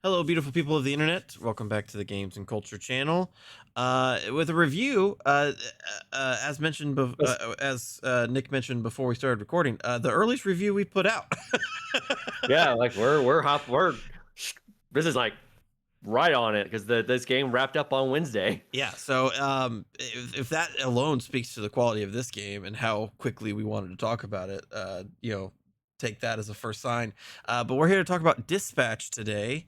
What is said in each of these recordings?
Hello, beautiful people of the internet. Welcome back to the Games and Culture channel. With a review, as mentioned, as Nick mentioned before we started recording, the earliest review we put out. Yeah, like we're this is like right on it because this game wrapped up on Wednesday. Yeah, so if that alone speaks to the quality of this game and how quickly we wanted to talk about it, take that as a first sign. But we're here to talk about Dispatch today.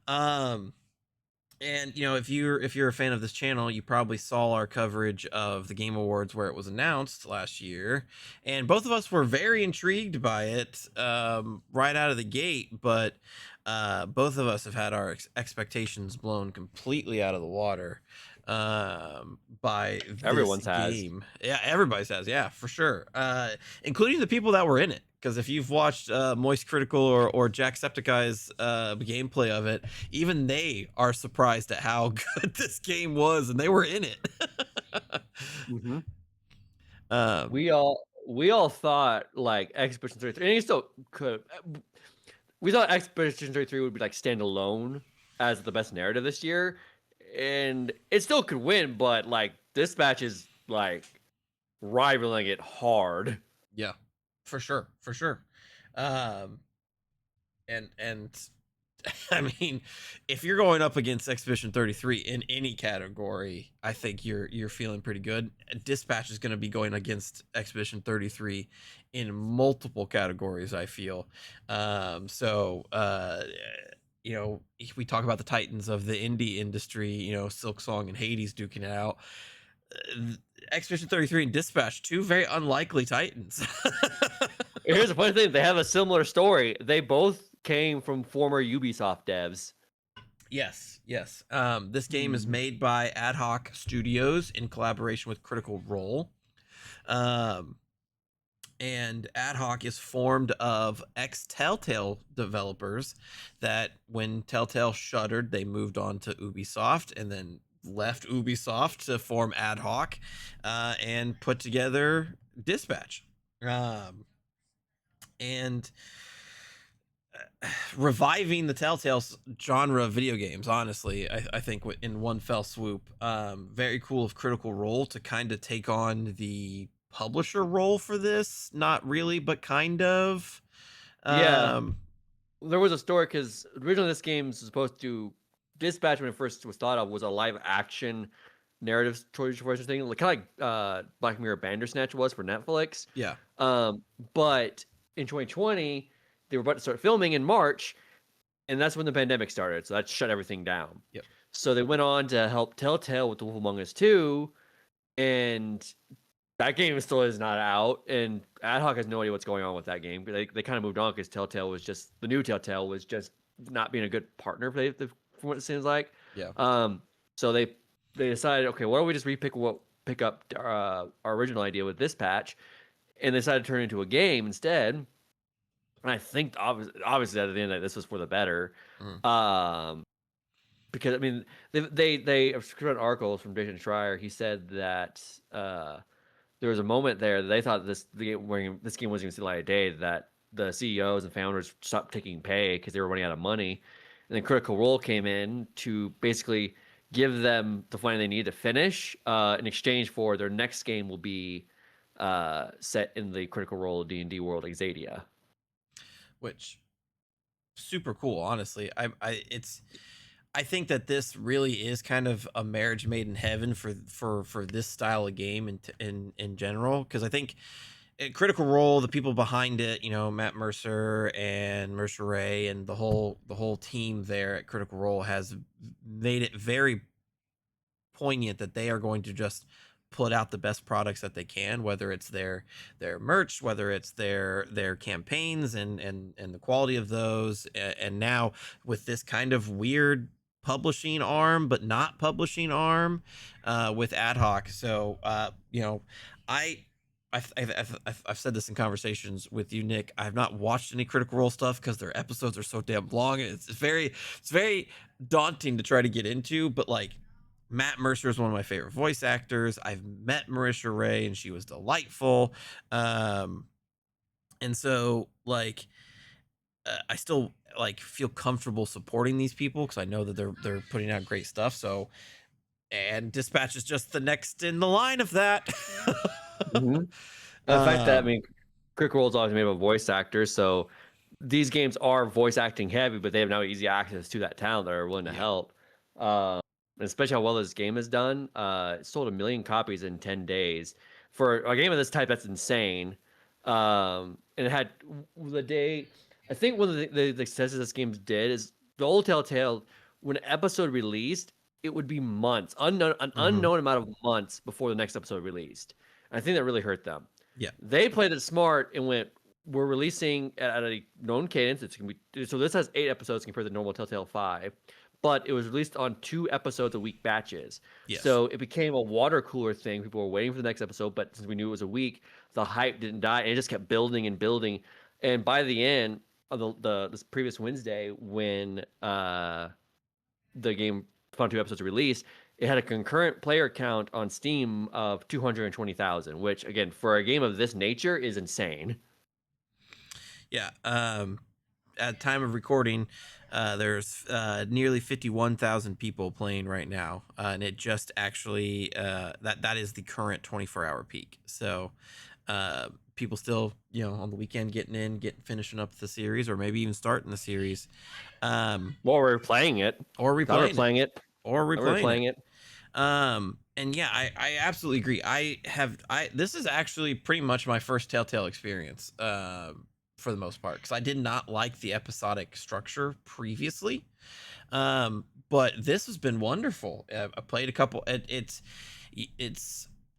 Um, And if you're a fan of this channel, you probably saw our coverage of the Game Awards where it was announced last year, and both of us were very intrigued by it right out of the gate. But both of us have had our expectations blown completely out of the water by this Everyone's has. game. Yeah, everybody says, yeah, for sure, including the people that were in it. Because if you've watched Moist Critical or Jacksepticeye's gameplay of it, even they are surprised at how good this game was, and they were in it. hmm um, we all thought like Expedition 33, and you still could. We thought Expedition 33 would be like standalone as the best narrative this year, and it still could win. But like this match is like rivaling it hard. yeah, for sure, for sure. Um, and I mean, if you're going up against Expedition 33 in any category, I think you're feeling pretty good. Dispatch is going to be going against Expedition 33 in multiple categories, I feel. So we talk about the titans of the indie industry, Silk Song and Hades duking it out. Uh, Expedition 33 and Dispatch, two very unlikely titans. Here's the funny thing: they have a similar story. They both came from former Ubisoft devs. Yes, yes. This game is Mhm. made by Ad Hoc Studios in collaboration with Critical Role. Um, and Ad Hoc is formed of ex Telltale developers that when Telltale shuttered, they moved on to Ubisoft and then left Ubisoft to form Ad Hoc and put together Dispatch. Um, and reviving the Telltale genre of video games. Honestly, I think in one fell swoop. Very cool of Critical Role to kind of take on the publisher role for this. Not really, but kind of. Yeah, Um, there was a story because originally this game was supposed to Dispatch when it first was thought of was a live action narrative choice thing, like kind of like Black Mirror Bandersnatch was for Netflix. yeah, Um, but in 2020, they were about to start filming in March, and that's when the pandemic started. So that shut everything down. yep. So they went on to help Telltale with The Wolf Among Us 2, and that game still is not out, and Ad Hoc has no idea what's going on with that game. They kind of moved on because Telltale was just the new Telltale was just not being a good partner from what it seems like. Yeah. Um, so they decided, okay, why don't we just pick up our original idea with this patch, and they decided to turn it into a game instead. And I think obviously at the end of the day, this was for the better. Mhm. Um, because I mean they I've read articles from Jason Schreier. He said that there was a moment there that they thought this game wasn't going to see the light of day, that the CEOs and founders stopped taking pay because they were running out of money, and then Critical Role came in to basically give them the money they need to finish in exchange for their next game will be set in the Critical Role D&D world, Exadia. Which super cool. Honestly, I think that this really is kind of a marriage made in heaven for this style of game in general, because I think Critical Role, the people behind it, Matt Mercer and Mercer Ray and the whole team there at Critical Role has made it very poignant that they are going to just put out the best products that they can, whether it's their merch, whether it's their campaigns and the quality of those. And now with this kind of weird publishing arm but not publishing arm with Ad Hoc. So I I've said this in conversations with you, Nick. I've not watched any Critical Role stuff because their episodes are so damn long. It's very daunting to try to get into. But like, Matt Mercer is one of my favorite voice actors. I've met Marisha Ray and she was delightful. And so like I still like feel comfortable supporting these people because I know that they're putting out great stuff. So, and Dispatch is just the next in the line of that. Mhm. The fact that, I um, mean, Critical Role's always made a voice actor, so these games are voice acting heavy, but they have now easy access to that talent that are willing to yeah, help. And especially how well this game has done. It sold 1 million copies in 10 days. For a game of this type, that's insane. And it had the day. I think one of the successes this game did is the old Telltale, when an episode released, it would be months, an hmm unknown amount of months before the next episode released. And I think that really hurt them. yeah, They played it smart and went, we're releasing at a known cadence. It's gonna be so this has 8 episodes compared to the normal Telltale 5, but it was released on 2 episodes a week batches. yes, So it became a water cooler thing. People were waiting for the next episode, but since we knew it was a week, the hype didn't die, and it just kept building and building. And by the end of the this previous Wednesday, when the game final 2 episodes released, it had a concurrent player count on Steam of 220,000, which again for a game of this nature is insane. yeah. At time of recording, there's nearly 51,000 people playing right now, and it just actually that is the current 24-hour peak. So people still, on the weekend getting finishing up the series, or maybe even starting the series, Well, we're playing it. or Thought we were replaying it, playing it. or Thought we were replaying it. playing it. And yeah, I absolutely agree. I this is actually pretty much my first Telltale experience, for the most part, because I did not like the episodic structure previously. But this has been wonderful. I played a couple. It's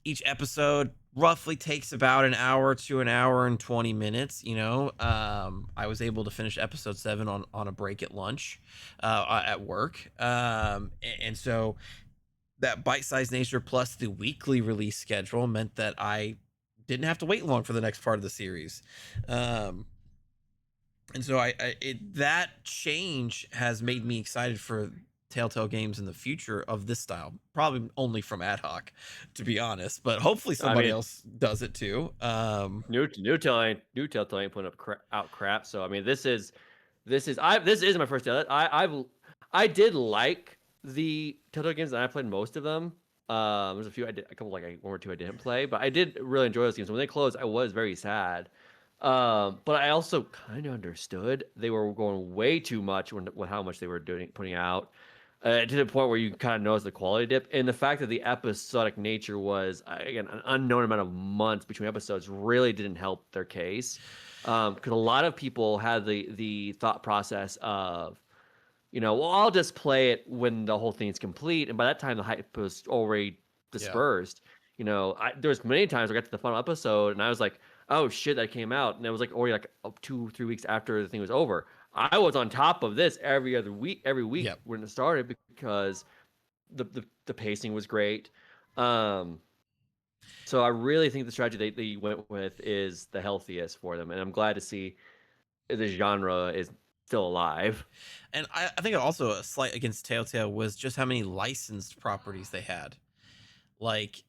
each episode roughly takes about an hour to an hour and 20 minutes. I was able to finish episode 7 on a break at lunch, at work. And so that bite-sized nature plus the weekly release schedule meant that I didn't have to wait long for the next part of the series. And so that change has made me excited for Telltale games in the future of this style. Probably only from Ad Hoc, to be honest, but hopefully I somebody mean, else does it too. new Telltale ain't putting out crap. So I mean, this is my first Telltale. I did like the Telltale games, and I played most of them. There's a few I did, a couple like one or two I didn't play, but I did really enjoy those games. When they closed, I was very sad. But I also kind of understood they were going way too much with how much they were putting out, to the point where you kind of notice the quality dip. And the fact that the episodic nature was, again, an unknown amount of months between episodes really didn't help their case. Because a lot of people had the thought process of, well, I'll just play it when the whole thing's complete, and by that time the hype was already Yeah. dispersed. There's many times I got to the final episode and I was like, oh shit, that came out, and it was like already like 2-3 weeks after the thing was over. I was on top of this every week Yep. when it started because the pacing was great. So I really think the strategy they went with is the healthiest for them, and I'm glad to see the genre is still alive. And I think also a slight against Telltale was just how many licensed properties they had. Like,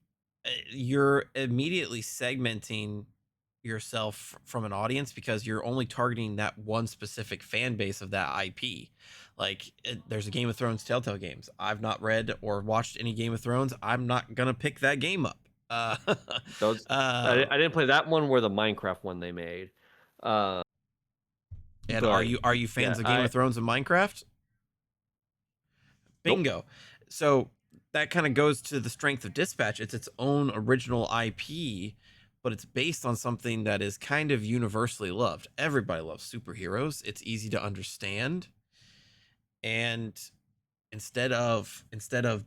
you're immediately segmenting yourself from an audience because you're only targeting that one specific fan base of that IP. Like, there's a Game of Thrones Telltale games. I've not read or watched any Game of Thrones. I'm not gonna pick that game up. Those Uh, I didn't play that one, or the Minecraft one they made. Uh, and are but you yeah, fans of Game of Thrones and Minecraft? nope. Bingo. So that kind of goes to the strength of Dispatch. It's its own original IP, but it's based on something that is kind of universally loved. Everybody loves superheroes. It's easy to understand. And instead of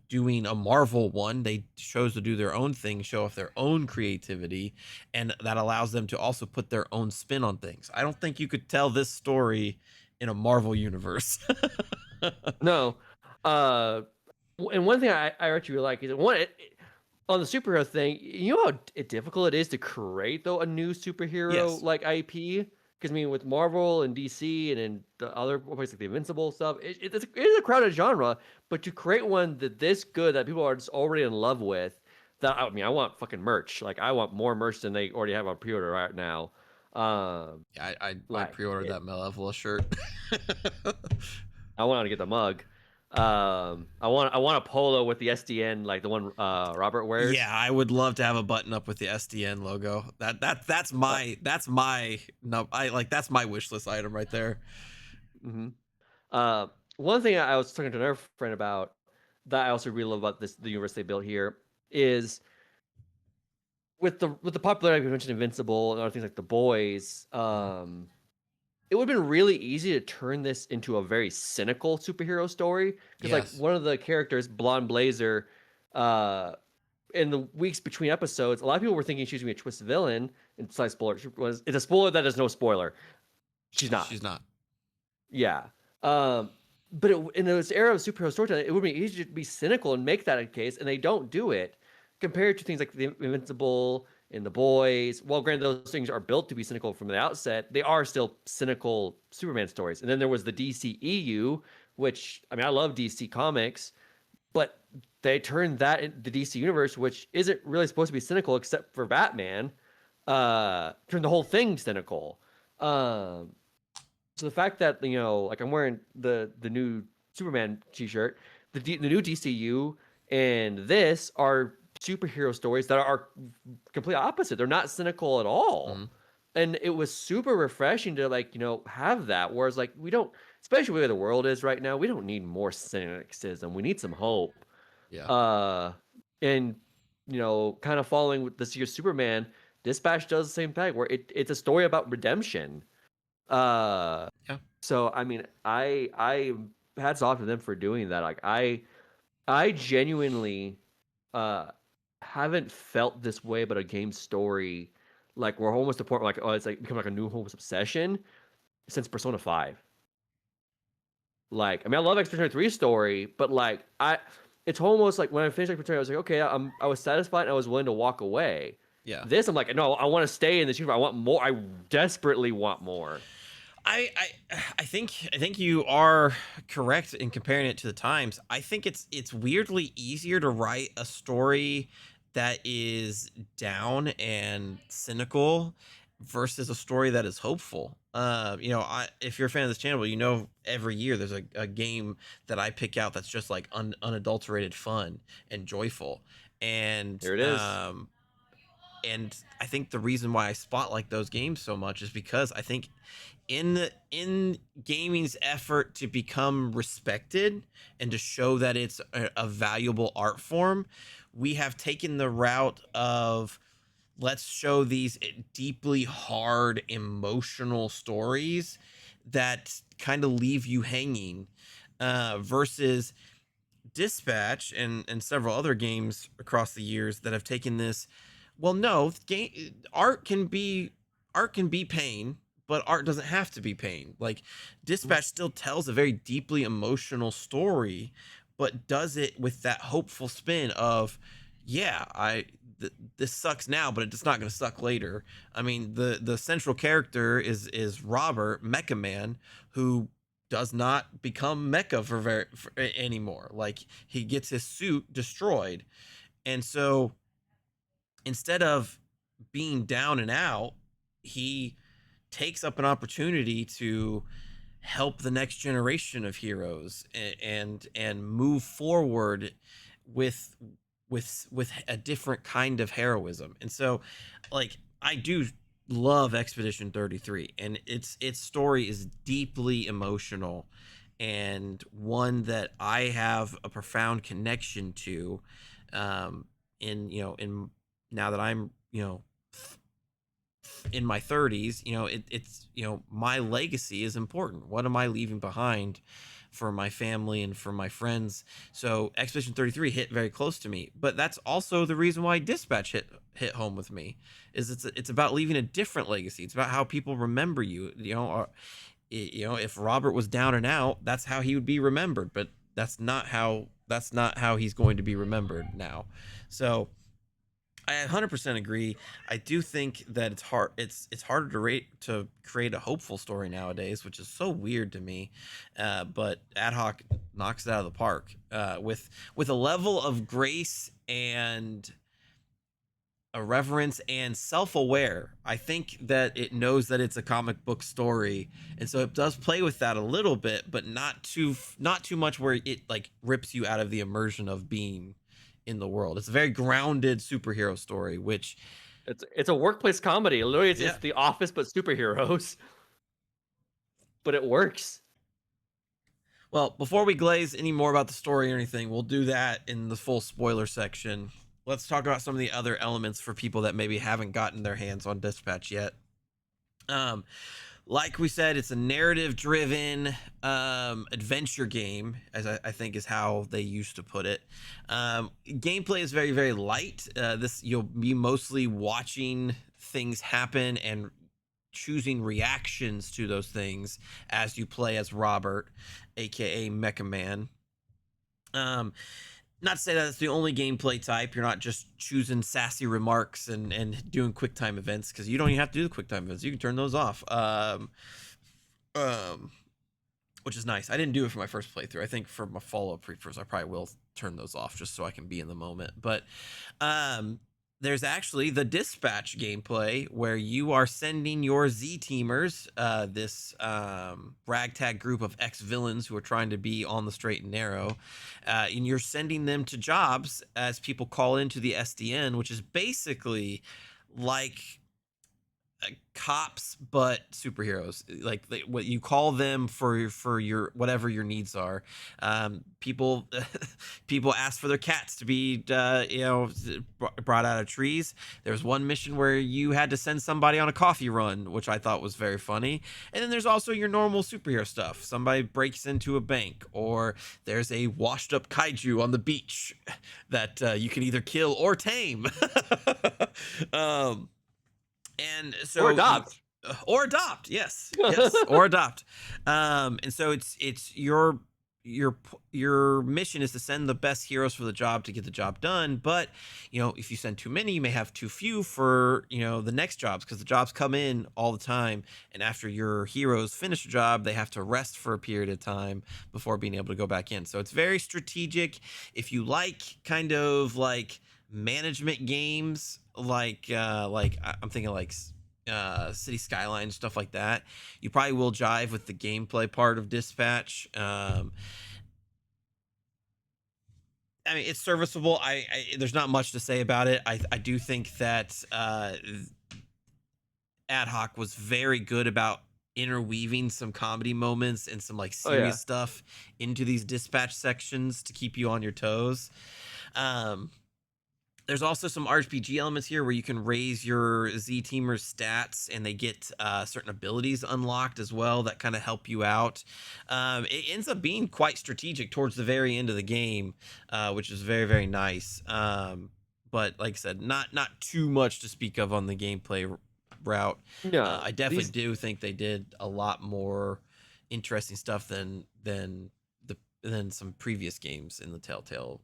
doing a Marvel one, they chose to do their own thing, show off their own creativity, and that allows them to also put their own spin on things. I don't think you could tell this story in a Marvel universe. No. Uh, and one thing I actually like is on the superhero thing. You know how difficult it is to create though a new superhero Yes. like IP. Because I mean, with Marvel and DC and in the other places like the Invincible stuff, it is a crowded genre. But to create one that this good that people are just already in love with, that I mean, I want fucking merch. Like I want more merch than they already have on pre-order right now. Yeah, I Like pre-ordered that Malevola shirt. I wanted to get the mug. I want a polo with the SDN, like the one Robert wears. Yeah, I would love to have a button up with the SDN logo. That's Uh, my no, I like that's my wish list item right there. mhm. Uh, One thing I was talking to another friend about that I also really love about the universe they built here is with the popularity we mentioned Invincible and other things like The Boys. It would have been really easy to turn this into a very cynical superhero story because like Yes. one of the characters, Blonde Blazer, uh, in the weeks between episodes, a lot of people were thinking she was gonna be a twist villain. It's like spoiler. It's a spoiler that is no spoiler. She's not. She's not. Yeah. Um, but in this era of superhero storytelling, it would be easy to be cynical and make that a case, and they don't do it compared to things like the Invincible and the Boys. Well, granted, those things are built to be cynical from the outset. They are still cynical Superman stories. And then there was the DCEU, which I mean, I love DC comics, but they turned that in the DC universe, which isn't really supposed to be cynical except for Batman, turned the whole thing cynical. Um, so the fact that like I'm wearing the new Superman T-shirt, the new DCU and this are superhero stories that are complete opposite. They're not cynical at all, Mhm. and it was super refreshing to like have that. Whereas like we don't, especially the way the world is right now, we don't need more cynicism. We need some hope. Yeah. Uh, and kind of following with this year's Superman, Dispatch does the same thing where it's a story about redemption. Uh, Yeah. so I mean, I hats off to them for doing that. Like I genuinely uh haven't felt this way about a game story. Like we're almost to the point where like it's like become like a new homeless obsession since Persona 5. Like I mean I love Expedition 3 story, but like it's almost like when I finished Expedition 3, I was like, okay, I was satisfied and I was willing to walk away. Yeah. This I'm like, no, I want to stay in this universe. I want more. I desperately want more. I think you are correct in comparing it to the times. I think it's weirdly easier to write a story that is down and cynical versus a story that is hopeful. If you're a fan of this channel, every year there's a game that I pick out that's just like unadulterated fun and joyful. And Here it is. and I think the reason why I spotlight those games so much is because I think in gaming's effort to become respected and to show that it's a valuable art form, we have taken the route of let's show these deeply hard emotional stories that kind of leave you hanging, versus Dispatch and several other games across the years that have taken this. Well, no, art can be pain, but art doesn't have to be pain. Like Dispatch still tells a very deeply emotional story, but does it with that hopeful spin of, yeah, this sucks now, but it's not going to suck later. I mean, the central character is Robert Mecha Man, who does not become Mecha for anymore. Like he gets his suit destroyed, and so instead of being down and out, he takes up an opportunity to help the next generation of heroes and move forward with with a different kind of heroism. And so like I do love Expedition 33, and its story is deeply emotional and one that I have a profound connection to, in now that I'm in my 30s. It's my legacy is important. What am I leaving behind for my family and for my friends? So Expedition 33 hit very close to me, but that's also the reason why Dispatch hit home with me. Is it's about leaving a different legacy. It's about how people remember you. If Robert was down and out, that's how he would be remembered, but that's not how he's going to be remembered now. So I 100% agree. I do think that it's hard. It's harder to create a hopeful story nowadays, which is so weird to me. But Ad Hoc knocks it out of the park, with a level of grace and reverence and self-aware. I think that it knows that it's a comic book story, and so it does play with that a little bit, but not too much where it like rips you out of the immersion of being in the world. It's a very grounded superhero story, which It's a workplace comedy. Literally, it's yeah. The Office but superheroes, but it works. Well, before we glaze any more about the story or anything, we'll do that in the full spoiler section. Let's talk about some of the other elements for people that maybe haven't gotten their hands on Dispatch yet. Um, like we said, it's a narrative-driven adventure game, as I think is how they used to put it. Gameplay is very, very light. This you'll be mostly watching things happen and choosing reactions to those things as you play as Robert, aka Mecha Man. Um, Not to say that it's the only gameplay type. You're not just choosing sassy remarks and doing quick time events, because you don't even have to do the quick time events. You can turn those off. Um, which is nice. I didn't do it for my first playthrough. I think for my follow-up playthroughs, I probably will turn those off just so I can be in the moment. But um, there's actually the dispatch gameplay where you are sending your Z teamers, this ragtag group of ex-villains who are trying to be on the straight and narrow, and you're sending them to jobs as people call into the SDN, which is basically like cops but superheroes, like what you call them for your whatever your needs are. People people ask for their cats to be brought out of trees. There's one mission where you had to send somebody on a coffee run, which I thought was very funny. And then there's also your normal superhero stuff. Somebody breaks into a bank, or there's a washed up kaiju on the beach that you can either kill or tame. um and Or so adopt. or adopt, yes, yes, or adopt. And so it's your mission is to send the best heroes for the job to get the job done. But if you send too many, you may have too few for the next jobs, because the jobs come in all the time, and after your heroes finish a job, they have to rest for a period of time before being able to go back in. So it's very strategic. If you like kind of like management games, I'm thinking like City Skylines, stuff like that, you probably will jive with the gameplay part of Dispatch. I mean, it's serviceable. There's not much to say about it. I do think that Ad Hoc was very good about interweaving some comedy moments and some like Oh yeah. serious stuff into these dispatch sections to keep you on your toes. Um, There's also some RPG elements here where you can raise your Z teamers' stats, and they get certain abilities unlocked as well that kind of help you out. It ends up being quite strategic towards the very end of the game, which is very, very nice. But like I said, not too much to speak of on the gameplay route. No, I definitely these. do think they did a lot more interesting stuff than some previous games in the Telltale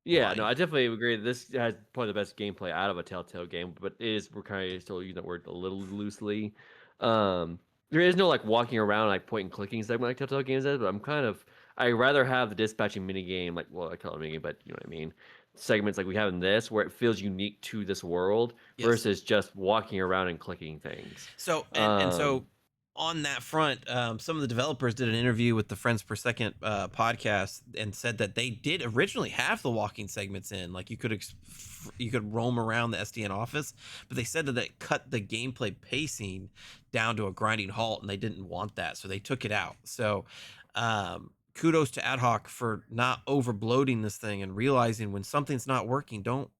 Yeah, no, line. I definitely agree. This has probably the best gameplay out of a Telltale game, but we're kind of still using that word a little loosely. Um, there is no like walking around like point and clicking segment like Telltale games does, but I rather have the dispatching mini game, like, well, I call it mini game, but you know what I mean. Segments like we have in this, where it feels unique to this world Yes. versus just walking around and clicking things. So and Um, so on that front, some of the developers did an interview with the Friends Per Second podcast and said that they did originally have the walking segments in, like you could roam around the SDN office, but they said that it cut the gameplay pacing down to a grinding halt, and they didn't want that, so they took it out. So kudos to Ad Hoc for not over bloating this thing and realizing when something's not working, don't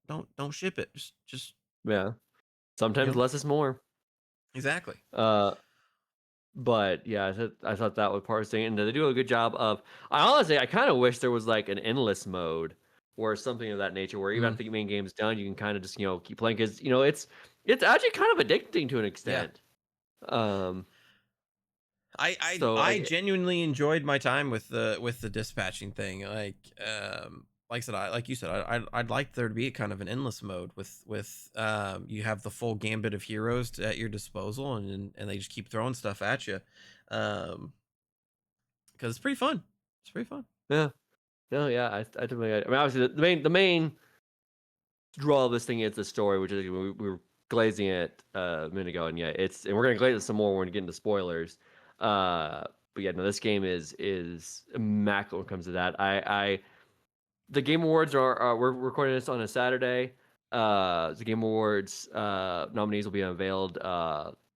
ship it. Just yeah, you sometimes know less is more. exactly. Uh, But yeah, I thought that was part of the thing, and they do a good job of. I kind of wish there was like an endless mode or something of that nature, where even Mm, after the main game's done, you can kind of just keep playing, because it's actually kind of addicting to an yeah. extent. Um, I like genuinely enjoyed my time with the dispatching thing. Like I said, like you said, I'd like there to be kind of an endless mode with you have the full gambit of heroes at your disposal, and they just keep throwing stuff at you, because it's pretty fun. It's pretty fun. yeah, no, yeah, I definitely. I mean, obviously the main draw this thing into the story, which is we were glazing it a minute ago, and yeah, and we're gonna glaze it some more when we get into spoilers. But yeah, no, this game is immaculate when it comes to that. The Game Awards we're recording this on a Saturday. The Game Awards nominees will be unveiled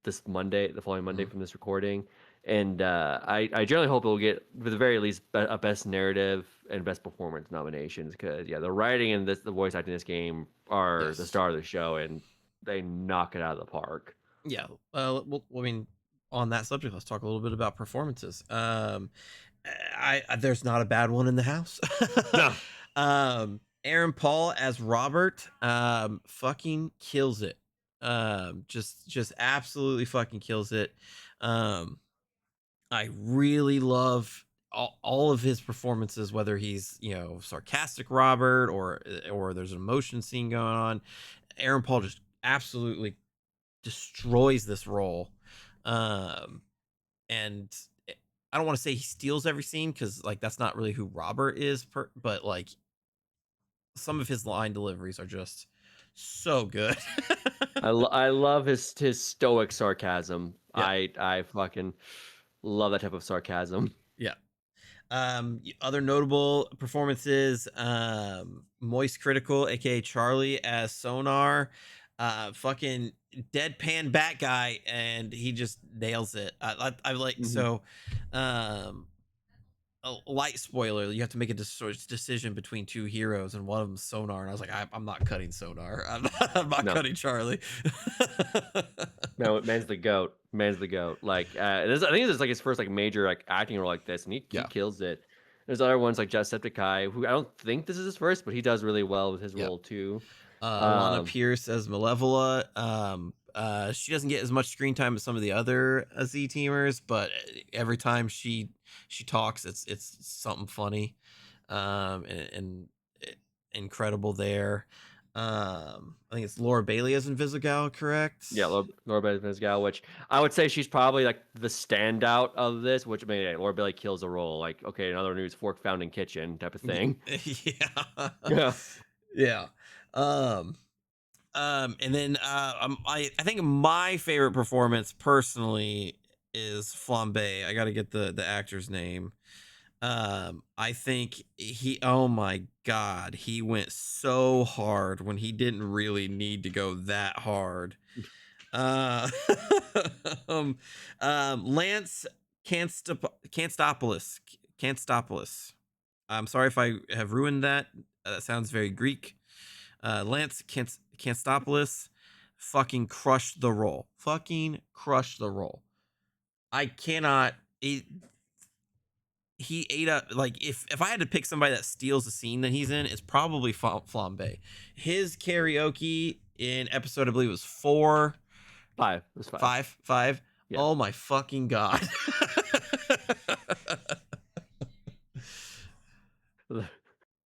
this Monday, the following Monday Mhm. from this recording. And I generally hope it will get, at the very least, a best narrative and best performance nominations, because yeah, the writing and the voice acting in this game are the Yes. star of the show, and they knock it out of the park. Yeah. Well, I mean, on that subject, let's talk a little bit about performances. There's not a bad one in the house. No, Aaron Paul as Robert, fucking kills it. Just absolutely fucking kills it. Um, I really love all of his performances, whether he's sarcastic Robert or there's an emotion scene going on. Aaron Paul just absolutely destroys this role. Um, and I don't want to say he steals every scene because like that's not really who Robert is, but like some of his line deliveries are just so good. I love his stoic sarcasm. Yeah, I fucking love that type of sarcasm. yeah. Other notable performances: Moist Critical, aka Charlie, as Sonar, fucking deadpan bat guy, and he just nails it. I like Mhm. so. Um, a light spoiler: you have to make a decision between two heroes, and one of them's Sonar. And I was like, I'm not cutting Sonar. I'm not No. cutting Charlie. No, man's the goat. Man's the goat. Like, I think this is like his first like major like acting role like this, and he Yeah, kills it. There's other ones like Jacksepticeye, who I don't think this is his first, but he does really well with his yeah. role too. Alana Um, Pierce as Malevola. She doesn't get as much screen time as some of the other Z teamers, but every time she talks, it's something funny, and incredible there. I think it's Laura Bailey as Invisigal, correct? yeah, Laura Bailey Mescal, which I would say she's probably like the standout of this. Which I mean, yeah, Laura Bailey kills a role. Like, okay, another news fork found in kitchen type of thing. Yeah, Yeah. yeah. Um, and then I think my favorite performance personally is Flambe. I got to get the actor's name. I think oh my god, he went so hard when he didn't really need to go that hard. Uh, um, Lance Canstopoulos. Canstopoulos. I'm sorry if I have ruined that. That sounds very Greek. Lance Canstopoulos fucking crushed the role. Fucking crushed the role. I cannot. He ate up like if I had to pick somebody that steals the scene that he's in, it's probably Flambe. His karaoke in episode I believe it was 4, Five. It was five. 5. Yeah. Oh my fucking god.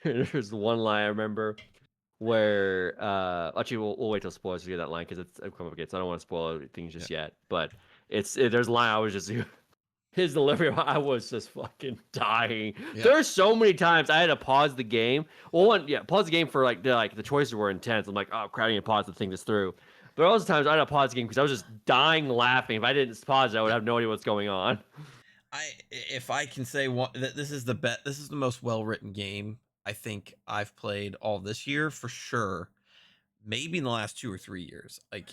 There's one line I remember where actually we'll wait till spoilers to get that line because it's come up again, so I don't want to spoil things Yeah. just yet. But there's a line I was just his delivery, I was just fucking dying. Yeah. There's so many times I had to pause the game. Well, pause the game for like the choices were intense. I'm like, oh crap, I need to pause to think this through. But all those times I had to pause the game because I was just dying laughing. If I didn't pause it, I would Yeah. have no idea what's going on. If I can say one that this is the most well-written game I think I've played all this year for sure. Maybe in the last 2 or 3 years. Like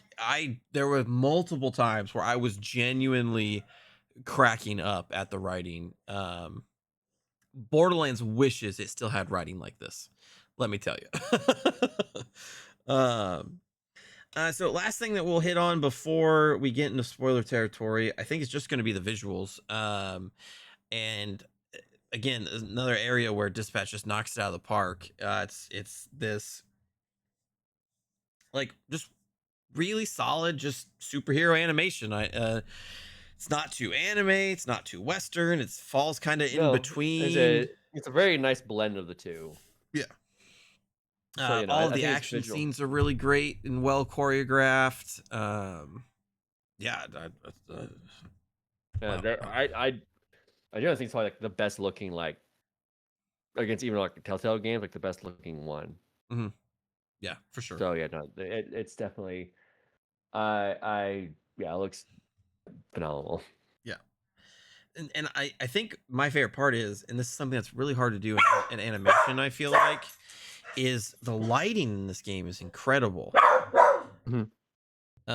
there were multiple times where I was genuinely cracking up at the writing. Borderlands wishes it still had writing like this. Let me tell you. So last thing that we'll hit on before we get into spoiler territory, I think it's just going to be the visuals. And again, another area where Dispatch just knocks it out of the park. It's this like just really solid, just superhero animation. It's not too anime, it's not too western. It falls kind of in No, between. it's a very nice blend of the two. Yeah. So All of I the think it's action visual. scenes are really great and well choreographed. Yeah, Yeah, wow. I do think it's probably like the best looking like against even like Telltale games, like the best looking one. Mhm. Yeah, for sure. So yeah, no, it's definitely yeah, it looks phenomenal. Yeah. And I think my favorite part is, and this is something that's really hard to do in animation, I feel like, is the lighting in this game is incredible. Mhm.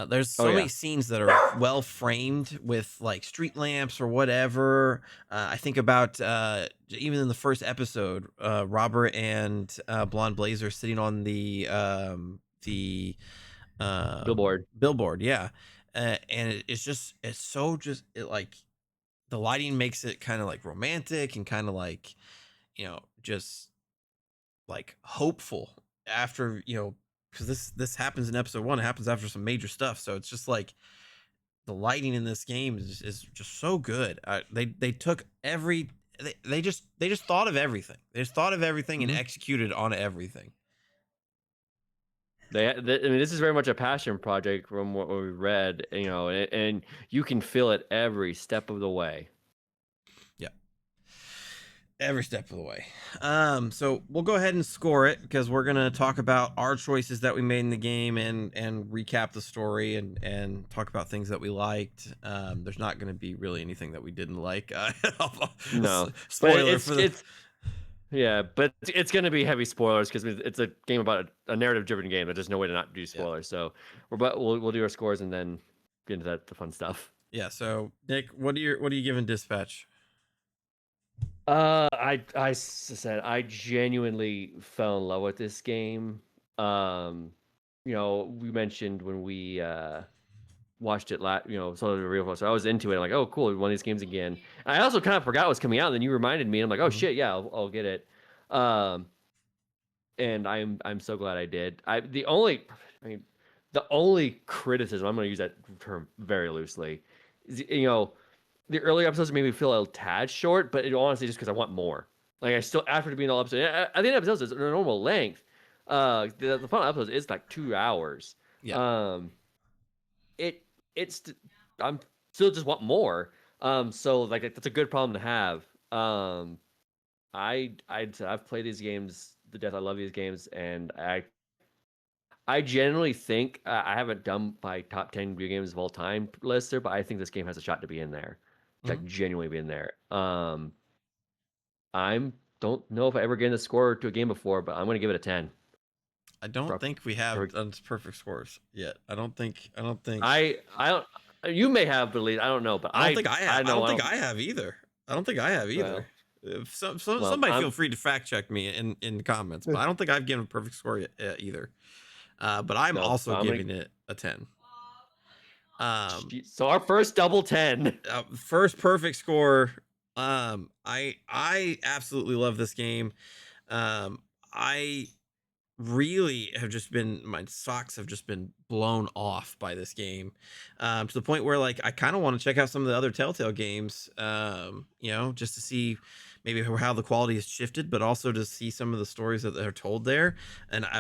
There's Oh so many yeah, scenes that are well framed with like street lamps or whatever. I think about even in the first episode, Robert and Blonde Blazer sitting on the billboard. billboard, yeah, and it's so just it like the lighting makes it kind of like romantic and kind of like just like hopeful after because this happens in episode one. It happens after some major stuff, so it's just like the lighting in this game is just so good. They took every they just thought of everything. They just thought of everything and Mhm. executed on everything. I mean, this is very much a passion project from what we read, you know, and you can feel it every step of the way. Yeah, every step of the way. So we'll go ahead and score it because we're gonna talk about our choices that we made in the game and recap the story and talk about things that we liked. There's not gonna be really anything that we didn't like. No, but Spoiler for the it's yeah, but it's going to be heavy spoilers because it's a game about a narrative-driven game. There's no way to not do yeah. spoilers. So we'll do our scores and then get into the fun stuff. Yeah, so Nick, what are you giving Dispatch? Said I genuinely fell in love with this game. Um, you know, we mentioned when we watched it saw the real so I was into it. I'm like, oh, cool, one of these games again. And I also kind of forgot it was coming out. And then you reminded me. And I'm like, oh Mhm. shit, yeah, I'll get it. Um, and I'm so glad I did. I mean, the only criticism, I'm going to use that term very loosely, is, the early episodes made me feel a tad short, but it honestly just because I want more. Like I still after being all episode, I think episodes is a normal length. The final episode is like 2 hours. Yeah. Um, it it's I'm still just want more. So like that's a good problem to have. I've played these games the death. I love these games, and I generally think I haven't done my top 10 video games of all time list there, but I think this game has a shot to be in there, Mhm. like genuinely be in there. I'm don't know if I ever given a score to a game before, but I'm gonna give it a 10. I don't For- think we have for- done perfect scores yet. I don't think I don't. You may have, but I don't know, but I don't think I have. I I know don't I think don't. I have either. I don't think I have either. Well, If well, somebody feel I'm free to fact check me in the comments, but I don't think I've given a perfect score yet, either. But I'm no. also I'm gonna. giving it a 10. Um, So our first double 10. first perfect score. I absolutely love this game. I really have just been my socks have just been blown off by this game, to the point where like I kind of want to check out some of the other Telltale games, just to see maybe how the quality has shifted, but also to see some of the stories that are told there.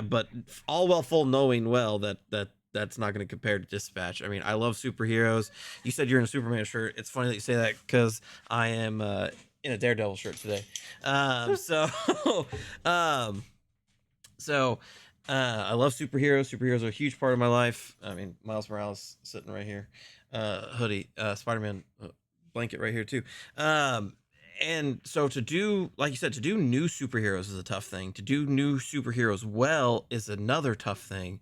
But all well full knowing well that's not going to compare to Dispatch. I mean, I love superheroes. You said you're in a Superman shirt. It's funny that you say that because I am in a Daredevil shirt today. So um so I love superheroes. Superheroes are a huge part of my life. I mean, Miles Morales sitting right here, hoodie, Spider-Man blanket right here too. Um, and so to do, like you said, to do new superheroes is a tough thing. To do new superheroes well is another tough thing.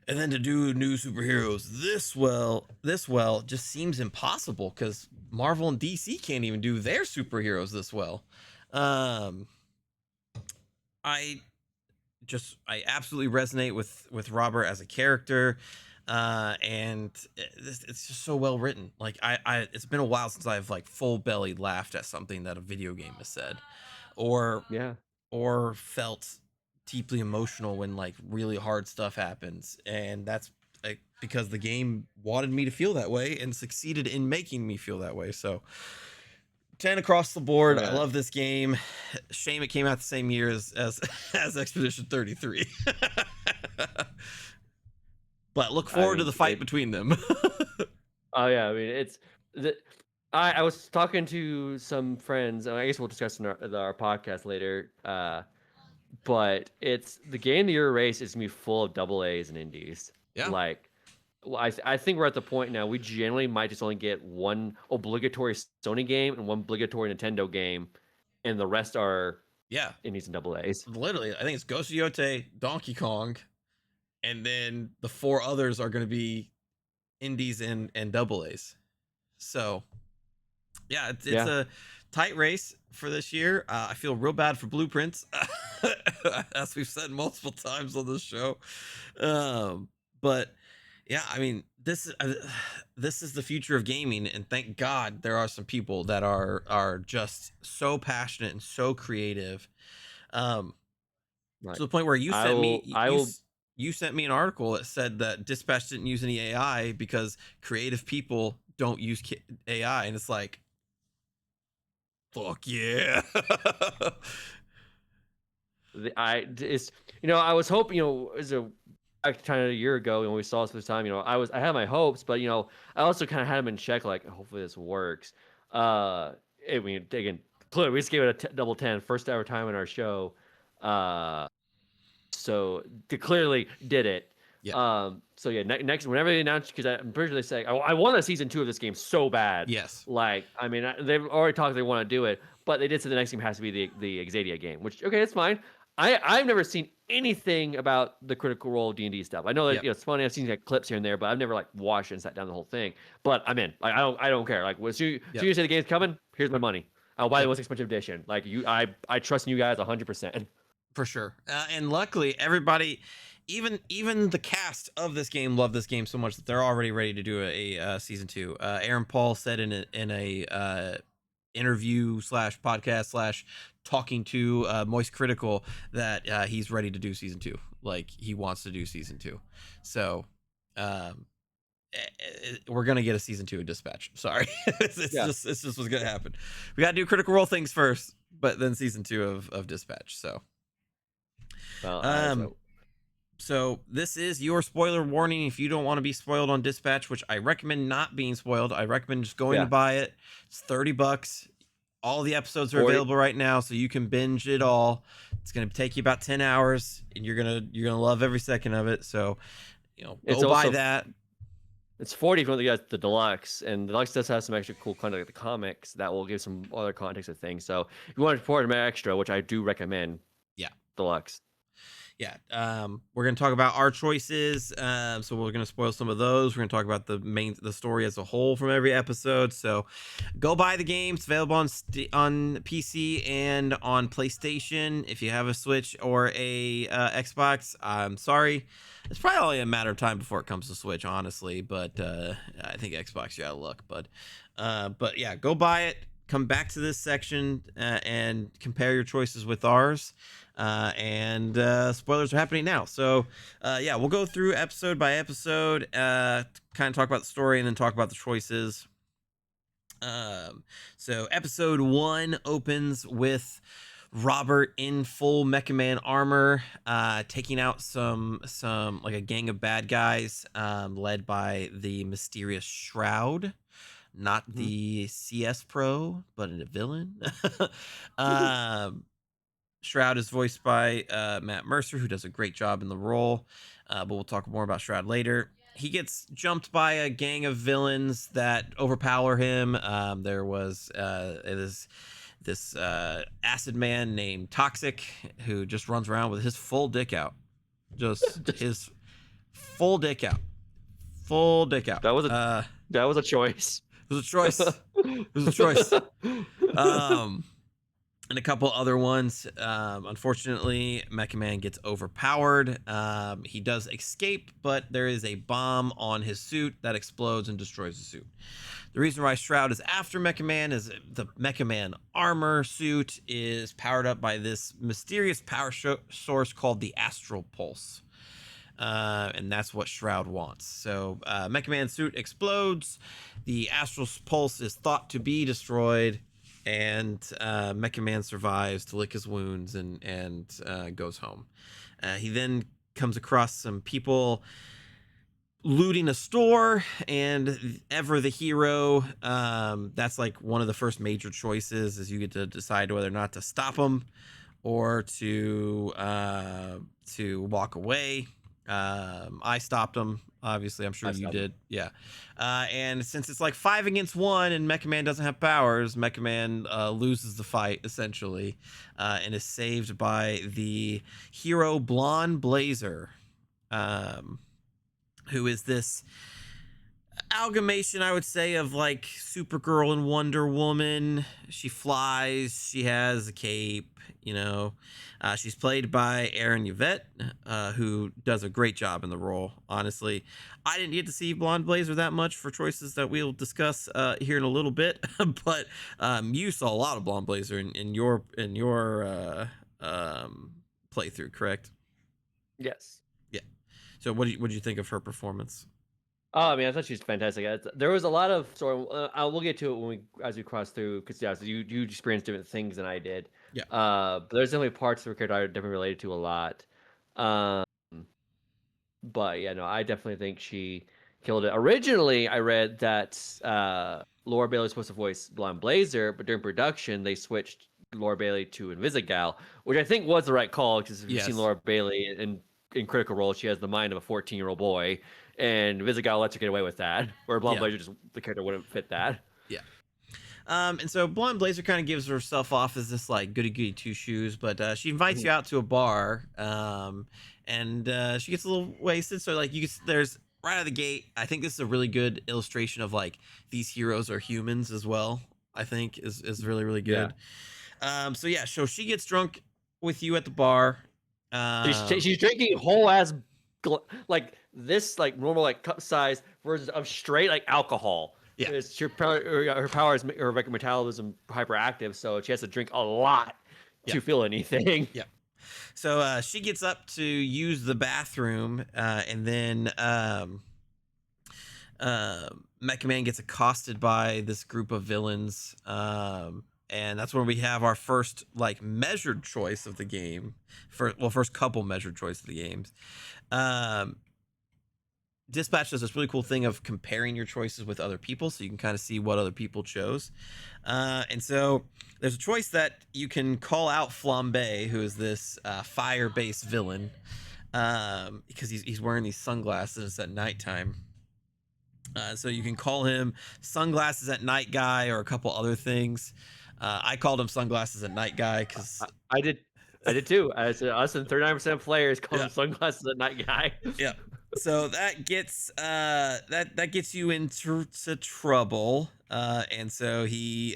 And then to do new superheroes this well just seems impossible because Marvel and DC can't even do their superheroes this well. Um, I I absolutely resonate with Robert as a character, and it's just so well written. Like it's been a while since I've like full belly laughed at something that a video game has said, or Yeah. or felt deeply emotional when like really hard stuff happens, and that's like because the game wanted me to feel that way and succeeded in making me feel that way. So 10 across the board. Oh I yeah. love this game. Shame it came out the same year as as Expedition 33. But look I forward to mean, the fight between them. oh yeah. I mean, it's the. I was talking to some friends, and I guess we'll discuss in our podcast later. but it's the game of the year race is gonna be full of double A's and indies. Yeah. Like, well, I think we're at the point now we generally might just only get one obligatory Sony game and one obligatory Nintendo game, and the rest are Yeah. indies and double A's. Literally, I think it's Ghost of Yote, Donkey Kong, and then the 4 others are going to be indies and double A's. So, yeah, it's Yeah. a tight race for this year. I feel real bad for Blueprints, as we've said multiple times on this show. But yeah, I mean, this is the future of gaming, and thank God there are some people that are just so passionate and so creative. Right. To the point where you I sent will. me I you will. s- you sent me an article that said that Dispatch didn't use any AI because creative people don't use AI, and it's like, fuck yeah. It's I was hoping as a back kind of a year ago when we saw this for the time I had my hopes, but I also kind of had them in check, like hopefully this works. I mean, again, clearly we just gave it a double 10 first ever time in our show. So they clearly did it. Yeah. So yeah, next whenever they announce, because I'm pretty sure they say I want a season 2 of this game so bad. Yes. Like, I mean, they've already talked they want to do it, but they did say the next game has to be the Exadia game, which okay, that's fine. I've never seen anything about the Critical Role D&D stuff. I know that Yep. it's funny. I've seen like clips here and there, but I've never like watched and sat down the whole thing. But I'm in. Like, I don't care. Like, as soon as you say the game's coming, here's my money. I'll buy the most expensive edition. Like I trust in you guys 100%. For sure. And luckily, everybody, even the cast of this game, love this game so much that they're already ready to do a season 2. Aaron Paul said in a interview slash podcast slash talking to Moist Critical that he's ready to do season 2. Like, he wants to do season 2. So we're gonna get a season 2 of Dispatch. Sorry. It's just what's gonna happen. We gotta do Critical Role things first, but then season 2 of Dispatch. So Well, so this is your spoiler warning. If you don't want to be spoiled on Dispatch, which I recommend not being spoiled, I recommend just going to buy it. It's $30. All the episodes are 40. available right now, so you can binge it all. It's gonna take you about 10 hours, and you're gonna love every second of it. So, go buy that. It's 40 if you want to get the deluxe, and the deluxe does have some extra cool content like the comics that will give some other context of things. So if you want to support them extra, which I do recommend, Yeah. deluxe. Yeah, we're gonna talk about our choices. So we're gonna spoil some of those. We're gonna talk about the story as a whole from every episode. So go buy the game. It's available on PC and on PlayStation. If you have a Switch or a Xbox, I'm sorry, it's probably only a matter of time before it comes to Switch, honestly. But I think Xbox, you gotta look. But yeah, go buy it. Come back to this section and compare your choices with ours. And spoilers are happening now. So yeah, we'll go through episode by episode, kind of talk about the story and then talk about the choices. So episode 1 opens with Robert in full Mecha Man armor, taking out some like a gang of bad guys, led by the mysterious Shroud. Not the CS Pro, but a villain. Shroud is voiced by Matt Mercer, who does a great job in the role. But we'll talk more about Shroud later. He gets jumped by a gang of villains that overpower him. There was this acid man named Toxic, who just runs around with his full dick out. Just his full dick out. Full dick out. That was a choice. It was a choice. It was a choice. And a couple other ones. Unfortunately, Mecha Man gets overpowered. He does escape, but there is a bomb on his suit that explodes and destroys the suit. The reason why Shroud is after Mecha Man is the Mecha Man armor suit is powered up by this mysterious power source called the Astral Pulse. And that's what Shroud wants. So Mecha Man's suit explodes. The Astral Pulse is thought to be destroyed. And Mecha Man survives to lick his wounds and goes home. He then comes across some people looting a store, and Ever the hero. That's like one of the first major choices, is you get to decide whether or not to stop them or to walk away. I stopped him. Obviously, I'm sure I you stopped him. did. Yeah. And since it's like 5 against 1 and Mecha Man doesn't have powers, Mecha Man loses the fight essentially, and is saved by the hero Blonde Blazer, um, who is this amalgamation, I would say, of like Supergirl and Wonder Woman. She flies, she has a cape, you know. She's played by Aaron Yvette, who does a great job in the role. Honestly, I didn't get to see Blonde Blazer that much for choices that we'll discuss here in a little bit, but you saw a lot of Blonde Blazer in your playthrough, correct? Yes. Yeah. So what do you think of her performance? Oh, I mean, I thought she was fantastic. There was a lot of so we'll get to it when we as we cross through because yeah, so you experienced different things than I did. Yeah. But there's definitely parts of her character I definitely related to a lot. Um, but yeah, no, I definitely think she killed it. Originally, I read that Laura Bailey was supposed to voice Blonde Blazer, but during production they switched Laura Bailey to Invisigal, which I think was the right call because if you've seen Yes. Laura Bailey in Critical Role, she has the mind of a 14-year-old boy, and Invisigal lets her get away with that, where Blonde Yeah. Blazer just the character wouldn't fit that. Yeah. And so Blonde Blazer kind of gives herself off as this like goody goody two shoes, but she invites Mhm. you out to a bar, and she gets a little wasted. So like there's right out of the gate. I think this is a really good illustration of like these heroes are humans as well. I think is really really Yeah, good. So yeah, so she gets drunk with you at the bar. Um, she's drinking whole ass like this like normal like cup size version of straight like alcohol. yeah, It's her power is her like, metabolism hyperactive, so she has to drink a lot yeah, to feel anything. yeah. So she gets up to use the bathroom, and then Mecha Man gets accosted by this group of villains. And that's where we have our first like measured choice of the game. First couple measured choice of the games. Um, Dispatch does this really cool thing of comparing your choices with other people, so you can kind of see what other people chose. And so there's a choice that you can call out Flambe, who is this fire-based villain, because he's wearing these sunglasses at nighttime. So you can call him Sunglasses at Night Guy or a couple other things. I called him Sunglasses at Night Guy because I did. I did too. I said us and 39% of players call yeah, him sunglasses at night guy. yeah. So that gets that gets you into trouble, and so he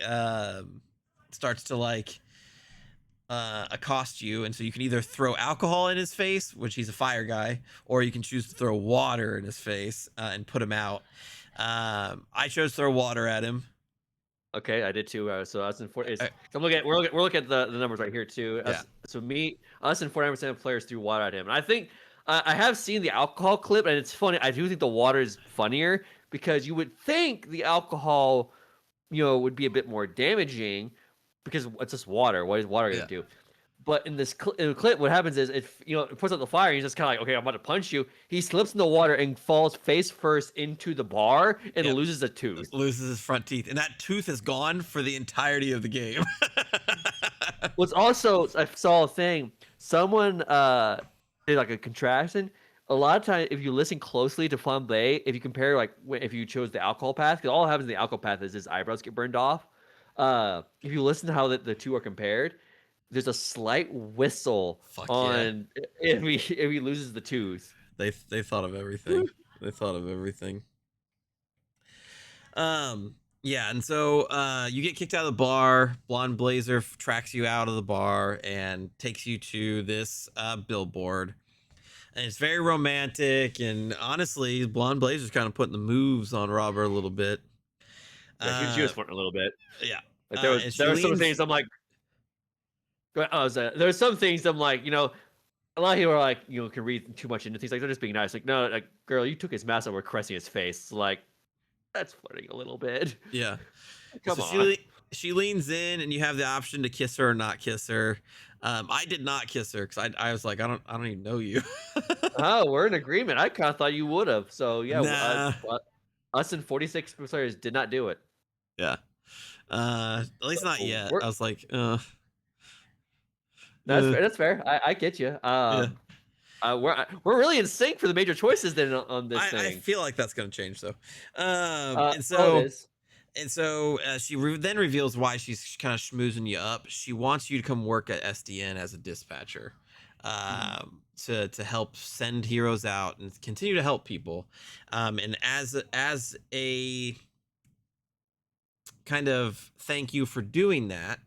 starts to like accost you, and so you can either throw alcohol in his face, which he's a fire guy, or you can choose to throw water in his face and put him out. I chose to throw water at him. Okay, I did too. So us and four is Uh, I'm looking at we're looking at the numbers right here too. yeah, Us and 49% of players threw water at him. And I think I have seen the alcohol clip, and it's funny. I do think the water is funnier because you would think the alcohol, would be a bit more damaging because it's just water. What is water going yeah, to do? But in in the clip, what happens is it puts out the fire. He's just kind of like, okay, I'm about to punch you. He slips in the water and falls face first into the bar and yeah. loses a tooth. Loses his front teeth, and that tooth is gone for the entirety of the game. What's also I saw a thing. Someone did like a contraction. A lot of times, if you listen closely to Flambe, if you compare like if you chose the alcohol path, because all that happens in the alcohol path is his eyebrows get burned off. If you listen to how the two are compared, there's a slight whistle Fuck yeah. on if he loses the tooth. They thought of everything. They thought of everything. Yeah, and so you get kicked out of the bar. Blonde Blazer tracks you out of the bar and takes you to this billboard. And it's very romantic, and honestly, Blonde Blazer's kind of putting the moves on Robert a little bit. Yeah, she was flirting a little bit. Yeah. Like And she there was some leans. things I'm like, there's some things I'm like, a lot of people are like, can read too much into things. Like they're just being nice. Like, no, like, girl, you took his mask over caressing his face. Like, that's flirting a little bit. Yeah. Come So on. she leans in, and you have the option to kiss her or not kiss her. I did not kiss her because I was like, I don't even know you. Oh, we're in agreement. I kind of thought you would have. So yeah, Nah. us and 46 players did not do it. Yeah. At least not yet. We're I was like, Uh, That's fair. I get you. yeah. We're really in sync for the major choices then on this I thing. feel like that's gonna change though. And Well, it so is. she then reveals why she's kind of schmoozing you up. She wants you to come work at SDN as a dispatcher, to help send heroes out and continue to help people. And as a kind of thank you for doing that,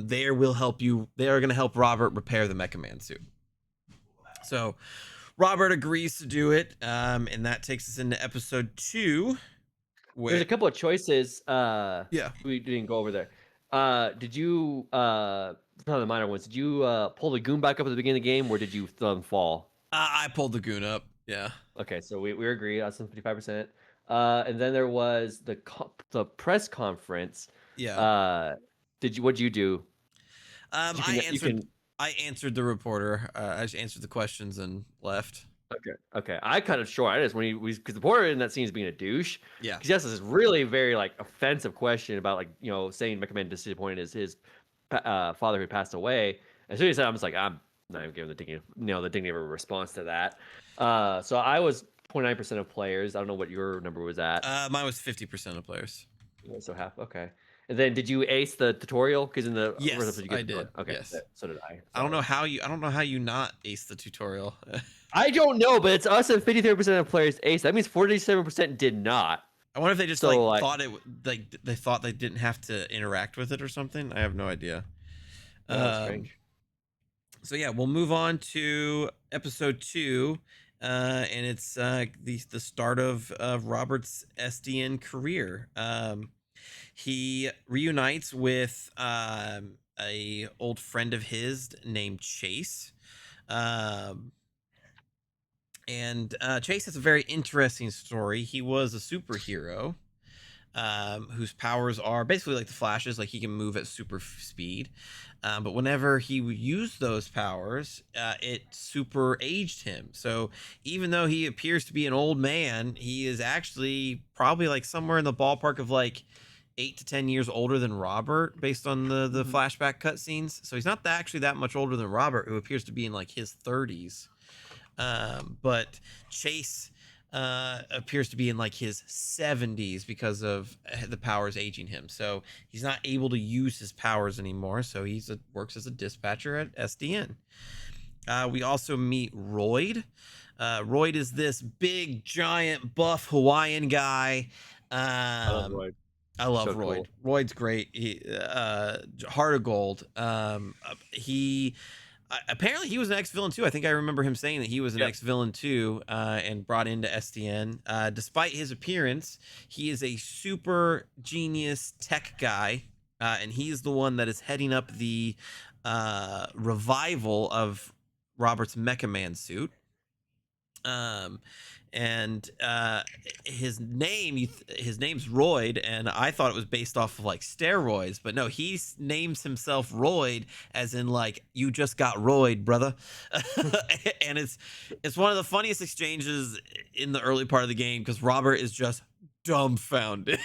they will help you. They are going to help Robert repair the Mecha Man suit. So Robert agrees to do it, and that takes us into episode 2. There's a couple of choices. Yeah, We didn't go over there. Did you some of the minor ones? Did you pull the goon back up at the beginning of the game, or did you fall? I pulled the goon up. Yeah, Okay, so we agreed on some 55%. And then there was the press conference. yeah. What'd you do? You I can you answered. can I answered the reporter. I just answered the questions and left. Okay. I cut it short. I just when because the reporter in that scene is being a douche. Yeah, Because he asks this really very like offensive question about like saying McMahon disappointed his father who passed away. As soon as he said, I'm just like I'm not even giving the dignity of a response to that. So I was 29% of players. I don't know what your number was at. mine was 50% of players. So half. Okay. And then did you ace the tutorial? Because in the first Yes, episode you I get did. Okay. Yes. So did I. I don't know how you. I don't know how you not ace the tutorial. I don't know, but it's us and 53% of players ace. That means 47% did not. I wonder if they just So, like thought it like they thought they didn't have to interact with it or something. I have no idea. That's strange. So yeah, we'll move on to episode 2, and it's the start of Robert's SDN career. He reunites with a old friend of his named Chase. And Chase has a very interesting story. He was a superhero, whose powers are basically like the Flash's, like he can move at super speed. But whenever he would use those powers, it super aged him. So even though he appears to be an old man, he is actually probably like somewhere in the ballpark of like 8 to 10 years older than Robert, based on the flashback cutscenes. So he's not actually that much older than Robert, who appears to be in like his 30s. But Chase appears to be in like his 70s because of the powers aging him. So he's not able to use his powers anymore. So works as a dispatcher at SDN. We also meet Royd. Royd is this big, giant, buff Hawaiian guy. I love Royd. I love So Royd. cool. Royd's great. Heart of Gold. He apparently he was an ex-villain too. I think I remember him saying that he was an ex-villain too, and brought into SDN. Despite his appearance, he is a super genius tech guy, and he's the one that is heading up the revival of Robert's Mecha Man suit. And his name's Royd, and I thought it was based off of like steroids, but no, he names himself Royd as in like you just got Royd, brother. And it's one of the funniest exchanges in the early part of the game because Robert is just dumbfounded.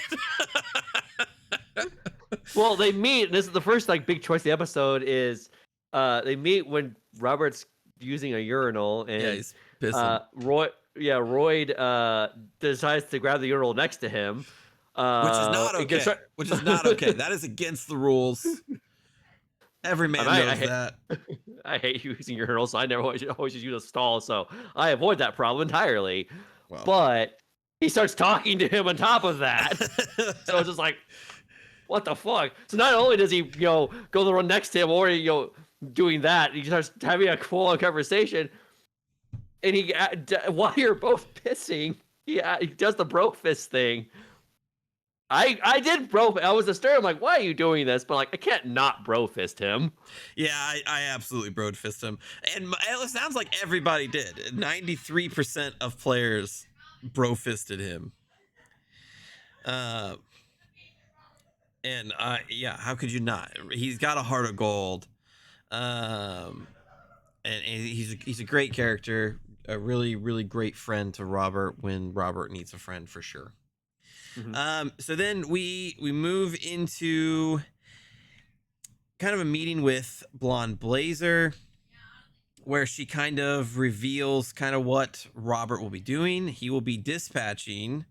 Well, they meet. And this is the first like big choice of the episode. Is they meet when Robert's using a urinal, and Yeah, he's pissing. Royd decides to grab the urinal next to him, which is not okay. Which is not okay. That is against the rules. Every man knows that. I hate using urinals, so I never always just use a stall, so I avoid that problem entirely. Well, but he starts talking to him on top of that. So it's just like, what the fuck? So not only does he, go the one next to him, or doing that, he starts having a full-on conversation. And he, while you're both pissing, he does the bro fist thing. I did bro. I was a I'm like, why are you doing this? But like, I can't not bro fist him. Yeah, I absolutely bro fist him, and it sounds like everybody did. 93% of players bro fisted him. And yeah, how could you not? He's got a heart of gold. And he's a great character, a really, really great friend to Robert when Robert needs a friend for sure. So then we move into kind of a meeting with Blonde Blazer where she kind of reveals kind of what Robert will be doing. He will be dispatching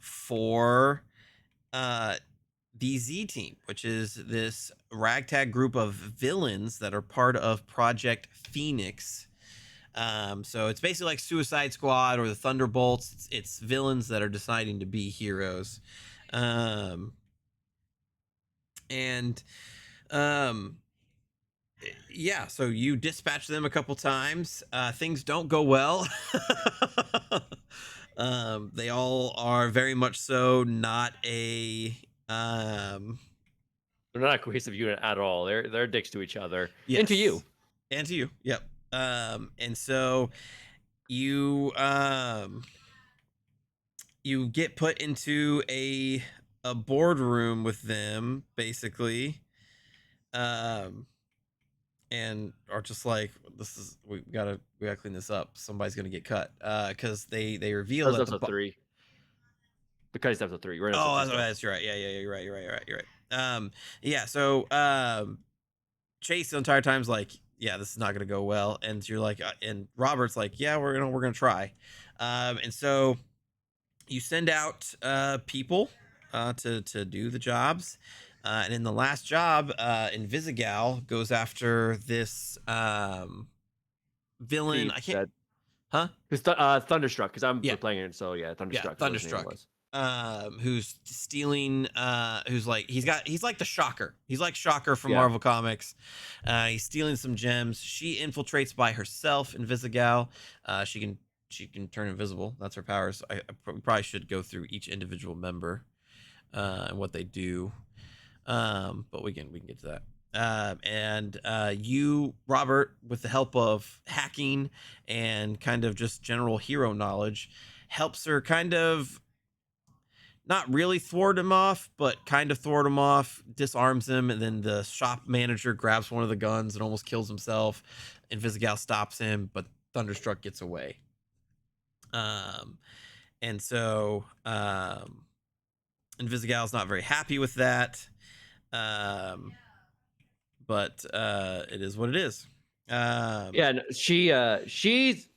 for uh the Z Team, which is this ragtag group of villains that are part of Project Phoenix. So it's basically like Suicide Squad or the Thunderbolts. It's villains that are deciding to be heroes. Um, and um, yeah, so you dispatch them a couple times. Things don't go well. They all are very much so not a They're not a cohesive unit at all. They're dicks to each other and to you. yes, and to you. Yep. And so you you get put into a boardroom with them basically, um and are just like, this is, we gotta clean this up, somebody's gonna get cut, because they reveal That was that the episode 3. Because episode 3. We're in oh, episode 2 that's right, yeah, you're right. Yeah, so Chase the entire time's like, yeah, this is not gonna go well, and you're like, and Robert's like, yeah, we're gonna try. And so you send out people to do the jobs. And in the last job, Invisigal goes after this villain. Thief I can't, that huh? who's Thunderstruck, because I'm Yeah, playing it, so yeah, yeah, Thunderstruck is what his name Thunderstruck. was. Who's stealing? Who's like, he's like the Shocker. He's like Shocker from Yeah. Marvel Comics. He's stealing some gems. She infiltrates by herself. Invisigal. She can turn invisible. That's her powers. We probably should go through each individual member and what they do. But we can get to that. And you, Robert, with the help of hacking and kind of just general hero knowledge, helps her kind of not really thwart him off, but kind of thwart him off, disarms him, and then the shop manager grabs one of the guns and almost kills himself. Invisigal stops him, but Thunderstruck gets away. And so Invisigal's not very happy with that. But it is what it is. Yeah, no, she's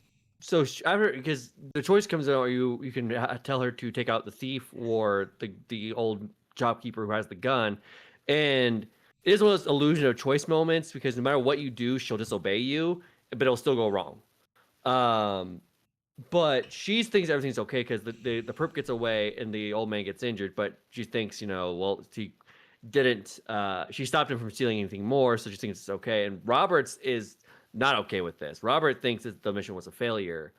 so after, because the choice comes out, you can tell her to take out the thief or the old shopkeeper who has the gun, and it is one of those illusion of choice moments, because no matter what you do, she'll disobey you, but it'll still go wrong. But she thinks everything's okay because the perp gets away and the old man gets injured, but she thinks, well, she didn't she stopped him from stealing anything more, so she thinks it's okay. And Roberts is not okay with this. Robert thinks that the mission was a failure.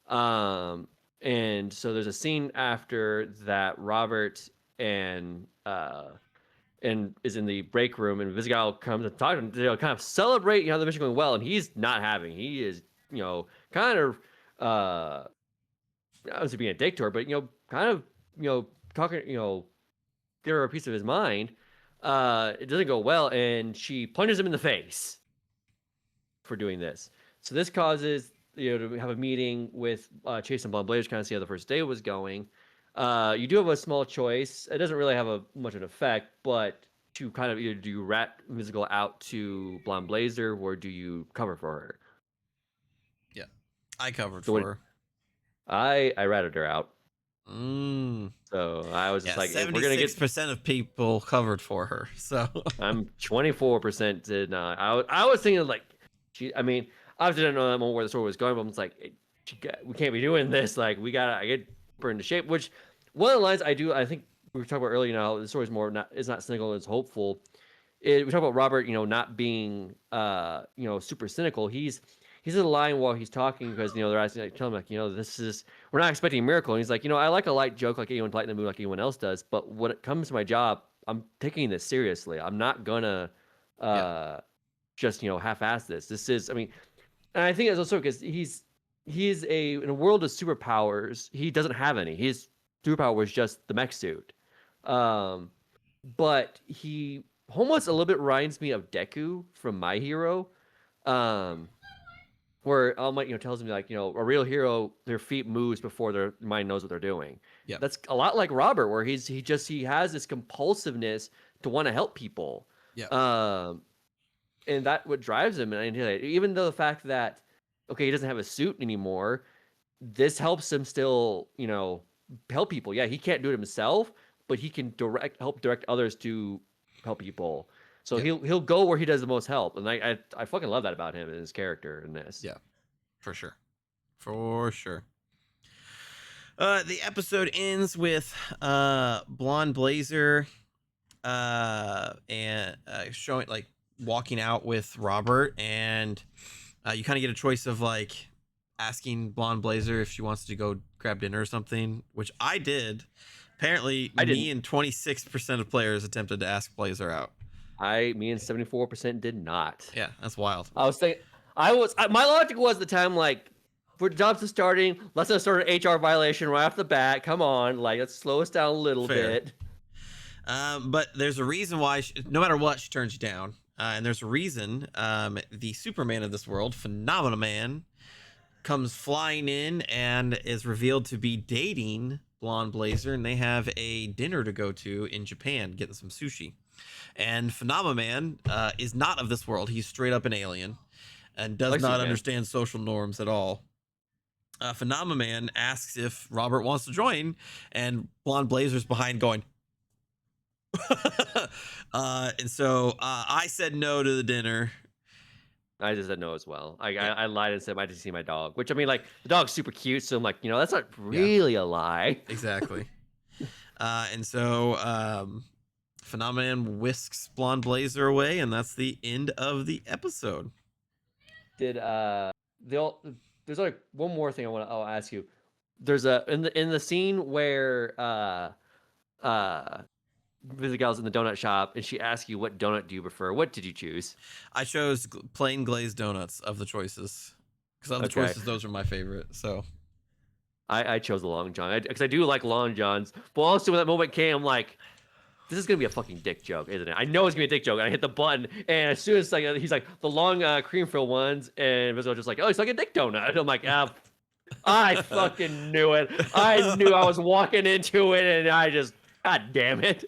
And so there's a scene after that Robert and is in the break room, and Visigal comes and talks to him to kind of celebrate the mission going well, and he's not having. He is, kind of obviously being a dick to her, but kind of talking, give her a piece of his mind. It doesn't go well, and she punches him in the face for doing this. So this causes to have a meeting with Chase and Blonde Blazer, kind of see how the first day was going. You do have a small choice. It doesn't really have much of an effect, but to kind of either do you rat Visigal out to Blonde Blazer, or do you cover for her? Yeah, I covered So for her. I ratted her out. Mm. So I was just Yeah, like, if we're gonna get 76% of people covered for her. So I'm 24% did not. I was thinking like, I mean, obviously didn't know that moment where the story was going, but I'm just like, we can't be doing this. Like, I get her into shape. Which one of the lines I think we were talking about earlier. The story's more it's not cynical, it's hopeful. We talk about Robert, not being super cynical. He's in a line while he's talking, because they're asking, like, tell him, like, this is, we're not expecting a miracle, and he's like, I like a light joke like anyone, light in the mood like anyone else does, but when it comes to my job, I'm taking this seriously. I'm not gonna just half-ass this. This is, I mean, and I think that's also because he's in a world of superpowers, he doesn't have any. His superpower was just the mech suit, but he almost a little bit reminds me of Deku from My Hero, where All Might tells me, like, a real hero, their feet moves before their mind knows what they're doing. yeah, That's a lot like Robert, where he has this compulsiveness to want to help people. yeah. and that what drives him. And even though the fact that okay, he doesn't have a suit anymore, this helps him still, help people. Yeah, he can't do it himself, but he can help direct others to help people. So Yep. he'll go where he does the most help, and I fucking love that about him and his character in this. Yeah, for sure, for sure. The episode ends with Blonde Blazer and showing like walking out with Robert, and you kind of get a choice of like asking Blonde Blazer if she wants to go grab dinner or something, which I did. Apparently, me and 26% of players attempted to ask Blazer out. Me and 74% did not. Yeah, that's wild. I was thinking, my logic was at the time like, for jobs are starting, let's not start an HR violation right off the bat. Come on, like let's slow us down a little bit. But there's a reason why, no matter what, she turns you down. And there's a reason. The Superman of this world, Phenomena Man, comes flying in and is revealed to be dating Blonde Blazer, and they have a dinner to go to in Japan, getting some sushi. And Phenomena Man is not of this world. He's straight up an alien and does not understand social norms at all. Phenomena Man asks if Robert wants to join, and Blonde Blazer's behind going, and so I said no to the dinner. I just said no as well. I lied and said I didn't see my dog, which I mean, like the dog's super cute, so I'm like, that's not really a lie. Exactly. And so Phenomenon whisks Blonde Blazer away, and that's the end of the episode. There's like one more thing I'll ask you. There's in the scene where Visigal's in the donut shop and she asks you what donut do you prefer. What did you choose? I chose plain glazed donuts of the choices, because of the choices, those are my favorite. So I chose the Long John because I do like Long Johns, but also when that moment came, I'm like, this is gonna be a fucking dick joke, isn't it? I know it's gonna be a dick joke. And I hit the button, and as soon as like he's like the long cream filled ones, and Visigal just like, oh, it's like a dick donut. And I'm like, I fucking knew it. I knew I was walking into it, and I just, god damn it.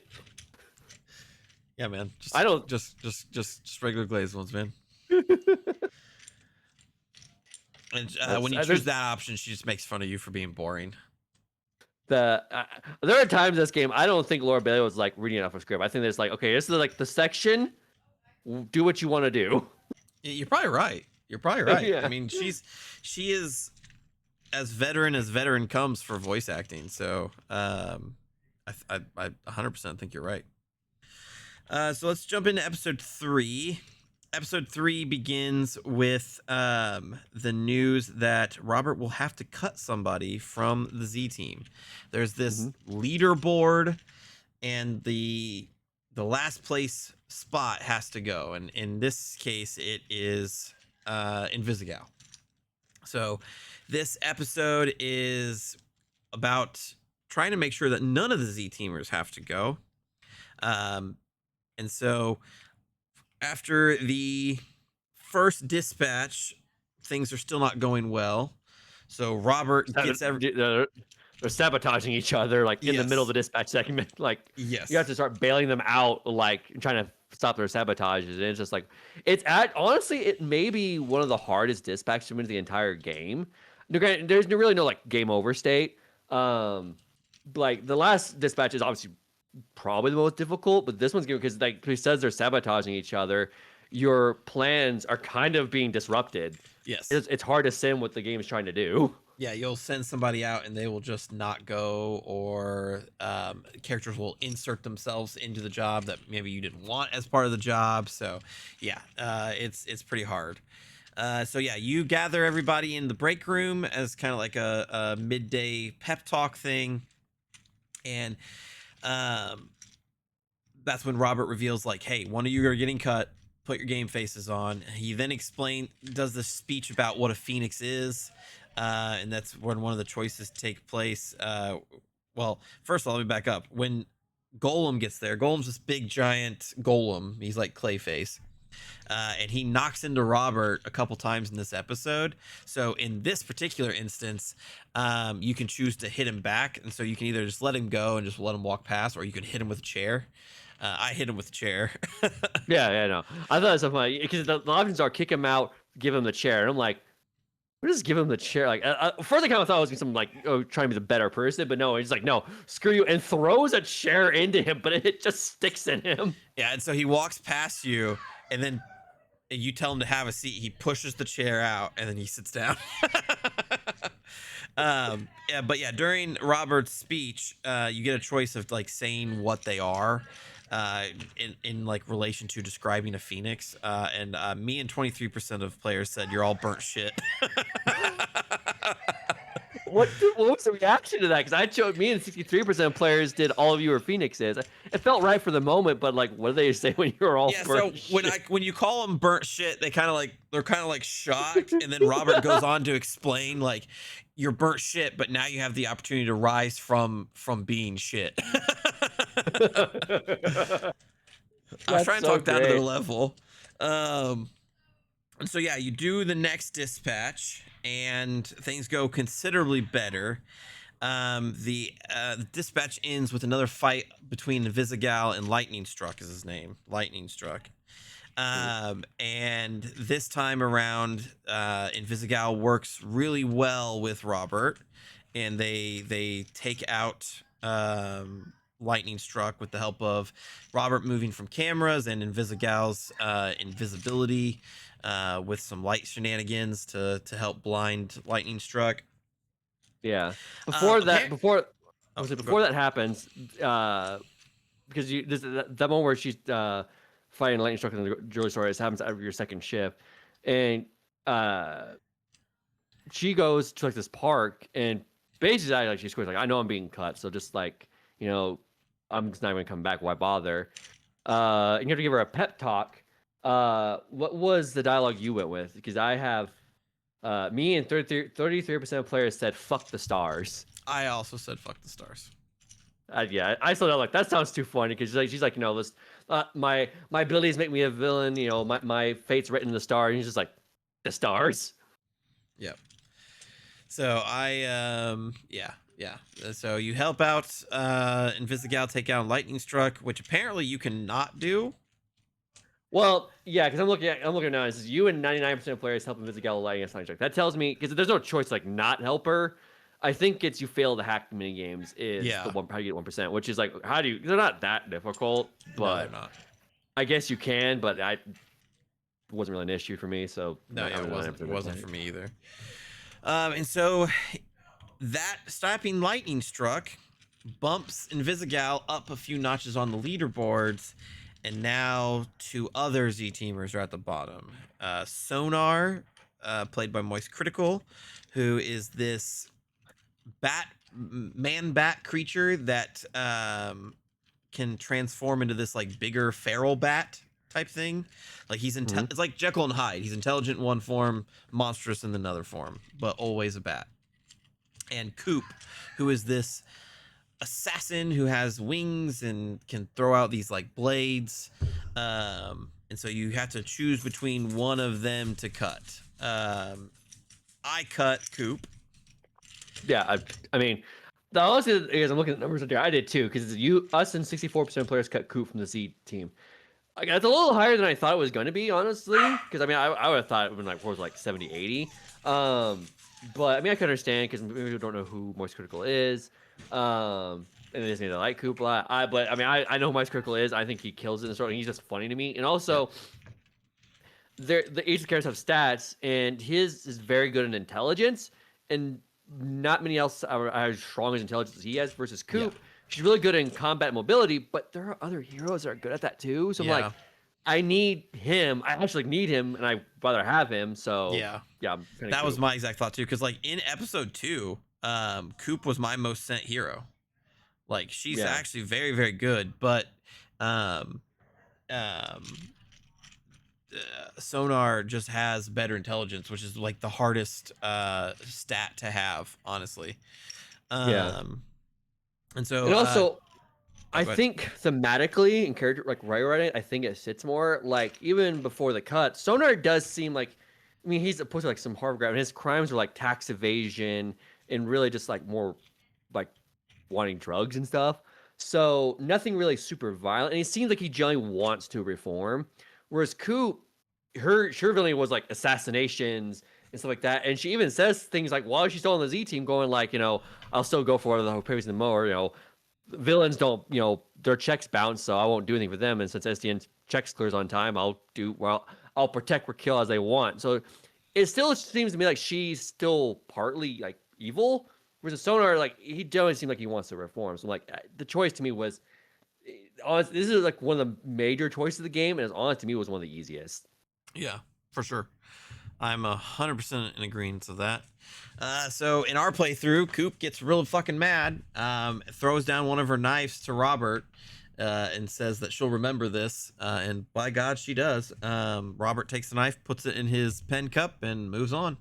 Yeah, man. I don't just regular glazed ones, man. And when you choose that option, she just makes fun of you for being boring. There are times in this game I don't think Laura Bailey was like reading off a script. I think there's like, okay, this is like the section. Do what you want to do. You're probably right. Yeah. I mean, she is as veteran comes for voice acting. So I 100% think you're right. So let's jump into episode 3. Episode 3 begins with the news that Robert will have to cut somebody from the Z team. There's this leaderboard, and the last place spot has to go, and in this case, it is Invisigal. So this episode is about trying to make sure that none of the Z teamers have to go, and so after the first dispatch, things are still not going well. So Robert gets they're sabotaging each other, like in the middle of the dispatch segment. Like, you have to start bailing them out, like trying to stop their sabotages. And it's just like, honestly, it may be one of the hardest dispatch segments of the entire game. There's really no like game over state. Like the last dispatch is obviously probably the most difficult, but this one's good because like he says they're sabotaging each other, your plans are kind of being disrupted. Yes, it's hard to sim what the game is trying to do. Yeah, you'll send somebody out and they will just not go, or characters will insert themselves into the job that maybe you didn't want as part of the job. So yeah, it's pretty hard. So yeah, you gather everybody in the break room as kind of like a midday pep talk thing, and that's when Robert reveals like, hey, one of you are getting cut, put your game faces on. He then does this speech about what a phoenix is, and that's when one of the choices take place. Well, first of all, let me back up. When Golem gets there, Golem's this big giant golem, he's like Clayface, and he knocks into Robert a couple times in this episode. So in this particular instance, you can choose to hit him back, and so you can either just let him go and just let him walk past, or you can hit him with a chair. I hit him with a chair. Yeah, yeah, no. I thought it was so funny because the options are kick him out, give him the chair, and I'm like, we just give him the chair. Like, first I kind of thought it was something like, oh, trying to be the better person, but no, he's like, no, screw you, and throws a chair into him, but it just sticks in him. Yeah, and so he walks past you, and then you tell him to have a seat. He pushes the chair out, and then he sits down. Yeah, but yeah, during Robert's speech, you get a choice of like saying what they are, in like relation to describing a phoenix. And me and 23% of players said you're all burnt shit. What was the reaction to that? Because I showed me and 63% of players did all of you are phoenixes. It felt right for the moment, but like, what do they say when you're all Yeah, so burnt when you call them burnt shit, they're kind of like shocked, and then Robert goes on to explain like you're burnt shit, but now you have the opportunity to rise from being shit. I was trying to so talk down to their great. level. And so yeah, you do the next dispatch, and things go considerably better. The dispatch ends with another fight between Invisigal and Lightning Struck is his name. Lightning Struck. And this time around, Invisigal works really well with Robert, and they take out Lightning Struck with the help of Robert moving from cameras and Invisigal's invisibility, with some light shenanigans to help blind Lightning Struck. Yeah. Before that, before Oh, before that happens, because that moment where she's fighting lightning struck in the jewelry store, this happens every your second shift, and she goes to like this park and basically like she screams like, I know I'm being cut, so just like, I'm just not even coming back. Why bother? And you have to give her a pep talk. What was the dialogue you went with? Because I have me and 33% of players said fuck the stars. I also said fuck the stars. Yeah, I still like that sounds too funny because she's like, this, my abilities make me a villain. My fate's written in the stars. And he's just like, the stars. Yep. So yeah. So you help out Invisigal take out Lightning Struck, which apparently you cannot do. Well, yeah, because I'm looking now. It says you and 99% of players help Invisigal Lightning Struck. That tells me because there's no choice to, like, not help her. I think it's you fail to hack mini games is the one how you get 1%, which is like how do you? They're not that difficult, but No, they're not. I guess you can, but it wasn't really an issue for me. So No, yeah, it wasn't for me either. And so that stopping Lightning Struck bumps Invisigal up a few notches on the leaderboards, and now two other Z-teamers are at the bottom. Sonar, played by Moist Critical, who is this bat creature that can transform into this like bigger feral bat type thing. Like it's like Jekyll and Hyde. He's intelligent in one form, monstrous in another form, but always a bat. And Coop, who is this assassin who has wings and can throw out these like blades. And so you have to choose between one of them to cut. I cut Coop. Yeah, I mean, the honestly is I'm looking at numbers there. I did too because us and 64% of players cut Coop from the Z team. It's a little higher than I thought it was going to be, honestly. Because I mean, I would have thought it would have been like 70, 80. But I mean, I can understand because maybe people don't know who Moist Critical is. And they just need to like Coop a lot. But I mean, I know who Moist Critical is. I think he kills it in the story. He's just funny to me. And also, the each characters have stats, and his is very good in intelligence, and not many else are as strong as intelligence as he has versus Coop. Yeah. She's really good in combat mobility, but there are other heroes that are good at that too. So I'm like, I need him. I actually need him, and I'd rather have him. So yeah. That was my exact thought too. Because like in episode 2, Coop was my most sent hero. Like she's actually very, very good, but Sonar just has better intelligence, which is like the hardest stat to have, honestly. And so, and also, I think thematically and character like writing, I think it sits more. Like even before the cut, Sonar does seem like, I mean, he's supposed to like some Harvard grad, and his crimes are like tax evasion and really just like more like wanting drugs and stuff. So nothing really super violent, and he seems like he genuinely wants to reform. Whereas Coop, her villainy was like assassinations and stuff like that, and she even says things like while she's still on the Z team, going like, I'll still go for the previous and more. Villains don't, their checks bounce, so I won't do anything for them. And since SDN checks clears on time, I'll protect or kill as they want. So it still seems to me like she's still partly like evil. Whereas Sonar, like he doesn't seem like he wants to reform. So like the choice to me was honest. This is like one of the major choices of the game, and it's honest to me was one of the easiest. Yeah, for sure. I'm 100% in agreement with that. So in our playthrough, Coop gets real fucking mad, throws down one of her knives to Robert, and says that she'll remember this. And by God, she does. Robert takes the knife, puts it in his pen cup, and moves on.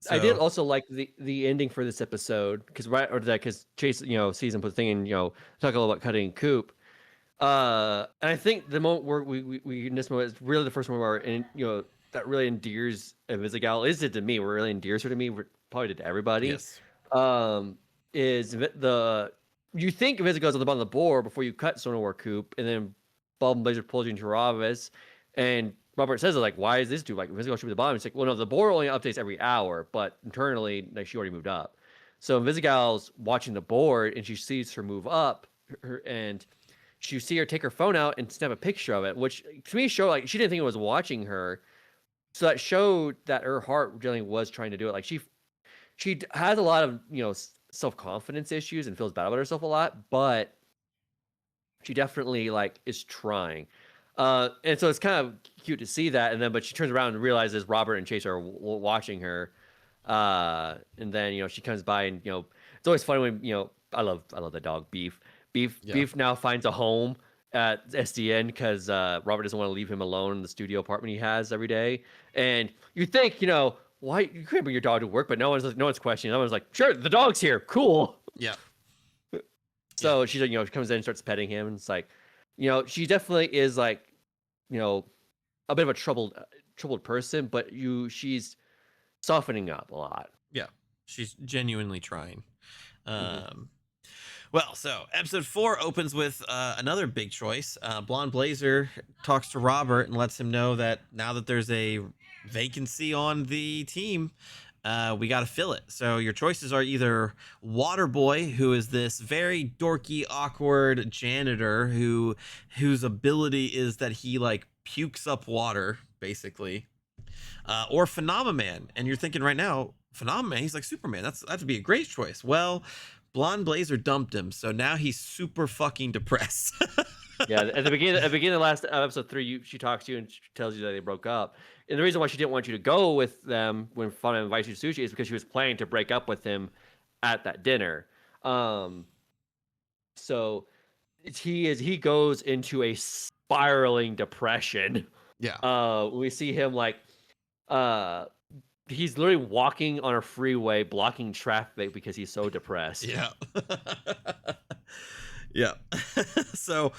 I did So also like the ending for this episode because Chase season put the thing in talk a little about cutting Coop. And I think the moment where we in this moment is really the first one where that really endears Invisigal. Is it to me? Where really endears her to me? Probably to everybody. yes, Is the you think Invisigal's on the bottom of the board before you cut Sonar Coop, and then Bob and Blazer pulls you into Ravis, and Robert says, like, why is this dude like Invisigal should be the bottom? It's like, well, no, the board only updates every hour, but internally, like, she already moved up. So Invisigal's watching the board, and she sees her move up, and you see her take her phone out and snap a picture of it, which to me showed like she didn't think it was watching her. So that showed that her heart really was trying to do it. Like she has a lot of self-confidence issues and feels bad about herself a lot, but she definitely like is trying. And so it's kind of cute to see that. And then, but she turns around and realizes Robert and Chase are watching her. And then, she comes by and, it's always funny when, I love the dog Beef. Beef now finds a home at SDN because Robert doesn't want to leave him alone in the studio apartment he has every day. And you think, why you couldn't bring your dog to work, but no one's questioning. No one's like, sure, the dog's here, cool. yeah, So she's like, she comes in and starts petting him, and it's like, she definitely is like, a bit of a troubled person, but she's softening up a lot. yeah. She's genuinely trying. Mm-hmm. Well, so episode 4 opens with another big choice. Blonde Blazer talks to Robert and lets him know that now that there's a vacancy on the team, we got to fill it. So your choices are either Waterboy, who is this very dorky, awkward janitor whose ability is that he like pukes up water, basically, or Phenomenon. And you're thinking right now, Phenomenon, he's like Superman. That'd be a great choice. Well, Blonde Blazer dumped him, so now he's super fucking depressed. Yeah, at the beginning of last episode 3, she talks to you and she tells you that they broke up. And the reason why she didn't want you to go with them when Fauna invites you to sushi is because she was planning to break up with him at that dinner. So he goes into a spiraling depression. Yeah. We see him like he's literally walking on a freeway blocking traffic because he's so depressed. Yeah. Yeah. So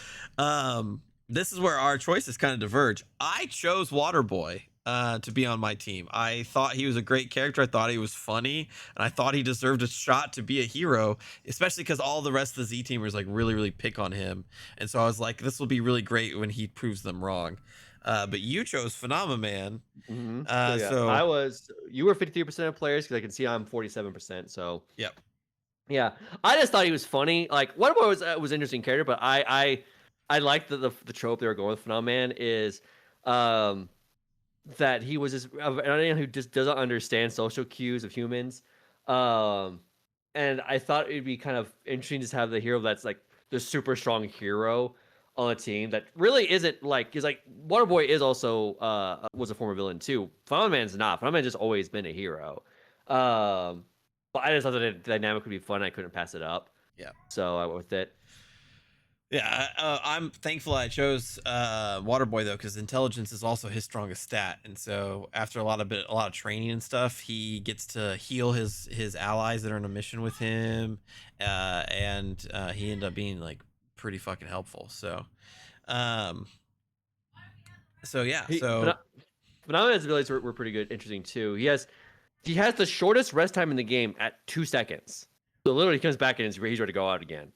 this is where our choices kind of diverge. I chose Waterboy to be on my team. I thought he was a great character. I thought he was funny, and I thought he deserved a shot to be a hero, especially because all the rest of the Z teamers like really, really pick on him. And so I was like, this will be really great when he proves them wrong. But you chose Phenomenon. Mm-hmm. So you were 53% of players because I can see I'm 47%. So yep. Yeah, I just thought he was funny. Like Waterboy was an interesting character, but I liked the trope they were going with Phenomenon is that he was just anyone who just doesn't understand social cues of humans. And I thought it'd be kind of interesting to have the hero that's like the super strong hero on a team that really isn't like is like Waterboy is also was a former villain too. Phenomenon's not. Phenomenon's just always been a hero. But I just thought that the dynamic would be fun. I couldn't pass it up. Yeah. So I went with it. Yeah, I'm thankful I chose Waterboy though, because intelligence is also his strongest stat, and so after a lot of training and stuff, he gets to heal his allies that are on a mission with him, and he ended up being like pretty fucking helpful. So, yeah, Phenomenon's abilities were pretty good, interesting too. He has the shortest rest time in the game at 2 seconds. So literally he comes back and he's ready to go out again.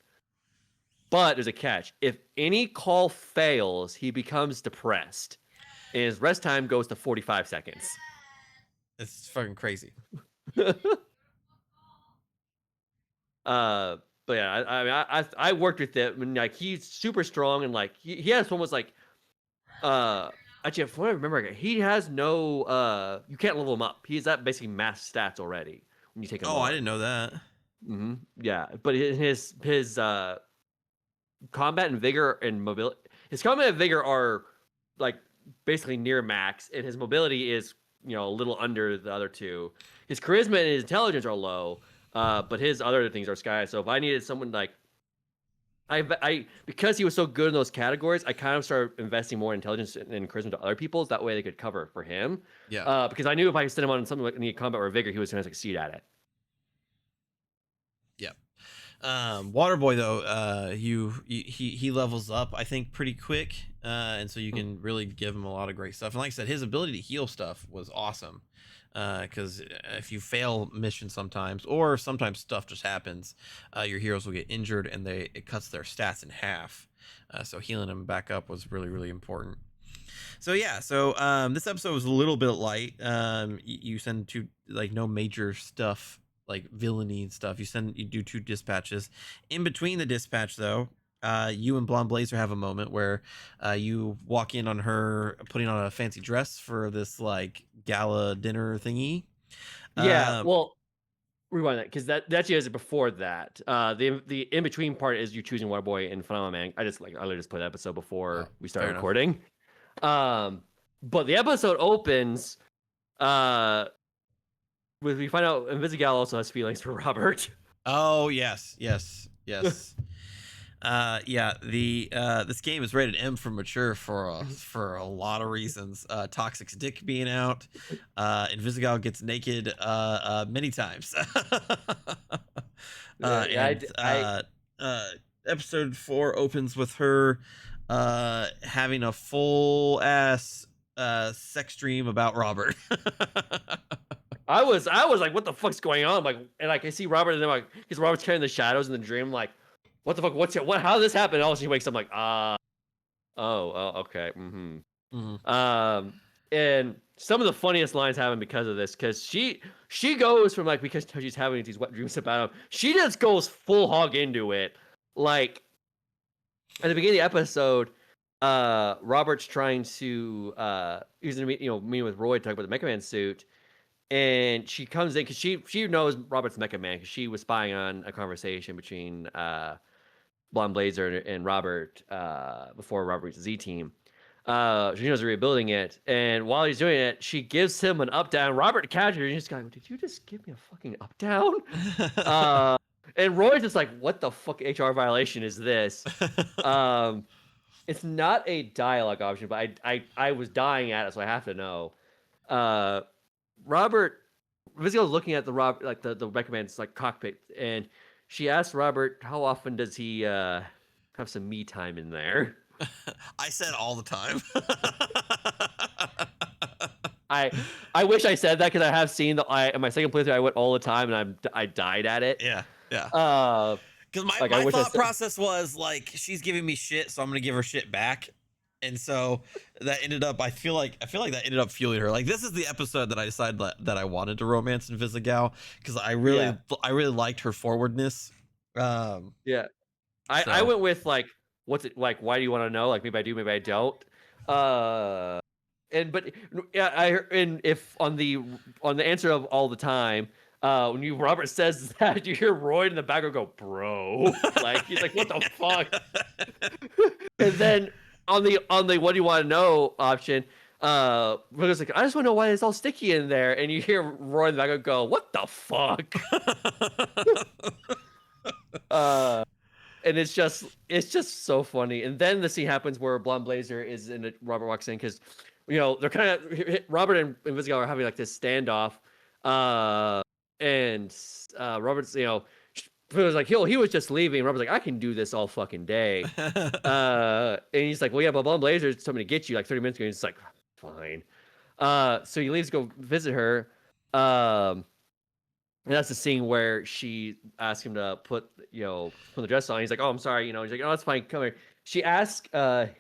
But there's a catch. If any call fails, he becomes depressed. And his rest time goes to 45 seconds. It's fucking crazy. But yeah, I worked with it, and like he's super strong, and like he has almost like actually if I remember, he has no you can't level him up. He's at basically max stats already when you take him. Oh, I didn't know that. Yeah, but his combat and vigor and mobility, his combat and vigor are like basically near max, and his mobility is a little under the other two. His charisma and his intelligence are low, but his other things are sky. So if I needed someone like I because he was so good in those categories, I kind of started investing more intelligence and charisma to other people's. That way they could cover for him. Yeah. Because I knew if I could send him on something like any combat or vigor, he was going to succeed at it. Yeah. Waterboy though, he levels up I think pretty quick, and so you can really give him a lot of great stuff. And like I said, his ability to heal stuff was awesome. Because if you fail missions sometimes, or sometimes stuff just happens, your heroes will get injured and it cuts their stats in half. So healing them back up was really, really important. So yeah, so this episode was a little bit light. You send two, like, no major stuff like villainy and stuff. You do 2 dispatches. In between the dispatch though, you and Blonde Blazer have a moment where you walk in on her putting on a fancy dress for this like gala dinner thingy. Yeah, well, rewind that because that actually is before that. The in between part is you choosing Waterboy and Phenomenal Man. I literally just put the episode before we started recording. But the episode opens with we find out Invisigal also has feelings for Robert. Oh yes. Yeah, this game is rated M for mature for a lot of reasons. Toxic's dick being out, Invisigal gets naked many times. Episode 4 opens with her having a full ass sex dream about Robert. I was like, what the fuck's going on? Like, and like I see Robert, and then like, because Robert's carrying the shadows in the dream, like, what the fuck? How did this happen? And all of a sudden he wakes up like, okay. And some of the funniest lines happen because of this, because she goes from like, because she's having these wet dreams about him, she just goes full hog into it. Like at the beginning of the episode, Robert's trying to he's gonna meeting with Roy to talk about the Mecha Man suit. And she comes in because she knows Robert's Mecha Man because she was spying on a conversation between Blonde Blazer and Robert before Robert reached the Z Team. She knows they're rebuilding it, and while he's doing it, she gives him an up down. Robert catches her and he's going, "Did you just give me a fucking up down?" And Roy's just like, "What the fuck HR violation is this?" It's not a dialogue option, but I was dying at it, so I have to know. Robert, Vizio's looking at the Mecha Man's like cockpit, and she asks Robert how often does he have some me time in there. I said all the time. I wish I said that because I have seen in my second playthrough I went all the time and I died at it. Yeah. Because my like, thought process was like, she's giving me shit, so I'm gonna give her shit back. And so that ended up, I feel like that ended up fueling her. Like, this is the episode that I decided that I wanted to romance Invisigal because I really liked her forwardness. I went with like, what's it like? Why do you want to know? Like, maybe I do, maybe I don't. And if on the answer of all the time, when Robert says that, you hear Roy in the background go, "Bro," like he's like, "What the fuck?" And then on the what do you want to know option, Roy's like, "I just want to know why it's all sticky in there," and you hear Roy in the background go, "What the fuck?" And it's just so funny. And then the scene happens where Blonde Blazer is in it. Robert walks in because, they're kind of Robert and Invisigal are having like this standoff, and Robert's was like, he was just leaving. Robert's like, I can do this all fucking day. And he's like, well, yeah, but Blonde Blazer told me to get you like 30 minutes ago. And he's like, fine. So he leaves to go visit her. And that's the scene where she asks him to put the dress on. He's like, "Oh, I'm sorry." He's like, "Oh, it's fine. Come here." She asks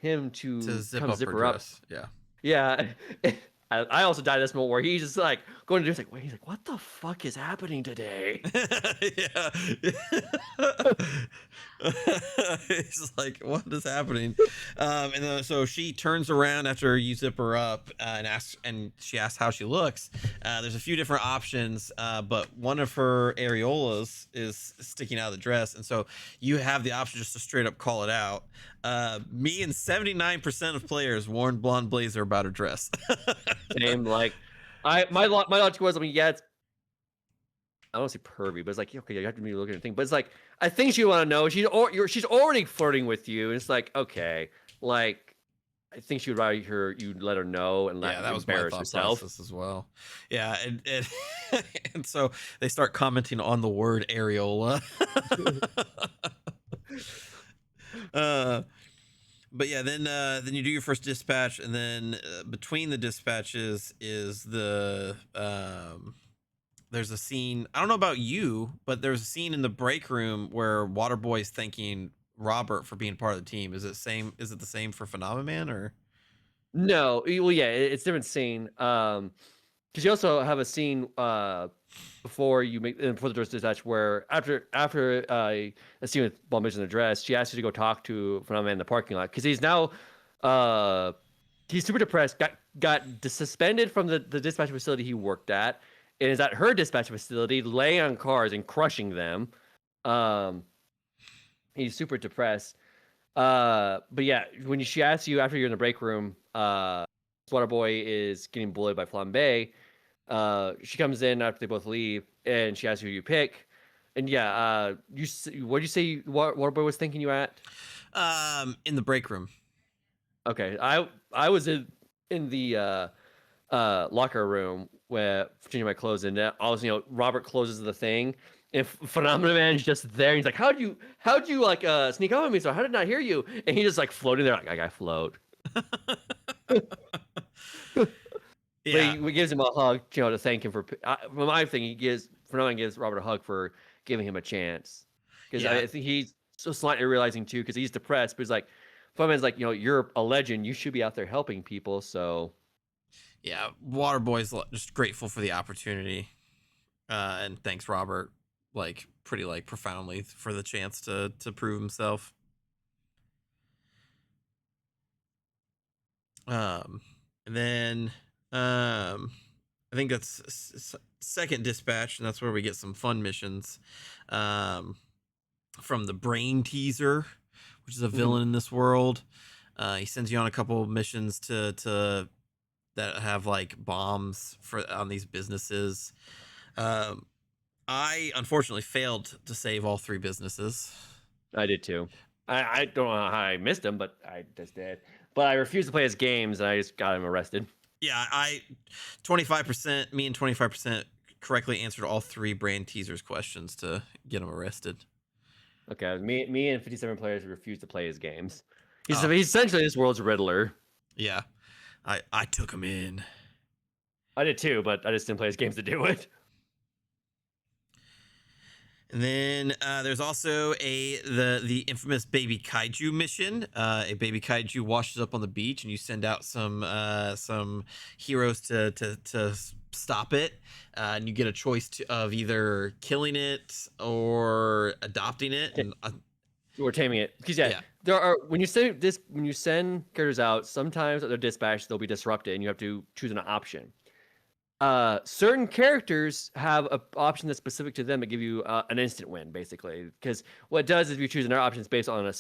him To to zip come up zip her her up. dress. Yeah. Yeah. I also died this moment where he's just like going to do. He's like, wait. He's like, "What the fuck is happening today?" Yeah. It's like, what is happening? And then, so she turns around after you zip her up and she asks how she looks. There's a few different options, but one of her areolas is sticking out of the dress, and so you have the option just to straight up call it out. Me and 79% of players warned Blonde Blazer about her dress. Same. Like, my logic was, I mean, yeah, it's I don't say pervy, but it's like, okay, you have to be looking at the thing. But it's like, I think you want to know. She's already flirting with you. And it's like, okay, like, I think she would rather you let her know and let Yeah, her that was my embarrass thought herself. process as well. Yeah, and and so they start commenting on the word areola. uh, but yeah, then you do your first dispatch, and then between the dispatches is there's a scene. I don't know about you, but there's a scene in the break room where Waterboy's thanking Robert for being part of the team. Is it the same for Phenomenon or? No, well, yeah, it's a different scene. Because you also have a scene before the doors dispatch where after a scene with Ball Mission address, she asks you to go talk to Phenomenon in the parking lot because uh he's super depressed. Got suspended from the dispatch facility he worked at, and is at her dispatch facility laying on cars and crushing them. Um, he's super depressed. But yeah, when she asks you after you're in the break room, Waterboy is getting bullied by Flambe. She comes in after they both leave, and she asks who you pick. And yeah, what did you say Waterboy was thinking you at? In the break room. Okay, I was in the locker room where changing my clothes, and all of a sudden, Robert closes the thing, and Phenomenon Man's just there. He's like, how'd you like sneak up on me? So how did I not hear you? And he just like floating there, like I got float. But Yeah, he gives him a hug, to thank him for. My thing, Phenomenon gives Robert a hug for giving him a chance, because yeah, I think he's so slightly realizing too, because he's depressed, but he's like, Phenomenon's like, you're a legend, you should be out there helping people, so. yeah. Waterboy's just grateful for the opportunity, and thanks Robert, like pretty like profoundly for the chance to prove himself. And then I think that's second dispatch, and that's where we get some fun missions. Um, from the Brain Teaser, which is a Mhm. villain in this world. He sends you on a couple of missions to that have like bombs for on these businesses. Um, I unfortunately failed to save all three businesses. I did too. I don't know how I missed him, but I just did. But I refused to play his games, and I just got him arrested. Yeah, I 25%, me and 25% correctly answered all three Brain Teasers questions to get him arrested. Okay, me and 57 players refused to play his games. He's Oh, he's essentially this world's Riddler. yeah. I took him in. I did too, but I just didn't play his games to do it. And then there's also the infamous baby kaiju mission. A baby kaiju washes up on the beach, and you send out some heroes to stop it. And you get a choice of either killing it or adopting it. And We're taming it because yeah, yeah, there are when you send characters out, sometimes at their dispatch they'll be disrupted, and you have to choose an option. Certain characters have an option that's specific to them that give you an instant win, basically. Because what it does is you choose another options based on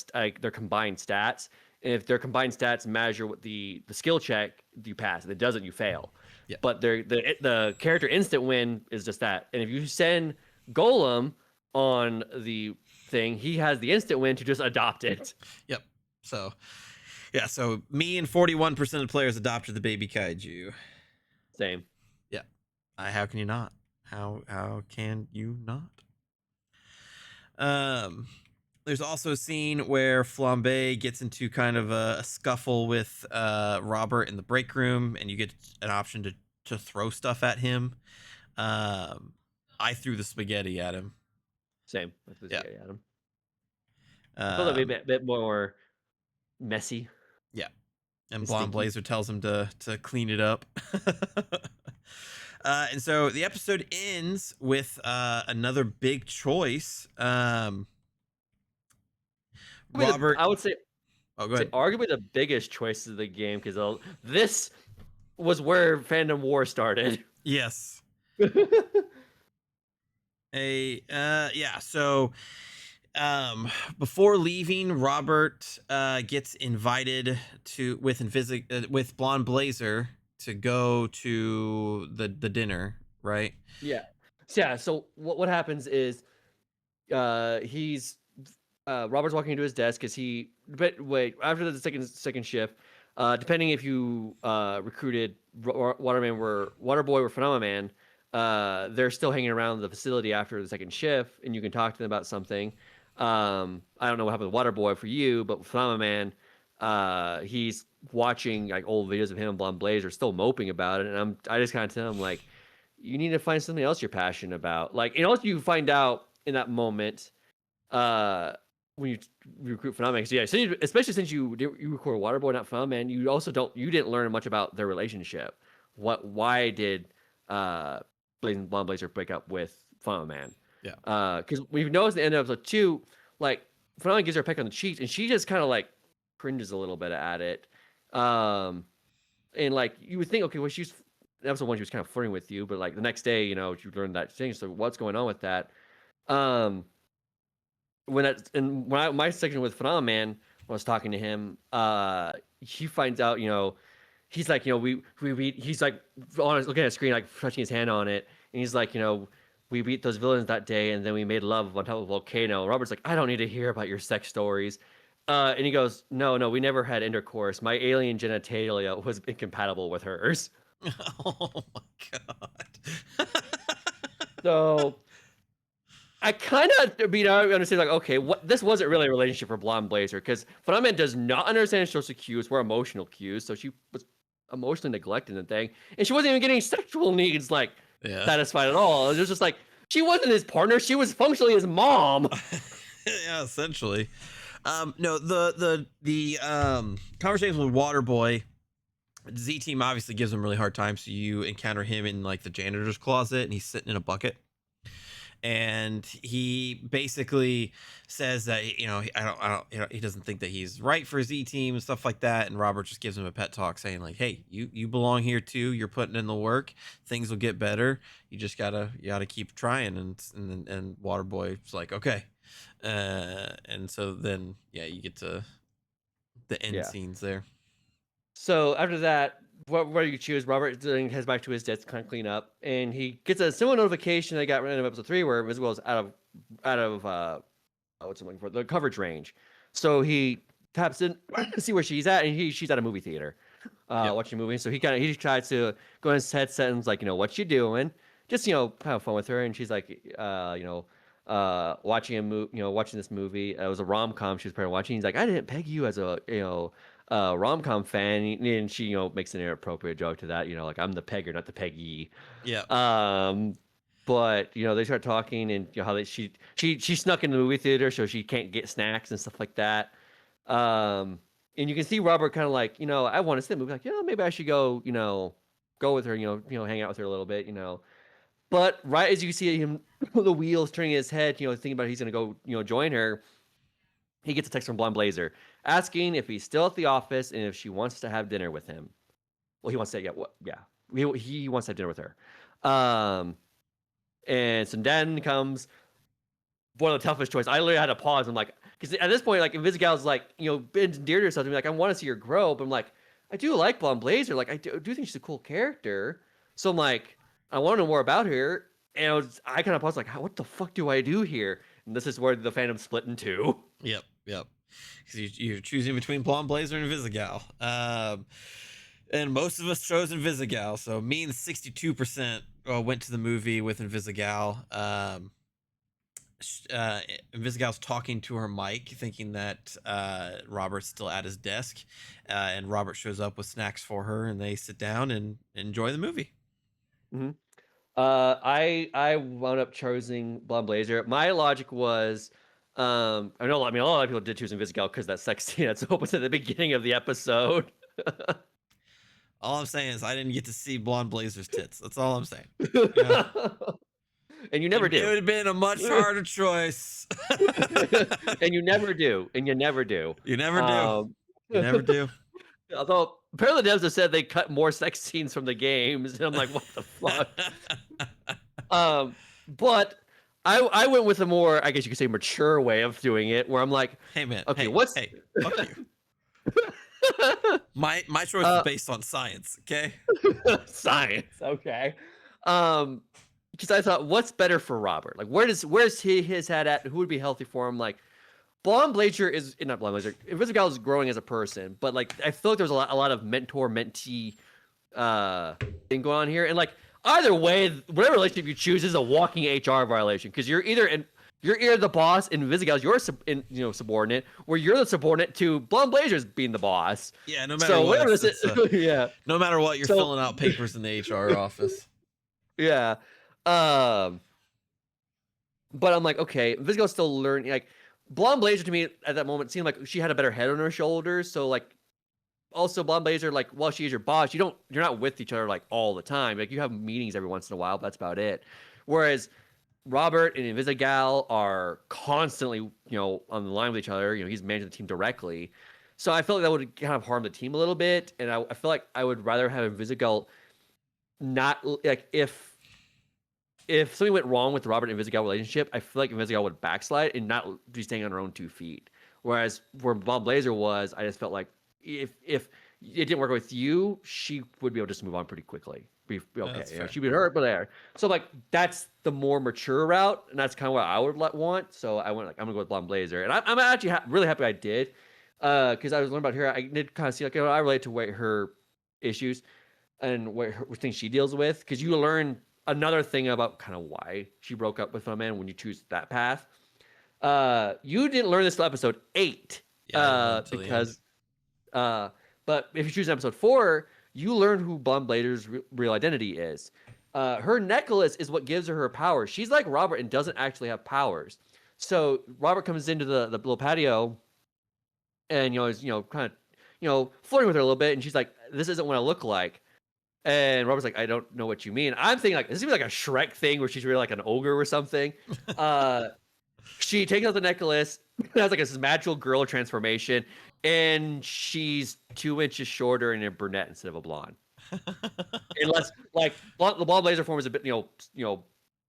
their combined stats. And if their combined stats measure what the skill check, you pass. If it doesn't, you fail. yeah, But the character instant win is just that. And if you send Golem on the thing, he has the instant win to just adopt it. yep. So yeah, so me and 41% of players adopted the baby kaiju. Same. Yeah. How can you not? How can you not? Um, there's also a scene where Flambe gets into kind of a scuffle with Robert in the break room, and you get an option to throw stuff at him. Um, I threw the spaghetti at him. Same with this Yeah. guy, Adam. I feel like maybe Um, a bit more messy yeah. And and Blonde stinky. Blazer tells him to clean it up. And so the episode ends with another big choice. Robert. I would say Oh, go ahead. arguably the biggest choice of the game because this was where fandom war started. Yes. Yeah. So before leaving, Robert gets invited to with Blonde Blazer to go to the dinner, right? Yeah. So what happens is he's Robert's walking into his desk because but wait, after the second shift, depending if you recruited Waterboy or Phenomenon, they're still hanging around the facility after the second shift, and you can talk to them about something. I don't know what happened with Waterboy for you, but with Phenomenon, he's watching like old videos of him and Blonde Blazer still moping about it, and I just kind of tell him like, you need to find something else you're passionate about. Like, and also you find out in that moment, when you recruit Phenomenon. So yeah, especially since you record Waterboy, not Phenomenon, you didn't learn much about their relationship. Why did Blonde Blazer break up with Phenomenon? Yeah. Because we've noticed at the end of episode 2, like Phenomenon gives her a peck on the cheeks, and she just kind of like cringes a little bit at it. And like you would think, okay, well, she's episode 1 she was kind of flirting with you, but like the next day, you learned that thing. So what's going on with that? My section with Phenomenon, when I was talking to him, he finds out, he's like, he's like looking at a screen, like touching his hand on it, and he's like, we beat those villains that day, and then we made love on top of a volcano. Robert's like, I don't need to hear about your sex stories. And he goes, no, we never had intercourse. My alien genitalia was incompatible with hers. Oh my god. So I kind of, I understand, like, okay, this wasn't really a relationship for Blonde Blazer because Phenomenon does not understand social cues or emotional cues, so she was emotionally neglecting the thing, and she wasn't even getting sexual needs like Yeah. satisfied at all. It was just like she wasn't his partner; she was functionally his mom. Yeah, essentially. No, the conversation with Waterboy, Z Team obviously gives him a really hard time. So you encounter him in like the janitor's closet, and he's sitting in a bucket. And he basically says that he doesn't think that he's right for Z Team and stuff like that. And Robert just gives him a pet talk, saying like, "Hey, you belong here too. You're putting in the work. Things will get better. You just gotta keep trying." And Waterboy's like, "Okay." And so then you get to the end Yeah. scenes there. So after that, what do you choose? Robert then heads back to his desk to kind of clean up, and he gets a similar notification that got rid of episode 3, where Visible is out of what's I'm looking for, the coverage range. So he taps in to see where she's at, and she's at a movie theater, Yep. watching a movie. So he tries to go in his headset and is like, what you doing? Just have fun with her, and she's like, watching watching this movie. It was a rom com she was probably watching. He's like, I didn't peg you as a rom com fan, and she makes an inappropriate joke to that. Like, I'm the pegger, not the peggy. Yeah. But they start talking, and how she snuck in the movie theater so she can't get snacks and stuff like that. And you can see Robert kind of like, I want to see the movie. Like, maybe I should go, go with her, hang out with her a little bit, But right as you see him, the wheels turning his head, thinking about he's gonna go, join her, he gets a text from Blonde Blazer asking if he's still at the office and if she wants to have dinner with him. Well, he wants to, he wants to have dinner with her. And so then comes one of the toughest choices. I literally had to pause. I'm like, because at this point, like, Invisigal's like, been endeared to herself to me, like, I want to see her grow, but I'm like, I do like Blonde Blazer. Like, I do think she's a cool character. So I'm like, I want to know more about her. And I kind of paused, like, what the fuck do I do here? And this is where the fandom split in two. Yep. Because you're choosing between Blonde Blazer and Invisigal. And most of us chose Invisigal. So me and 62% went to the movie with Invisigal. Invisigal's talking to her mic, thinking that Robert's still at his desk. And Robert shows up with snacks for her, and they sit down and enjoy the movie. Mm-hmm. I wound up choosing Blonde Blazer. My logic was, I know, I mean, a lot of people did choose Invisigal because that sex scene that's open at the beginning of the episode. All I'm saying is I didn't get to see Blonde Blazer's tits. That's all I'm saying. Yeah. And you never It do. would have been a much harder choice. And you never do. And you never do. You never do. You never do. Although apparently the devs have said they cut more sex scenes from the games, and I'm like, what the fuck? But I went with a more, I guess you could say, mature way of doing it, where I'm like, Hey man. okay, Hey, fuck you. My choice is based on science. Okay. Science, okay. Because I thought, what's better for Robert? Like, where's his head at? Who would be healthy for him? Like, Blonde Blazer is not Blonde Blazer. Invisigal is growing as a person, but like I feel like there's a lot of mentor-mentee thing going on here, and like either way, whatever relationship you choose is a walking HR violation because you're either the boss and Invisigal's your subordinate, or you're the subordinate to Blonde Blazer's being the boss. Yeah, no matter what. Yeah. No matter what, you're filling out papers in the HR office. Yeah. But I'm like, okay, Invisigal's still learning. Like, Blonde Blazer to me at that moment seemed like she had a better head on her shoulders. So like, also Blonde Blazer, like, while she is your boss, you're not with each other like all the time. Like, you have meetings every once in a while, but that's about it. Whereas Robert and Invisigal are constantly, on the line with each other. He's managing the team directly. So I felt like that would kind of harm the team a little bit. And I feel like I would rather have Invisigal not, like, if something went wrong with the Robert and Invisigal relationship, I feel like Invisigal would backslide and not be staying on her own 2 feet. Whereas where Blonde Blazer was, I just felt like if it didn't work with you, she would be able to just move on pretty quickly. Be okay. She'd be hurt, but there. So like that's the more mature route, and that's kind of what I would want. So I went like, I'm gonna go with Blonde Blazer, and I'm actually really happy I did, because I was learning about her. I did kind of see like I relate to what her issues and what things she deals with, because you learn another thing about kind of why she broke up with man when you choose that path. You didn't learn this till episode 8, because but if you choose episode 4, you learn who Blonde Blazer's real identity is. Her necklace is what gives her power. She's like Robert and doesn't actually have powers. So Robert comes into the little patio and is kind of flirting with her a little bit, and she's like, "This isn't what I look like." And Robert's like, "I don't know what you mean." I'm thinking like this is like a Shrek thing where she's really like an ogre or something. She takes out the necklace, has like this magical girl transformation, and she's 2 inches shorter and a brunette instead of a blonde. Unless like the Blonde Blazer form is a bit built in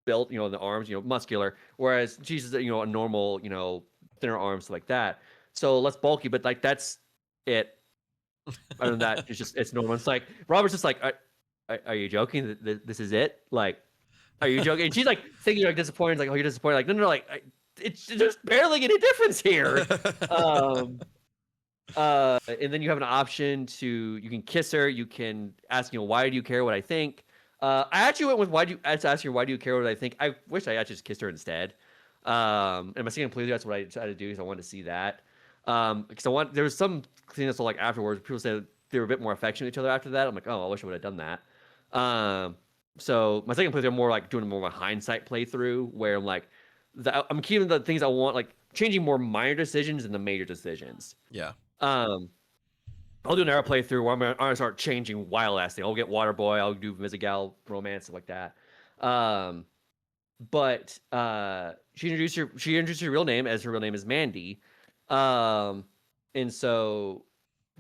the arms muscular, whereas she's a normal thinner arms like that. So less bulky, but like that's it. Other than that, it's normal. It's like Robert's just like, are you joking? This is it? Like, are you joking? And she's like thinking like disappointed. Like, oh, you're disappointed. Like, no, like it's just barely any difference here. And then you have an option you can kiss her. You can ask, why do you care what I think? I actually went with why do you care what I think? I wish I actually just kissed her instead. And my second playthrough, that's what I decided to do because I wanted to see that. Because there was some cleanness like afterwards. People said they were a bit more affectionate to each other after that. I'm like, oh, I wish I would have done that. So my second playthrough, I'm more like doing more of a hindsight playthrough where I'm like, I'm keeping the things I want, like changing more minor decisions than the major decisions. Yeah. I'll do an era playthrough where I'm gonna start changing wild ass thing. I'll get Waterboy. I'll do Invisigal romance, stuff like that. But she introduced her real name as her real name is Mandy. And so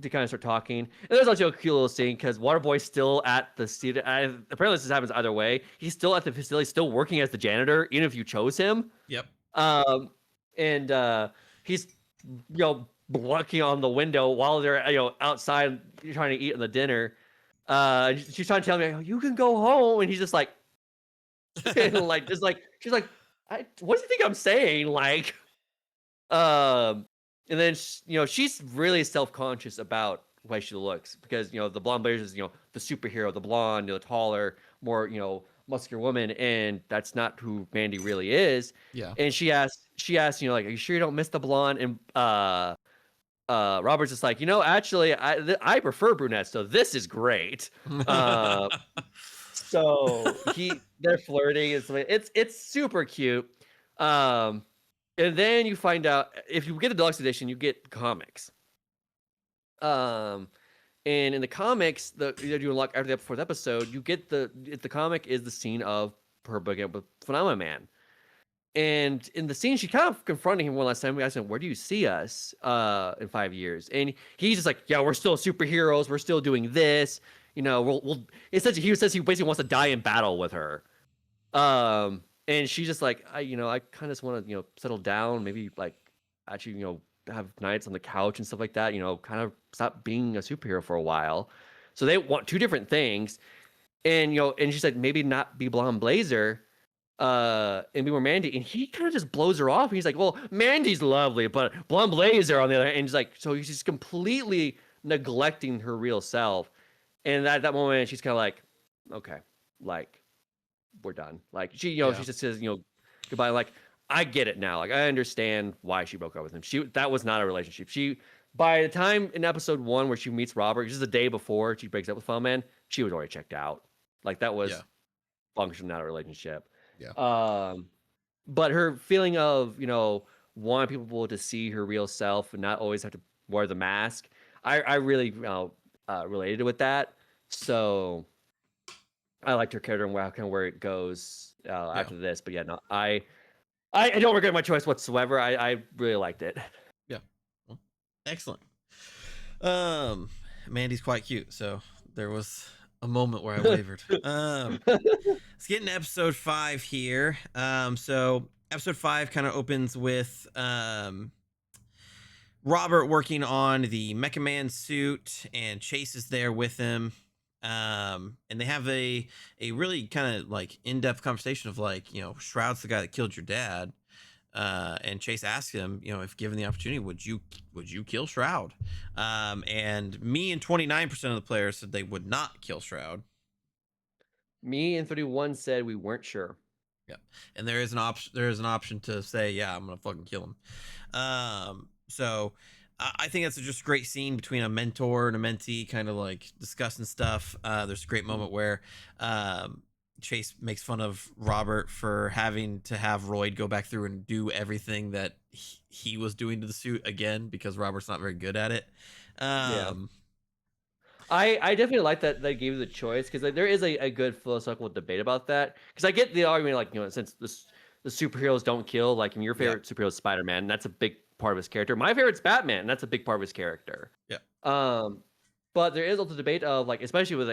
to kind of start talking, and there's also a cute little scene because Waterboy's still at the studio. Apparently this happens either way. He's still at the facility, still working as the janitor, even if you chose him. Yep. And he's blocking on the window while they're outside trying to eat in the dinner. She's trying to tell me, oh, you can go home, and he's just like, like just like she's like, what do you think I'm saying? Like, and then she's really self-conscious about the way she looks because the Blonde Blazer is the superhero, the blonde, taller, more muscular woman, and that's not who Mandy really is. Yeah. And she asks, like, are you sure you don't miss the blonde? And Robert's just like, actually, I prefer brunettes, so this is great. So they're flirting. It's super cute. Um, and then you find out if you get the deluxe edition, you get comics. Um, and in the comics, you unlock after the fourth episode, you get the comic is the scene of her breaking up with Phenomenal Man. And in the scene, she kind of confronting him one last time. We asked him, "Where do you see us in 5 years?" And he's just like, "Yeah, we're still superheroes. We're still doing this. You know, we'll." Essentially, he says he basically wants to die in battle with her. And she's just like, I kind of just want to, settle down, maybe like actually, have nights on the couch and stuff like that. Kind of stop being a superhero for a while. So they want two different things, and and she said maybe not be Blonde Blazer and be more Mandy, and he kind of just blows her off. He's like, well, Mandy's lovely, but Blonde Blazer on the other hand, and he's like, so he's just completely neglecting her real self. And at that moment, she's kind of like, okay, like we're done. Like she Yeah. just says, goodbye. Like I get it now. Like I understand why she broke up with him. That was not a relationship. By the time in episode 1 where she meets Robert, just the day before she breaks up with Phone Man, she was already checked out. Like that was Yeah. function, not a relationship. Yeah. But her feeling of, wanting people to see her real self and not always have to wear the mask, I really related with that. So I liked her character and where it goes Yeah. after this. But yeah, no, I don't regret my choice whatsoever. I really liked it. Yeah. Well, excellent. Mandy's quite cute, so there was a moment where I wavered. Let's get into episode 5 here. So episode 5 kind of opens with Robert working on the Mecha Man suit, and Chase is there with him. And they have a really kind of like in-depth conversation of like, Shroud's the guy that killed your dad. And Chase asks him, if given the opportunity, would you kill Shroud? And me and 29% of the players said they would not kill Shroud. Me and 31 said we weren't sure. Yeah, and there is an option. There is an option to say, yeah, I'm gonna fucking kill him. So I think that's just a great scene between a mentor and a mentee, kind of like discussing stuff. There's a great moment where Chase makes fun of Robert for having to have Royd go back through and do everything that he was doing to the suit again because Robert's not very good at it. Yeah. I definitely like that they gave you the choice because like, there is a good philosophical debate about that. Because I get the argument, like, since the superheroes don't kill, like, your favorite superhero is Spider-Man, and that's a big part of his character. My favorite's Batman, and that's a big part of his character. Yeah. But there is also the debate of, like, especially with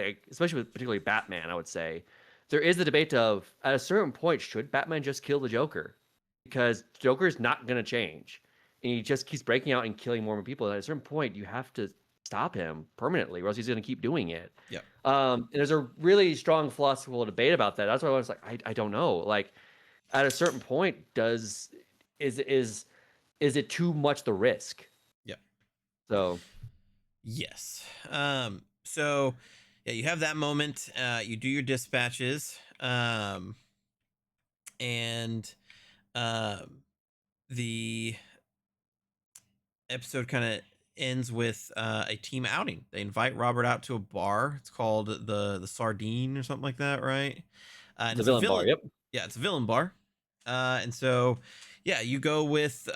particularly Batman, I would say, there is the debate of, at a certain point, should Batman just kill the Joker? Because Joker is not going to change. And he just keeps breaking out and killing more people. And at a certain point, you have to stop him permanently, or else he's going to keep doing it. Yeah. And there's a really strong philosophical debate about that. That's why I was like, I don't know. Like, at a certain point, is it too much the risk? Yeah. So. Yes. So yeah, you have that moment. You do your dispatches. And the episode kind of ends with a team outing. They invite Robert out to a bar. It's called the Sardine or something like that, right? And It's a villain bar. Yep. Yeah, it's a villain bar. And so yeah, you go with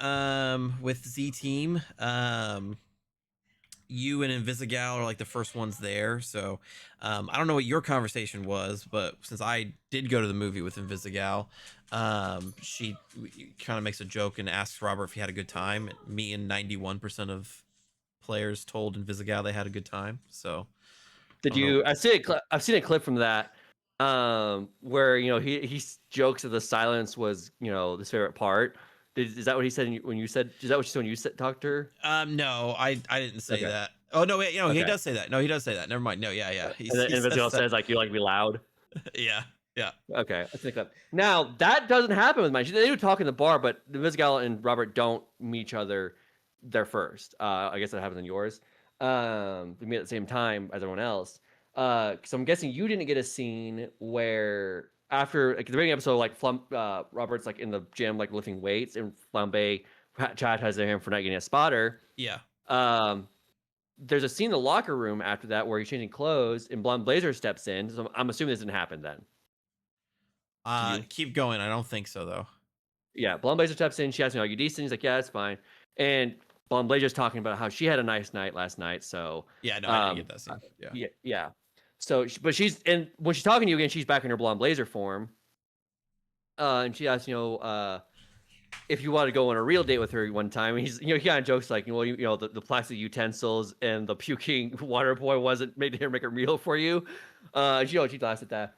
Z Team. You and Invisigal are like the first ones there. So I don't know what your conversation was, but since I did go to the movie with Invisigal, she kind of makes a joke and asks Robert if he had a good time. Me and 91% of players told Invisigal they had a good time. So did you? I've seen a clip from that where he jokes that the silence was his favorite part. Is that what he said when you said? Is that what you said when you talked to her? No, I didn't say that. Oh no, wait, he does say that. No, he does say that. Never mind. No, yeah. And then Invisigal says like, you like to be loud. Yeah. Okay, I think that. Now that doesn't happen with mine. They do talk in the bar, but Invisigal and Robert don't meet each other there first. I guess that happens in yours. They meet at the same time as everyone else. So I'm guessing you didn't get a scene where after like the beginning episode, like Robert's like in the gym like lifting weights, and Flambe chastises him for not getting a spotter. Yeah. there's a scene in the locker room after that where he's changing clothes and Blonde Blazer steps in. So I'm assuming this didn't happen then. Do you? Keep going. I don't think so though. Yeah, Blonde Blazer steps in. She asks me, "Are you decent?" He's like, "Yeah, that's fine." And Blonde Blazer's talking about how she had a nice night last night. So, Yeah, no, I didn't get that scene. Yeah. yeah. So, but she's and when she's talking to you again, she's back in her Blonde Blazer form. And she asks, if you want to go on a real date with her one time. And he's, he kind of jokes like, well, the plastic utensils and the puking water boy wasn't made to make a meal for you. And she laughs at that.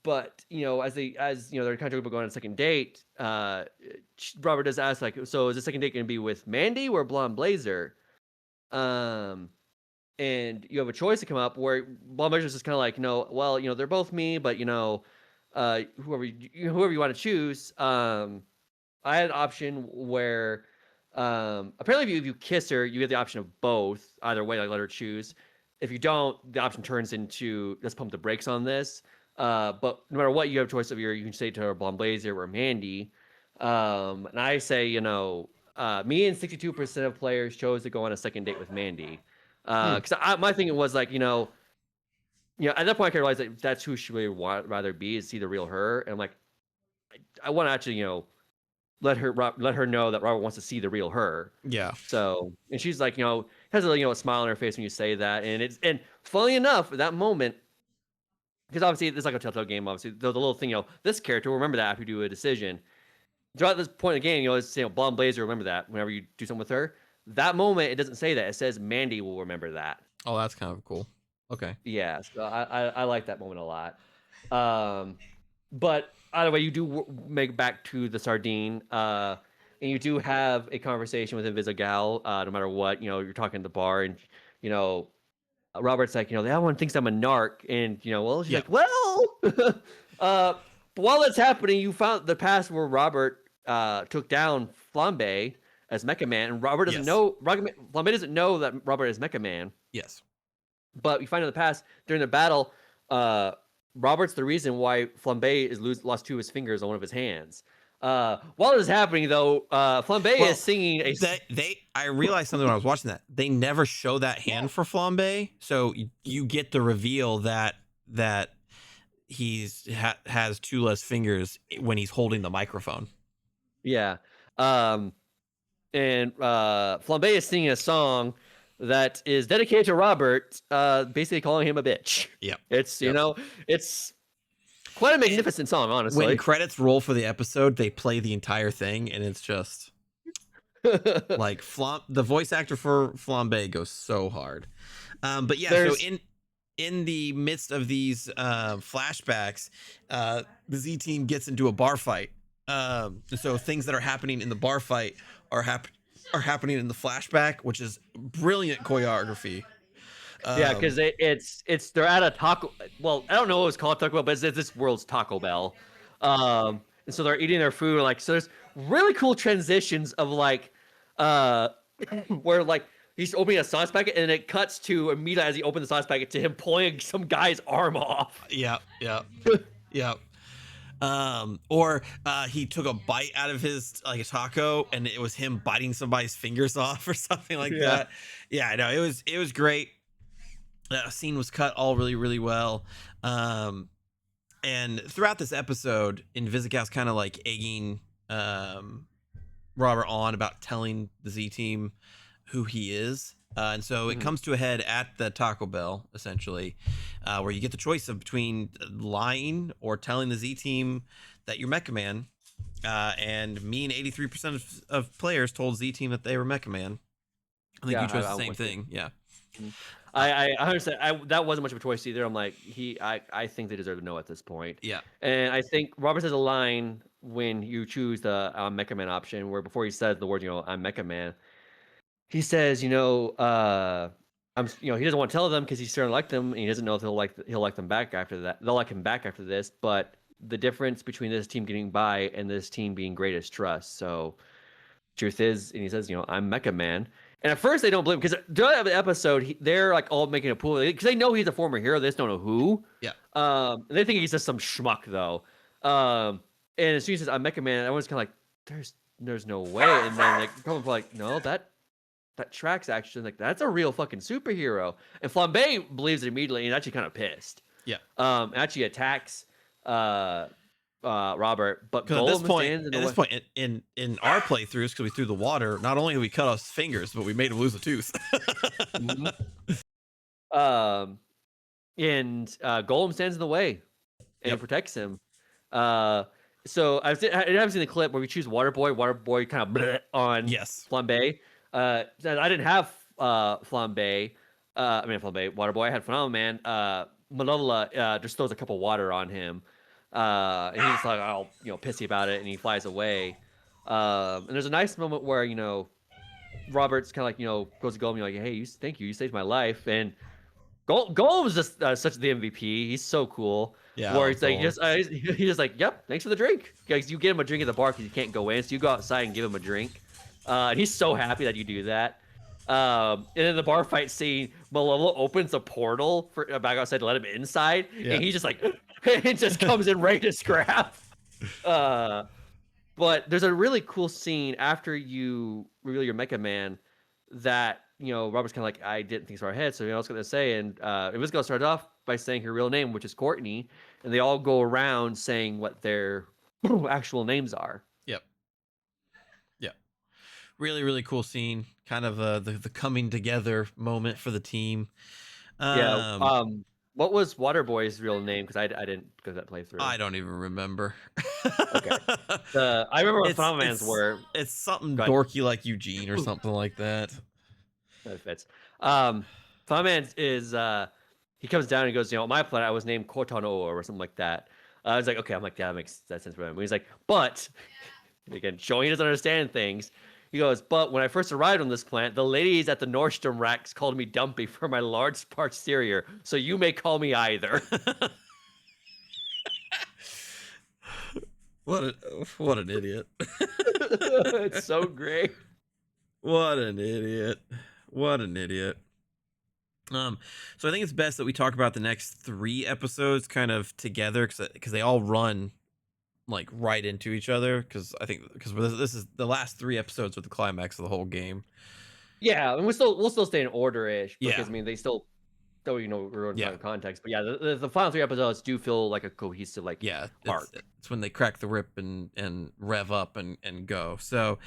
But as they're kind of joking about going on a second date, Robert does ask like, so is the second date going to be with Mandy or Blonde Blazer? And you have a choice to come up where Blonde Blazer's just kind of like, well, they're both me, but whoever you want to choose. I had an option where apparently if you kiss her, you get the option of both. Either way, like let her choose. If you don't, the option turns into let's pump the brakes on this. But no matter what, you have a choice of you can say to her Blonde Blazer or Mandy. And I say, me and 62% of players chose to go on a second date with Mandy. Because my thing was like, at that point I realized that that's who she really rather be, is see the real her. And I'm like, I want to actually, let her know that Robert wants to see the real her. Yeah. So, and she's like, has a smile on her face when you say that. And funny enough, at that moment, because obviously it's like a Telltale game, obviously the little thing, this character will remember that after you do a decision. Throughout this point of the game, it's Blonde Blazer, remember that whenever you do something with her. That moment, it doesn't say that. It says Mandy will remember that. Oh, that's kind of cool. Okay. Yeah, so I like that moment a lot. But either way, you do make back to the Sardine, and you do have a conversation with Invisigal. No matter what, you're talking at the bar, and Robert's like, that one thinks I'm a narc, and well, she's like, well, but while that's happening, you found the past where Robert took down Flambe as Mecha Man, and Robert doesn't know. Flambe doesn't know that Robert is Mecha Man. Yes. But we find in the past during the battle, Robert's the reason why Flambe lost 2 of his fingers on one of his hands. While this is happening, though, Flambe is singing a. I realized something when I was watching that. They never show that hand for Flambe, so you get the reveal that he's has 2 less fingers when he's holding the microphone. Yeah, and Flambe is singing a song that is dedicated to Robert, basically calling him a bitch. Yeah, it's it's quite a magnificent song, honestly. When credits roll for the episode, they play the entire thing, and it's just like the voice actor for Flambe goes so hard. But yeah, so in the midst of these flashbacks, the Z team gets into a bar fight. So things that are happening in the bar fight are happening in the flashback, which is brilliant choreography. Yeah, because they're at a taco. Well, I don't know what it's called Taco Bell, but it's this world's Taco Bell. And so they're eating their food. Like, so there's really cool transitions of like, where like he's opening a sauce packet and it cuts to immediately as he opens the sauce packet to him pulling some guy's arm off. Yeah. Or he took a bite out of his like a taco and it was him biting somebody's fingers off or something like that. Yeah, no, it was great. That scene was cut all really, really well. And throughout this episode, Invisigal's kind of like egging Robert on about telling the Z team who he is. And so it comes to a head at the Taco Bell, essentially, where you get the choice of between lying or telling the Z team that you're Mecha Man. And me and 83% of players told Z team that they were Mecha Man. I think you chose the same thing. Yeah. I understand. That wasn't much of a choice either. I'm like, I think they deserve to know at this point. Yeah. And I think Robert has a line when you choose the Mecha Man option where before he says the words, I'm Mecha Man, he says, he doesn't want to tell them because he's starting to like them and he doesn't know if he'll like them back after that. They'll like him back after this. But the difference between this team getting by and this team being greatest trust. So truth is, and he says, I'm Mecha Man. And at first they don't believe him because during the episode they're like all making a pool because they know he's a former hero. They just don't know who. Yeah. And they think he's just some schmuck though. And as soon as he says I'm Mecha Man, everyone's kind of like, there's no way. And then like no, that tracks actually like that's a real fucking superhero. And Flambe believes it immediately and actually kind of pissed. Yeah. Actually attacks Robert, but Because Golem stands in at the this way. point in our playthroughs, because we threw the water, not only did we cut off his fingers, but we made him lose a tooth. Mhm. Um, and Golem stands in the way and Yep. protects him. So I haven't seen the clip where we choose Waterboy. Waterboy kind of on Yes. Flambe. I didn't have Flambe. Flambe, Waterboy. I had Phenomenal Man. Malevola just throws a cup of water on him. And he's like, "I'll pissy about it," and he flies away. And there's a nice moment where Robert's kind of like goes to Golem, like, "Hey, thank you, you saved my life." And Golem is just such the MVP. He's so cool. Yeah. Where he's like, he's just like, "Yep, thanks for the drink." Guys, you get him a drink at the bar because you can't go in, so you go outside and give him a drink. And he's so happy that you do that. And in the bar fight scene, Malolo opens a portal for back outside to let him inside, and he just like it just comes in ready to scrap. But there's a really cool scene after you reveal your Mecha Man that Robert's kind of like, I didn't think it's our head, so I was going to say, and Invisible started off by saying her real name, which is Courtney, and they all go around saying what their actual names are. Yep. Yep. Really, really cool scene. Kind of the coming together moment for the team. What was Waterboy's real name? Because I didn't go that playthrough. I don't even remember. Okay. I remember what Phenomenal Man's were. It's something dorky like Eugene or something like that. That fits. Phenomenal Man is he comes down and he goes, on my planet I was named Cortano or something like that. I was like, okay, I'm like, yeah, that makes sense for him. He's like, but again, showing he doesn't understand things. He goes, but when I first arrived on this planet, the ladies at the Nordstrom racks called me Dumpy for my large posterior, so you may call me either. What an idiot. It's so great. What an idiot. What an idiot. So I think it's best that we talk about the next 3 episodes kind of together because they all run like right into each other because this is the last 3 episodes with the climax of the whole game. Yeah, and we'll still stay in order-ish because Yeah. They still we're in context. But yeah, the final 3 episodes do feel like a cohesive arc. It's when they crack the whip and rev up and go. So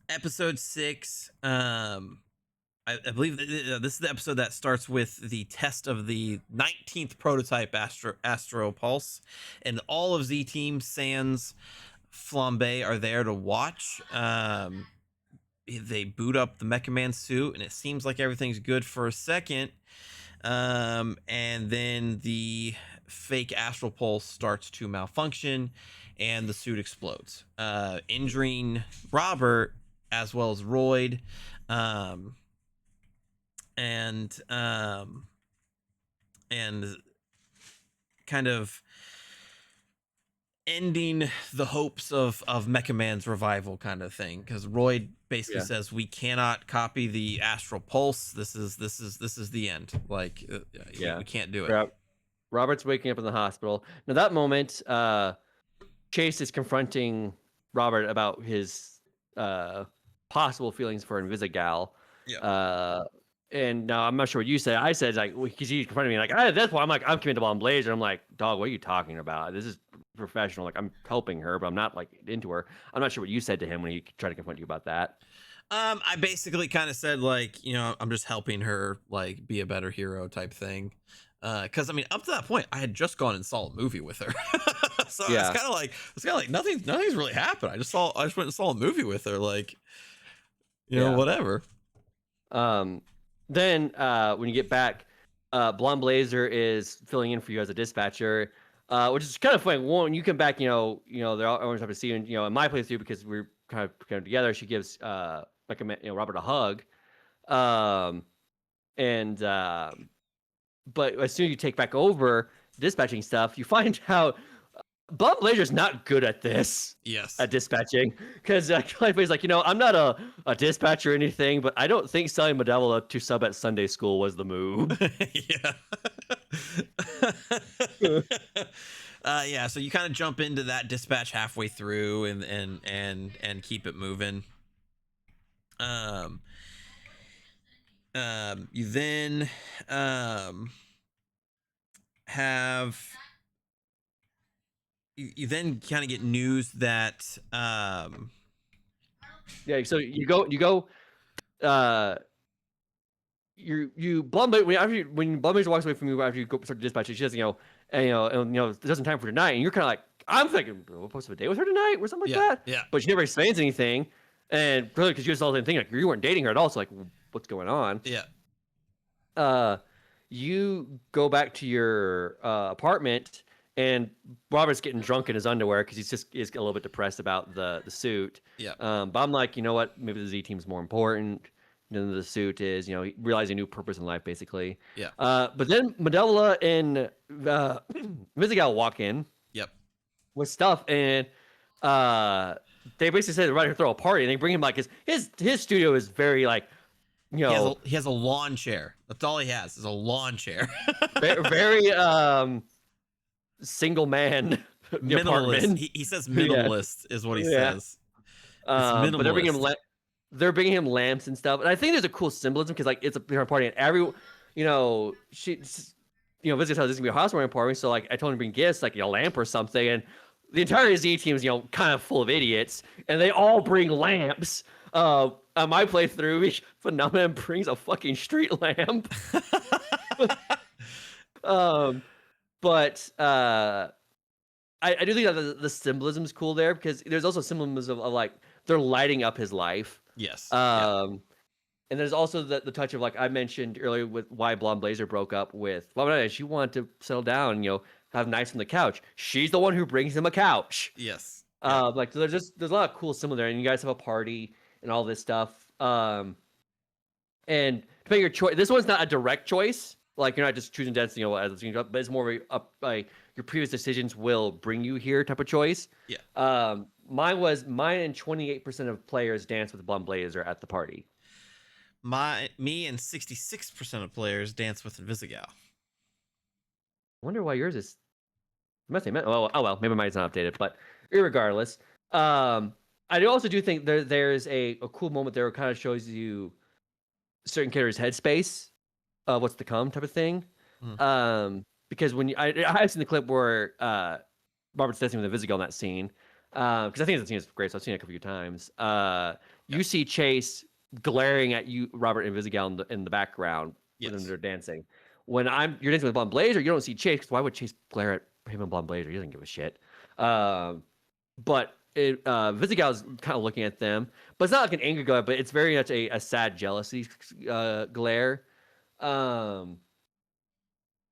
episode 6, I believe this is the episode that starts with the test of the 19th prototype Astro Pulse, and all of Z Team sans Flambe are there to watch. They boot up the Mecha Man suit, and it seems like everything's good for a second. And then the fake Astral Pulse starts to malfunction, and the suit explodes, injuring Robert as well as Royd. And kind of ending the hopes of Mecha Man's revival kind of thing, because Royd basically says we cannot copy the Astral Pulse. This is the end. Like we can't do it. Robert's waking up in the hospital. Now that moment, Chase is confronting Robert about his possible feelings for Invisigal. Yeah. And now I'm not sure what you said. I said because he confronted me at that point I'm like, I'm committed to Bomb Blazer. I'm like, dog, what are you talking about? This is professional. Like I'm helping her, but I'm not like into her. I'm not sure what you said to him when he tried to confront you about that. I basically kind of said I'm just helping her be a better hero type thing. Because up to that point I had just gone and saw a movie with her. So it's kind of like nothing's really happened. I just went and saw a movie with her, whatever. Then when you get back, Blonde Blazer is filling in for you as a dispatcher, which is kind of funny. When you come back, they're all everyone's happy to see you. In my playthrough, because we're kind of together, she gives Robert a hug, but as soon as you take back over dispatching stuff, you find out Bob Blazer's not good at this. Yes. At dispatching. Because Clayface's like, I'm not a dispatcher or anything, but I don't think selling Malevola to sub at Sunday school was the move. Yeah. So you kind of jump into that dispatch halfway through and keep it moving. Um, you then um, have you then kind of get news that Yeah, so you go uh you Blumblade when Blumblade walks away from you after you go start dispatching, she says, it doesn't time for tonight, and you're kind of like, I'm thinking, we're supposed to have a date with her tonight or something like yeah, that, yeah, but she never explains anything, and probably because you just all the thing like you weren't dating her at all, so like, what's going on? yeah, Uh, you go back to your apartment, and Robert's getting drunk in his underwear because he's a little bit depressed about the suit. yeah, But I'm like, you know what? Maybe the Z team's more important than the suit is. Realizing a new purpose in life, basically. yeah, But then Medela and Vizigal walk in yep. with stuff, and they basically say they're ready to throw a party, and they bring him like his studio is very like, He has a lawn chair. That's all he has is a lawn chair. very single man Minimalist. apartment. He says minimalist is what he says. It's But minimalist. they're bringing him lamps and stuff, and I think there's a cool symbolism because like it's a dinner party, and Vizier tells this is gonna be a housewarming party, so like I told him to bring gifts like a lamp or something, and the entire Z team is kind of full of idiots, and they all bring lamps. On my playthrough, Phenomenon brings a fucking street lamp. um, but I do think that the symbolism is cool there because there's also symbolism of like they're lighting up his life. Yes. And there's also the touch of like I mentioned earlier with why Blonde Blazer broke up with Blonde. She wanted to settle down, have nights on the couch. She's the one who brings him a couch. Yes. Like so there's a lot of cool symbol there, and you guys have a party and all this stuff. And to make your choice, this one's not a direct choice. Like you're not just choosing dance, as it's going up, but it's more of a your previous decisions will bring you here type of choice. Yeah. Mine and 28% of players dance with Blonde Blazer at the party. Me and 66% of players dance with Invisigal. I wonder why yours is. Must have oh well, maybe mine's not updated, but irregardless, I also do think there's a cool moment there. It kind of shows you certain characters' headspace, what's to come type of thing. Because when I've seen the clip where Robert's dancing with the Invisigal in that scene, because I think that scene is great, so I've seen it a few times. You see Chase glaring at you, Robert and Invisigal in the background when they're dancing. When you're dancing with Blonde Blazer, you don't see Chase. Because why would Chase glare at him and Blonde Blazer? He doesn't give a shit. But Invisigal is kind of looking at them, but it's not like an angry glare, but it's very much a sad jealousy glare. And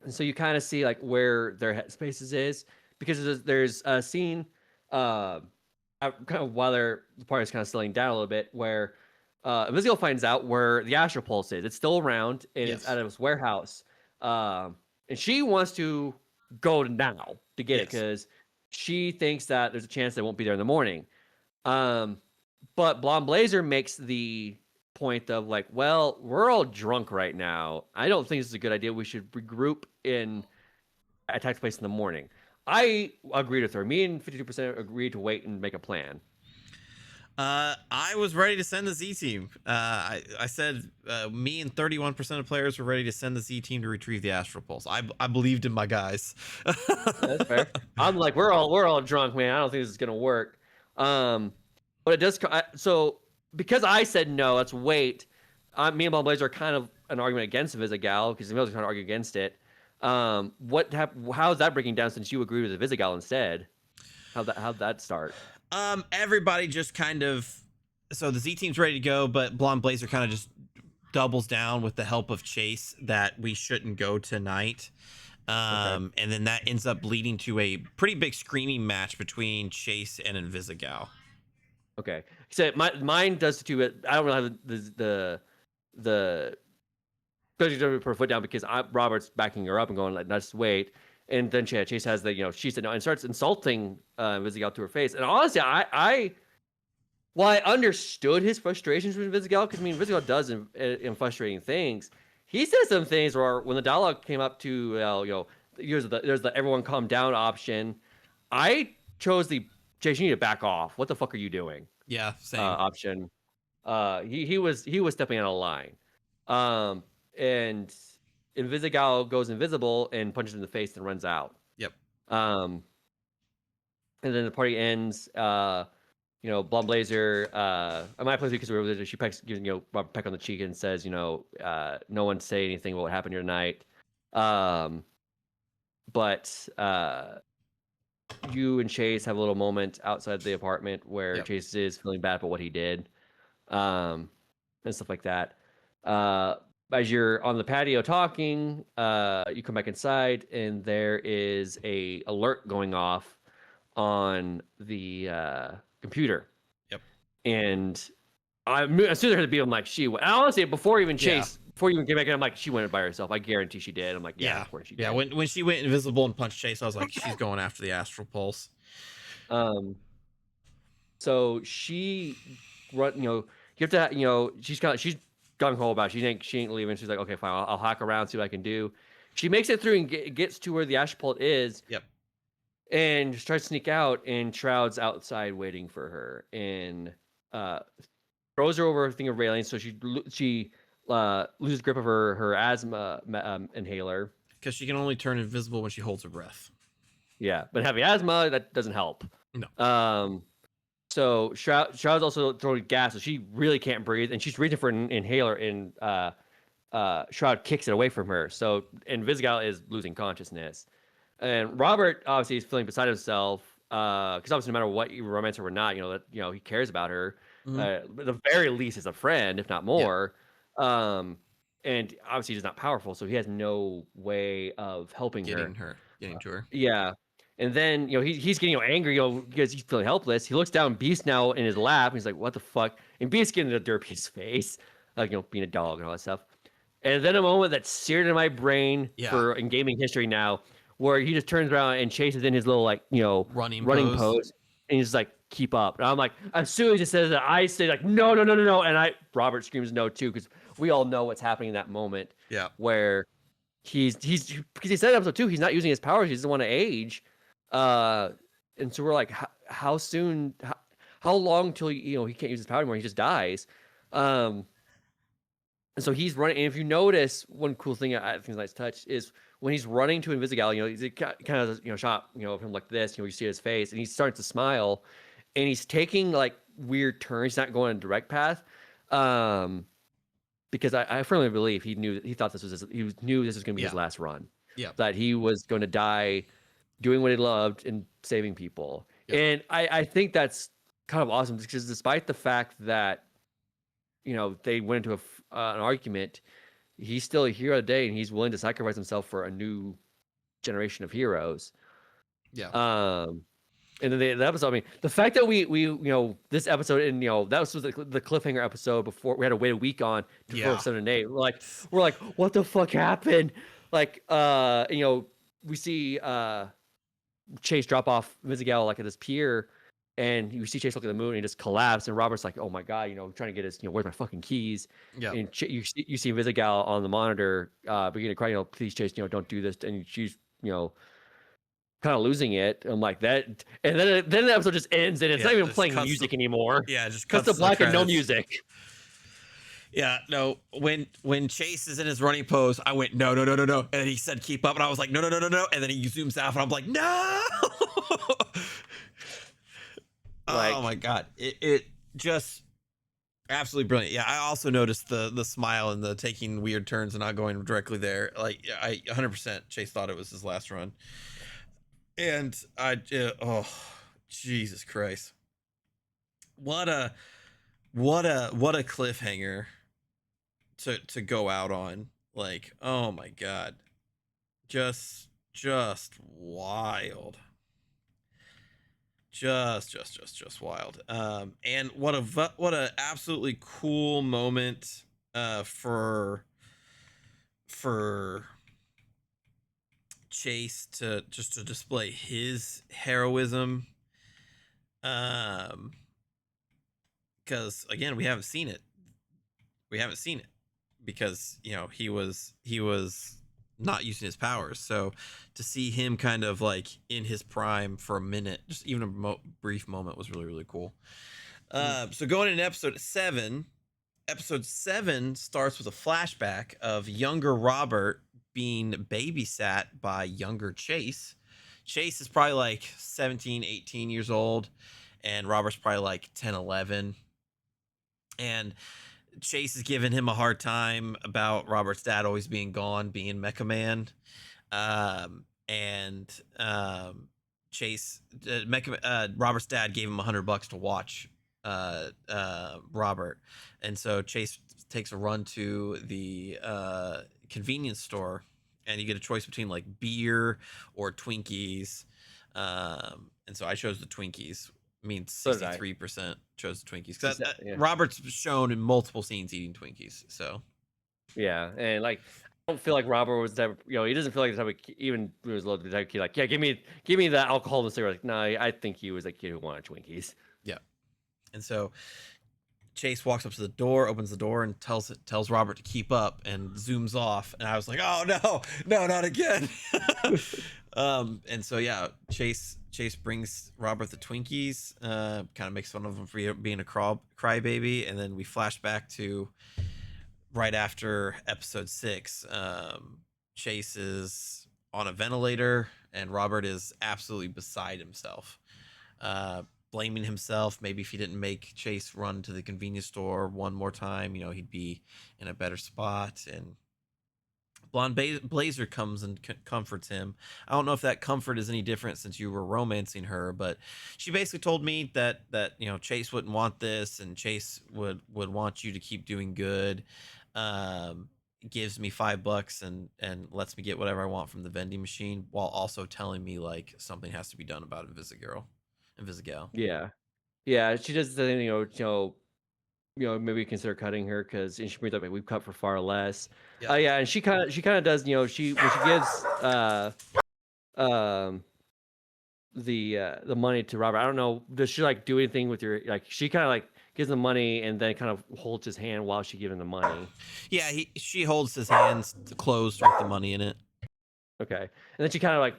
so you kind of see like where their headspaces is, because there's a scene kind of while the party's kind of settling down a little bit where Invisigal finds out where the Astral Pulse is. It's still around, and it's out of his warehouse. And she wants to go now to get it because she thinks that there's a chance they won't be there in the morning. But Blonde Blazer makes the point of like, well, we're all drunk right now. I don't think this is a good idea. We should regroup in attack place in the morning. I agreed with her. Me and 52% agreed to wait and make a plan. I was ready to send the Z team. I said me and 31% of players were ready to send the Z team to retrieve the Astral Pulse. I believed in my guys. That's fair. I'm like, we're all drunk, man. I don't think this is gonna work. But it does. So because I said no, let's wait. Me and Blonde Blazer are kind of an argument against Invisigal because the males are trying to argue against it. How's that breaking down since you agreed with the Invisigal instead? How'd that start? Everybody just kind of, so the Z team's ready to go, but Blonde Blazer kind of just doubles down with the help of Chase that we shouldn't go tonight. And then that ends up leading to a pretty big screaming match between Chase and Invisigal. Okay, so mine does too. But I don't really have the ability to put her foot down because Robert's backing her up and going like, "Let's wait." And then Chase has the, she said no, and starts insulting Invisigal to her face. And honestly, I understood his frustrations with Invisigal, because Invisigal does in frustrating things. He says some things where when the dialogue came up to, there's the everyone calm down option. I chose the Chase, you need to back off. What the fuck are you doing? Yeah, same option. he was stepping out of line. And Invisigal goes invisible and punches him in the face and runs out. Yep. Um, and then the party ends. Blonde Blazer, I might play because she pecks, gives Robert peck on the cheek and says, no one say anything about what happened here tonight. But you and Chase have a little moment outside the apartment where Yep. Chase is feeling bad about what he did, and stuff like that. As you're on the patio talking, you come back inside and there is a alert going off on the computer. Yep. And as soon as I heard the beat, I'm like, she went. And honestly, before even Chase, before you even get back in, I'm like, she went by herself. I guarantee she did. I'm like, yeah, of course she did. Yeah, when she went invisible and punched Chase, I was like, she's going after the astral pulse. So she run, you have to, she's gung ho about it. She ain't leaving. She's like, okay, fine, I'll hack around, see what I can do. She makes it through and gets to where the astral pulse is. Yep. And tries to sneak out, and Shroud's outside waiting for her, and throws her over a thing of railing, so she loses grip of her asthma inhaler. Because she can only turn invisible when she holds her breath. Yeah, but having asthma, that doesn't help. No. So Shroud's also throwing gas, so she really can't breathe, and she's reaching for an inhaler, and Shroud kicks it away from her. So Invisigal is losing consciousness. And Robert obviously is feeling beside himself because obviously no matter what you romance her or not, he cares about her. Mm-hmm. At the very least, as a friend, if not more. Yeah. And obviously he's not powerful, so he has no way of helping getting to her. Yeah. And then he's getting angry because he's feeling helpless. He looks down Beast now in his lap. And he's like, "What the fuck?" And Beast getting a derpy his face, like being a dog and all that stuff. And then a moment that's seared in my brain in gaming history now, where he just turns around and chases in his little running pose, and he's like, "Keep up." And I'm like, as soon as he says that, I say like, "No!" And Robert screams no too, because we all know what's happening in that moment. Yeah. Where he's because he said in episode 2 he's not using his powers, he doesn't want to age, and so we're like, how soon? How long till he can't use his power anymore? He just dies. And so he's running. And if you notice, one cool thing I think is a nice touch is when he's running to Invisigal, he's kind of shot of him like this. You see his face, and he starts to smile, and he's taking like weird turns. He's not going a direct path, because I firmly believe he thought this was he knew this was going to be his last run. Yeah, that he was going to die doing what he loved and saving people. Yep. And I think that's kind of awesome, because despite the fact that they went into an argument, he's still a hero today, and he's willing to sacrifice himself for a new generation of heroes. Yeah. And then the episode, I mean, the fact that we this episode, and that was the cliffhanger episode before we had to wait a week on to 7 and 8. We're like, what the fuck happened? Like, we see Chase drop off Invisigal like at this pier, and you see Chase look at the moon and he just collapsed, and Robert's like, oh my god, trying to get his, where's my fucking keys? Yeah. And you see Invisigal on the monitor beginning to cry, please Chase, don't do this, and she's kind of losing it. I'm like that, and then the episode just ends, and it's not even playing music anymore. Yeah, just cuts to black and no music. Yeah, no. When Chase is in his running pose, I went no, and then he said keep up, and I was like no, and then he zooms out, and I'm like no. Oh my god, it just absolutely brilliant. Yeah, I also noticed the smile and the taking weird turns and not going directly there. Like I 100% Chase thought it was his last run, and oh Jesus Christ, what a cliffhanger to go out on. Like, oh my god, just wild. Just wild. And what a absolutely cool moment for Chase to display his heroism, because again we haven't seen it because he was not using his powers. So to see him kind of like in his prime for a minute, just even a brief moment, was really, really cool. So going into episode 7, Episode 7 starts with a flashback of younger Robert being babysat by younger Chase. Chase is probably like 17, 18 years old, and Robert's probably like 10, 11. And Chase is giving him a hard time about Robert's dad always being gone, being Mecha Man. And Chase, Robert's dad gave him $100 to watch Robert, and so Chase takes a run to the convenience store, and you get a choice between like beer or Twinkies. And so I chose the Twinkies. I mean, So did I. 63% chose the Twinkies because Yeah. Robert's shown in multiple scenes eating Twinkies. So Yeah, and like I don't feel like Robert was the type of, he doesn't feel like the type of even when he was little, the type of kid like, yeah, give me that alcohol and cigarette. Like, no, I think he was a kid who wanted Twinkies. yeah, and so Chase walks up to the door, opens the door, and tells Robert to keep up, and zooms off. And I was like, "Oh no, no, not again!" And so yeah, Chase brings Robert the Twinkies, kind of makes fun of him for being a crybaby, and then we flash back to right after episode 6. Chase is on a ventilator, and Robert is absolutely beside himself. Blaming himself. Maybe if he didn't make Chase run to the convenience store one more time, he'd be in a better spot. And Blonde Blazer comes and comforts him. I don't know if that comfort is any different since you were romancing her, but she basically told me that Chase wouldn't want this, and Chase would want you to keep doing good. Gives me $5 and lets me get whatever I want from the vending machine, while also telling me like something has to be done about Invisigal. Yeah, yeah, she does the thing, maybe consider cutting her because she brings up like we've cut for far less. Yeah. Yeah, and she kind of does, she when she gives um the money to Robert. I don't know, does she like do anything with your like she kind of like gives him money and then kind of holds his hand while she gives him the money. Yeah, she holds his hands closed with the money in it. Okay, and then she kind of like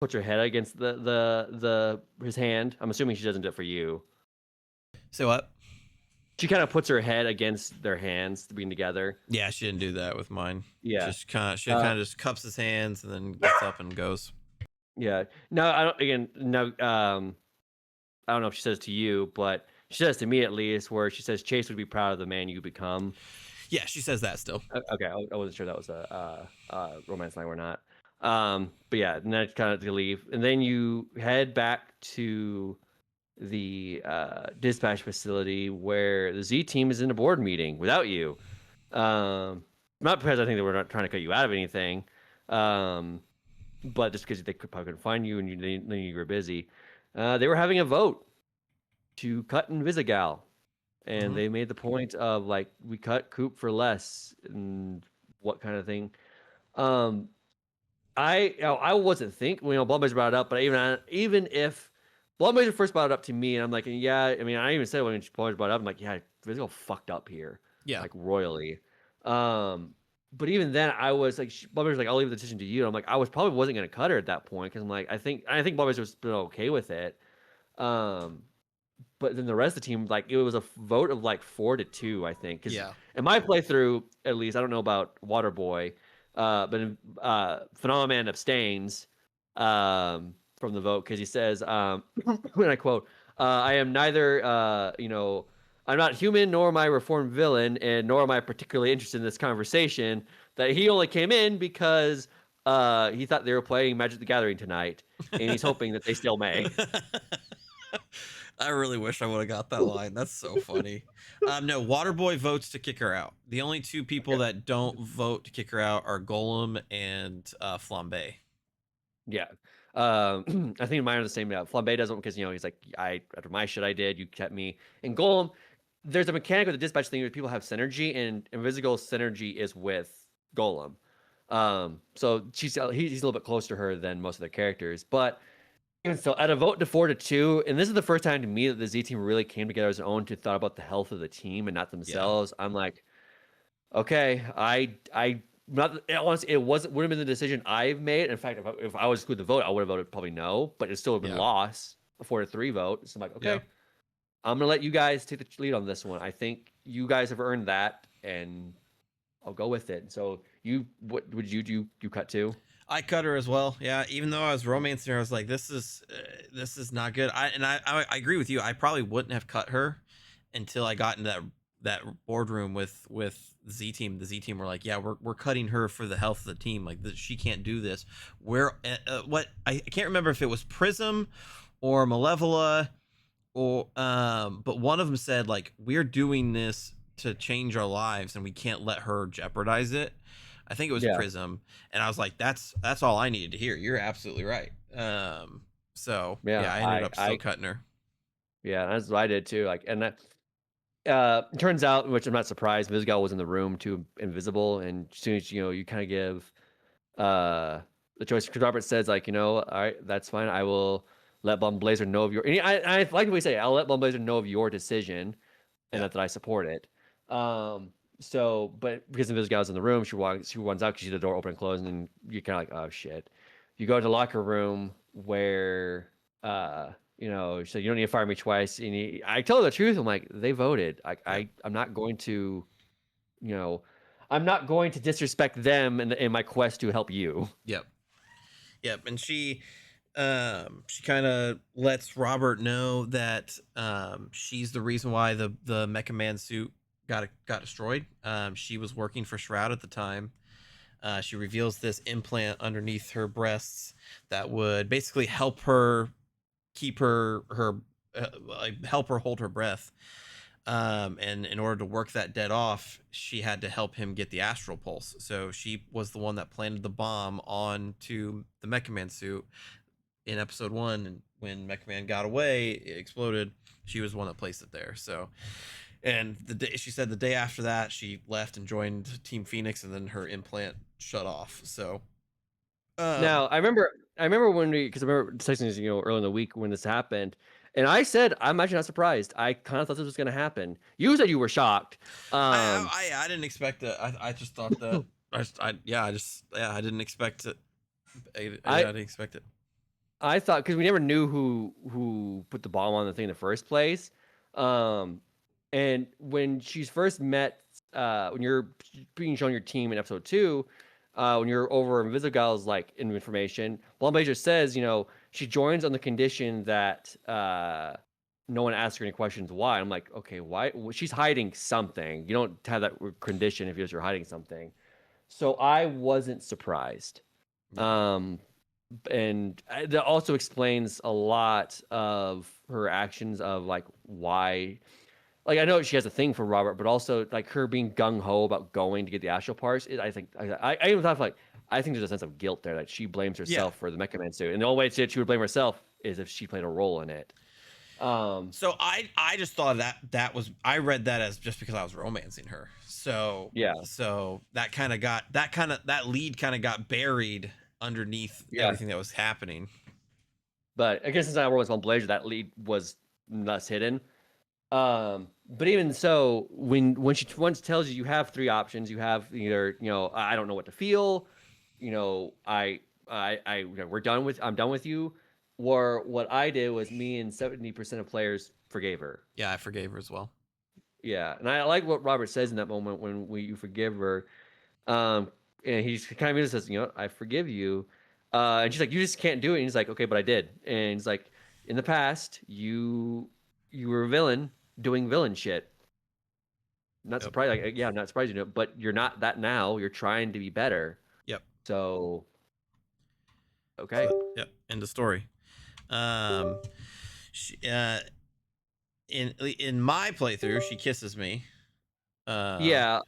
puts her head against the his hand. I'm assuming she doesn't do it for you. Say what? She kind of puts her head against their hands being together. Yeah, she didn't do that with mine. Yeah, Just she kind of just cups his hands and then gets up and goes. yeah. No, I don't. Again, no. I don't know if she says to you, but she says to me at least, where she says Chase would be proud of the man you become. Yeah, she says that still. Okay, I wasn't sure that was a romance line or not. But yeah, and that's kind of to leave, and then you head back to the dispatch facility where the Z team is in a board meeting without you. Not because I think they were not trying to cut you out of anything, but just because they probably couldn't find you and you were busy. They were having a vote to cut Invisigal, and they made the point of like we cut Coop for less and what kind of thing. I wasn't thinking, Blumberg brought it up, but even if Blumberg first brought it up to me, and I'm like, yeah, I mean, I even said when Blumberg brought it up, I'm like, yeah, Invisigal fucked up here, Yeah, like royally. But even then, I was like, Blumberg's like, I'll leave the decision to you. And I'm like, I probably wasn't going to cut her at that point because I'm like, I think Blumberg was been okay with it. But then the rest of the team, like, it was a vote of like 4-2, I think. Cause in my playthrough, at least, I don't know about Waterboy, but Phenomenon abstains from the vote because he says, when I quote, I am neither, I'm not human, nor am I a reformed villain, and nor am I particularly interested in this conversation. That he only came in because he thought they were playing Magic the Gathering tonight, and he's hoping that they still may. I really wish I would have got that line. That's so funny. No, Waterboy votes to kick her out. The only two people that don't vote to kick her out are Golem and Flambe. Yeah. I think mine are the same. Flambe doesn't because he's like, after my shit I did, you kept me. And Golem, there's a mechanic with the dispatch thing where people have synergy, and Invisigal's synergy is with Golem. So he's a little bit closer to her than most of their characters. But even so, at a vote to 4-2, and this is the first time to me that the Z team really came together as their own to thought about the health of the team and not themselves. Yeah. I'm like, okay, not honestly, it wouldn't have been the decision I've made. In fact, if I was with the vote, I would have voted probably no, but it still would have been lost, a 4-3 vote. So I'm like, okay, I'm gonna let you guys take the lead on this one. I think you guys have earned that, and I'll go with it. So what would you do? You cut too? I cut her as well. Yeah, even though I was romancing her, I was like, this is not good. I agree with you. I probably wouldn't have cut her until I got into that boardroom with Z team. The Z team were like, yeah, we're cutting her for the health of the team. Like she can't do this. Where what I can't remember if it was Prism or Malevola or but one of them said like we're doing this to change our lives and we can't let her jeopardize it. I think it was Yeah. Prism, and I was like, "That's all I needed to hear." You're absolutely right. So Yeah. yeah, I ended up still cutting her. Yeah, that's what I did too. Like, and that it turns out, which I'm not surprised, Vizgal was in the room too, invisible, and as soon as you kind of give uh the choice, because Robert says like, all right, that's fine. I will let Blazer know of your. And I like the way you say, I'll let Blazer know of your decision, and Yep. that I support it. So, but because Invisigal's in the room, she runs out because she sees the door open and close, and then you're kind of like, oh shit. You go to the locker room where she said, you don't need to fire me twice. And I tell her the truth. I'm like, they voted. Yep. I'm not going to, I'm not going to disrespect them in my quest to help you. Yep. Yep. And she kind of lets Robert know that she's the reason why the Mecha Man suit got destroyed. She was working for Shroud at the time. She reveals this implant underneath her breasts that would basically help her keep her like help her hold her breath. And in order to work that dead off, she had to help him get the astral pulse. So she was the one that planted the bomb onto the Mecha Man suit in episode 1, and when Mecha Man got away, it exploded. She was the one that placed it there. So, and she said the day after that, she left and joined Team Phoenix, and then her implant shut off. So, Now I remember when because I remember texting early in the week when this happened, and I said I'm actually not surprised. I kind of thought this was going to happen. You said you were shocked. I didn't expect it. I just thought that I didn't expect it. I I didn't expect it. I thought because we never knew who put the bomb on the thing in the first place. Um, and when she's first met, when you're being shown your team in episode 2, when you're over Invisigal's like information, Blazer says, she joins on the condition that no one asks her any questions. Why? I'm like, okay, why? Well, she's hiding something. You don't have that condition if you're hiding something. So I wasn't surprised. Yeah. Um, and that also explains a lot of her actions of like why, like I know she has a thing for Robert, but also like her being gung-ho about going to get the astral parts. I think I even thought like I think there's a sense of guilt there that she blames Yeah. herself for the Mecha Man suit, and the only way she would blame herself is if she played a role in it. So I just thought that was I read that as just because I was romancing her. So Yeah. that lead kind of got buried underneath Yeah. everything that was happening. But I guess since I was on Blazer, that lead was less hidden. But even so, when she once tells you have 3 options, you have either I don't know what to feel, we're done with I'm done with you, or what I did was me and 70% of players forgave her. Yeah, I forgave her as well. Yeah, and I like what Robert says in that moment when you forgive her. And he just kind of says, I forgive you. And she's like, you just can't do it. And he's like, okay, but I did. And he's like, in the past, you were a villain doing villain shit. Not surprised. Like, yeah, I'm not surprised but you're not that now. You're trying to be better. Yep. So, okay. Yep. End of story. She, in my playthrough, she kisses me. Yeah,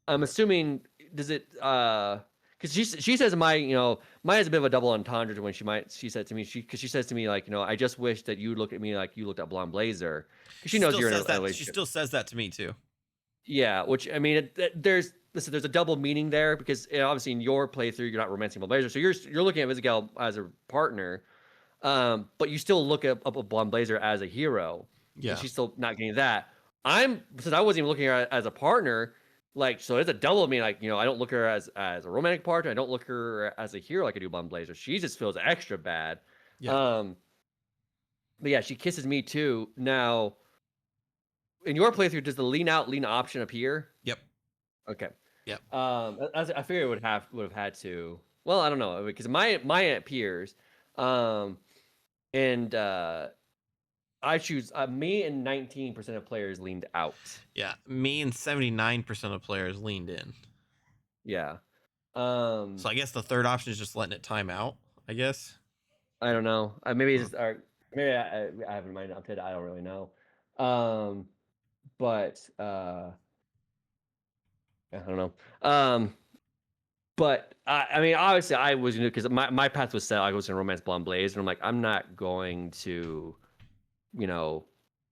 I'm assuming. Does it? Because she says mine has a bit of a double entendre when she said to me because she says to me like I just wish that you look at me like you looked at Blonde Blazer because she knows you're in a relationship. She still says that to me too. Yeah, which I mean, there's a double meaning there because obviously in your playthrough you're not romancing Blonde Blazer, so you're looking at Vizgal as a partner, but you still look at Blonde Blazer as a hero. Yeah, and she's still not getting that. Since I wasn't even looking at her as a partner. Like, so it's a double meaning. Like, I don't look at her as a romantic partner. I don't look at her as a hero like I do Blonde Blazer. She just feels extra bad. Yeah. But yeah, she kisses me too. Now, in your playthrough, does the lean out lean option appear? Yep. Okay. Yep. I figured it would have had to. Well, I don't know because my appears, and I choose me and 19% of players leaned out. Yeah. Me and 79% of players leaned in. Yeah. So I guess the third option is just letting it time out, I guess. I don't know. Maybe it's just or maybe I have in mind updated. I don't really know. But I don't know. But I mean, obviously, I was gonna because my path was set. I was in Romance Blonde Blaze, and I'm like, I'm not going to, you know,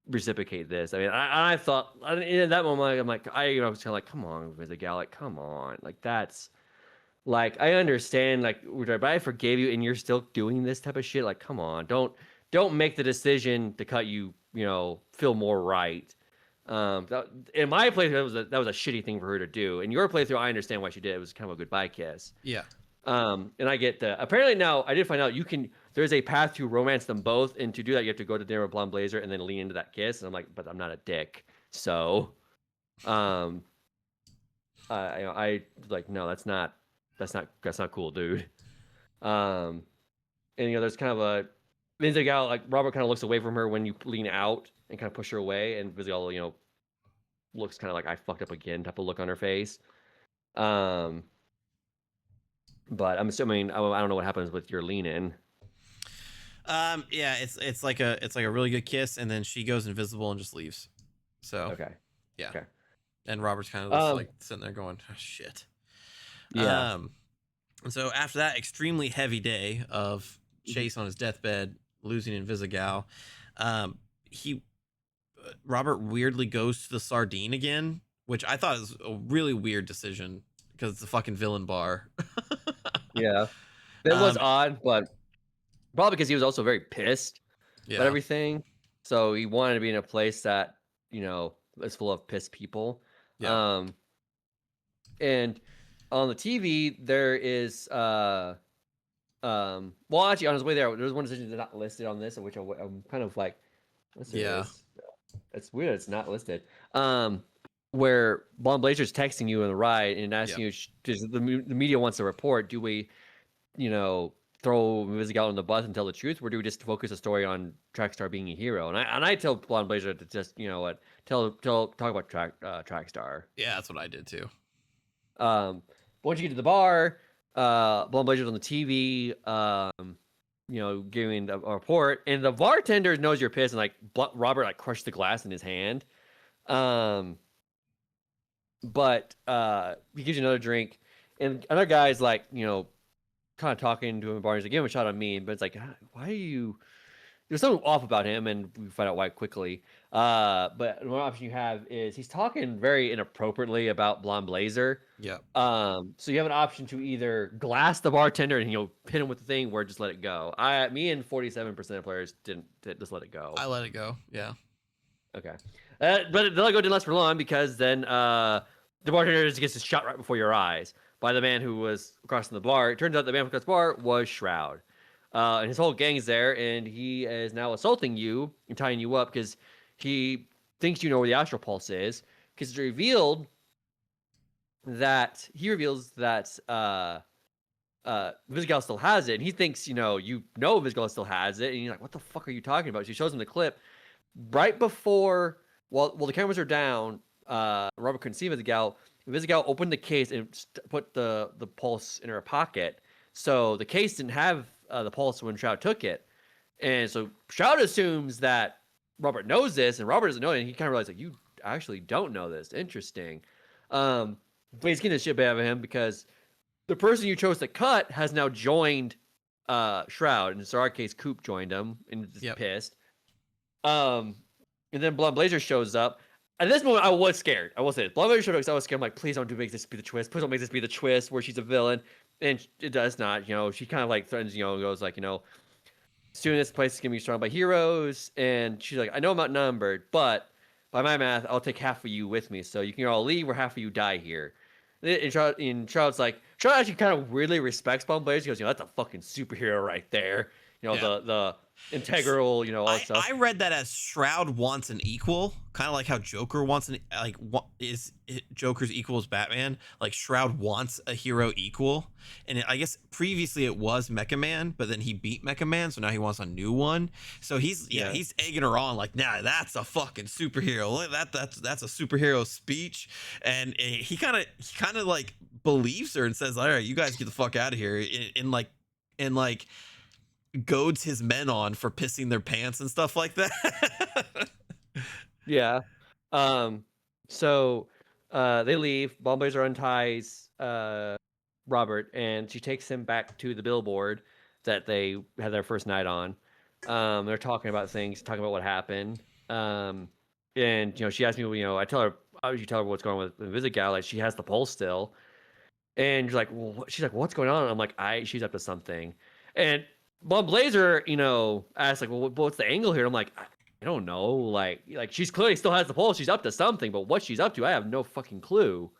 reciprocate this. I mean, I thought in that moment, I'm like, I was kind of like, come on, Vizigal, like, come on, like that's like I understand, like, but I forgave you, and you're still doing this type of shit. Like, come on, don't make the decision to cut you, feel more right. In my playthrough, that was a shitty thing for her to do. In your playthrough, I understand why she did. It was kind of a goodbye kiss. Yeah. And I get the apparently now I did find out there's a path to romance them both, and to do that you have to go to dinner with Blonde Blazer and then lean into that kiss. And I'm like, but I'm not a dick, so I like no, that's not cool, dude. And there's kind of a Vizigal, like Robert kind of looks away from her when you lean out and kind of push her away, and Vizigal, looks kind of like I fucked up again type of look on her face. But I'm assuming I don't know what happens with your lean in. Yeah, it's like a really good kiss, and then she goes invisible and just leaves. So Okay. yeah. Okay. And Robert's kind of just like sitting there going, oh, shit. Yeah. And so after that extremely heavy day of Chase on his deathbed, losing in Vizigal, Robert weirdly goes to the Sardine again, which I thought was a really weird decision because it's a fucking villain bar. Yeah. That was odd, but probably because he was also very pissed about everything. So he wanted to be in a place that, is full of pissed people. Yeah. And on the TV, there is well, actually, on his way there was one decision that's not listed on this, which I'm kind of like, it's weird it's not listed. Where Blonde Blazer's texting you on the ride and asking you, the media wants to report, do we, throw Vizigal on the bus and tell the truth, or do we just focus the story on Trackstar being a hero? And I tell Blonde Blazer to just, talk about Trackstar. Yeah, that's what I did too. Once you get to the bar, Blonde Blazer's on the TV, giving a report, and the bartender knows you're pissed, and like Robert like crushed the glass in his hand. But he gives you another drink, and another guy's like, kind of talking to him. Barnes, like, give him a shot on me, but it's like, why are you? There's something off about him, and we find out why quickly. But one option you have is he's talking very inappropriately about Blonde Blazer. Yeah. So you have an option to either glass the bartender and hit him with the thing, or just let it go. Me and 47% of players didn't just let it go. I let it go. Yeah. Okay. But the let it go didn't last for long, because then the bartender just gets shot right before your eyes by the man who was crossing the bar. It turns out the man who crossed the bar was Shroud. And his whole gang's there, and he is now assaulting you and tying you up because he thinks you know where the Astral Pulse is. Because it's reveals that Vizigal still has it, and he thinks Vizigal still has it, and you're like, what the fuck are you talking about? She shows him the clip right before, while the cameras are down. Robert couldn't see Vizigal. Vizigal opened the case and put the pulse in her pocket. So the case didn't have the pulse when Shroud took it. And so Shroud assumes that Robert knows this, and Robert doesn't know it, and he kind of realizes, like, you actually don't know this. Interesting. But he's getting the shit out of him because the person you chose to cut has now joined Shroud. And in our case, Coop joined him and is pissed. And then Blonde Blazer shows up. At this moment, I was scared. I will say it. Blonde Blazer showed up because I was scared. I'm like, please don't make this be the twist. Please don't make this be the twist where she's a villain. And it does not. She kind of like threatens, goes like, soon this place is going to be surrounded by heroes. And she's like, I know I'm outnumbered, but by my math, I'll take half of you with me. So you can all leave or half of you die here. And Shroud's like, Shroud actually kind of weirdly respects Bomb Blazer. He goes, that's a fucking superhero right there. Yeah. The integral, all that stuff. I read that as Shroud wants an equal, kind of like how Joker wants Joker's equal as Batman. Like Shroud wants a hero equal, and I guess previously it was Mecha Man, but then he beat Mecha Man, so now he wants a new one. So he's egging her on like, nah, that's a fucking superhero. That's a superhero speech, and he kind of like believes her and says, all right, you guys get the fuck out of here, and like goads his men on for pissing their pants and stuff like that. Yeah. So they leave. Bomb Blazer unties Robert, and she takes him back to the billboard that they had their first night on. They're talking about things, talking about what happened. And she asked me, I tell her, how did you tell her what's going on with Invisigal? Like, she has the pulse still. And she's like, what's going on? And I'm like, she's up to something. And Bomb Blazer, asked like, well, what's the angle here? I'm like, I don't know. Like she's clearly still has the pulse. She's up to something, but what she's up to, I have no fucking clue.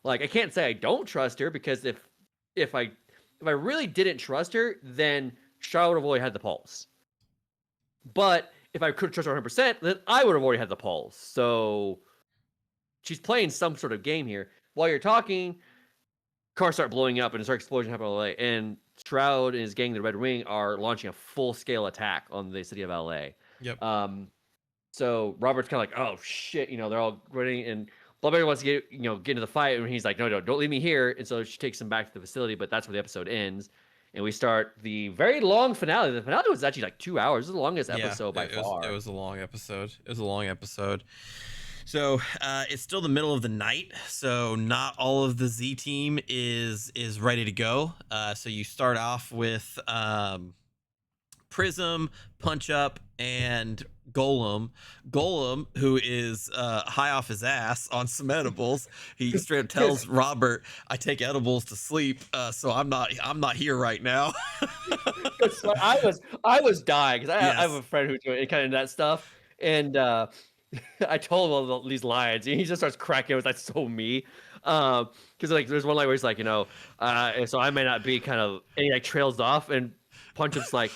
Like, I can't say I don't trust her, because if I really didn't trust her, then Charlotte would have already had the pulse. But if I could trust her 100%, then I would have already had the pulse. So she's playing some sort of game here. While you're talking, cars start blowing up and there's an explosion happening in LA, and Shroud and his gang, the Red Wing, are launching a full-scale attack on the city of LA. Yep. So Robert's kind of like, oh shit, they're all running, and Blackberry wants to get into the fight, and he's like, no, don't leave me here. And so she takes him back to the facility, but that's where the episode ends, and we start the very long finale. The finale was actually like 2 hours. It was the longest episode by far. It was a long episode. So it's still the middle of the night, so not all of the Z team is ready to go. So you start off with Prism, Punch Up, and Golem. Golem, who is high off his ass on some edibles, he straight up tells Robert, "I take edibles to sleep, so I'm not here right now." I was dying because I have a friend who's doing kind of that stuff, and I told him all these lines, and he just starts cracking. It was like so me, because like there's one line where he's like, so I may not be kind of, and he like trails off, and Punch Up's like,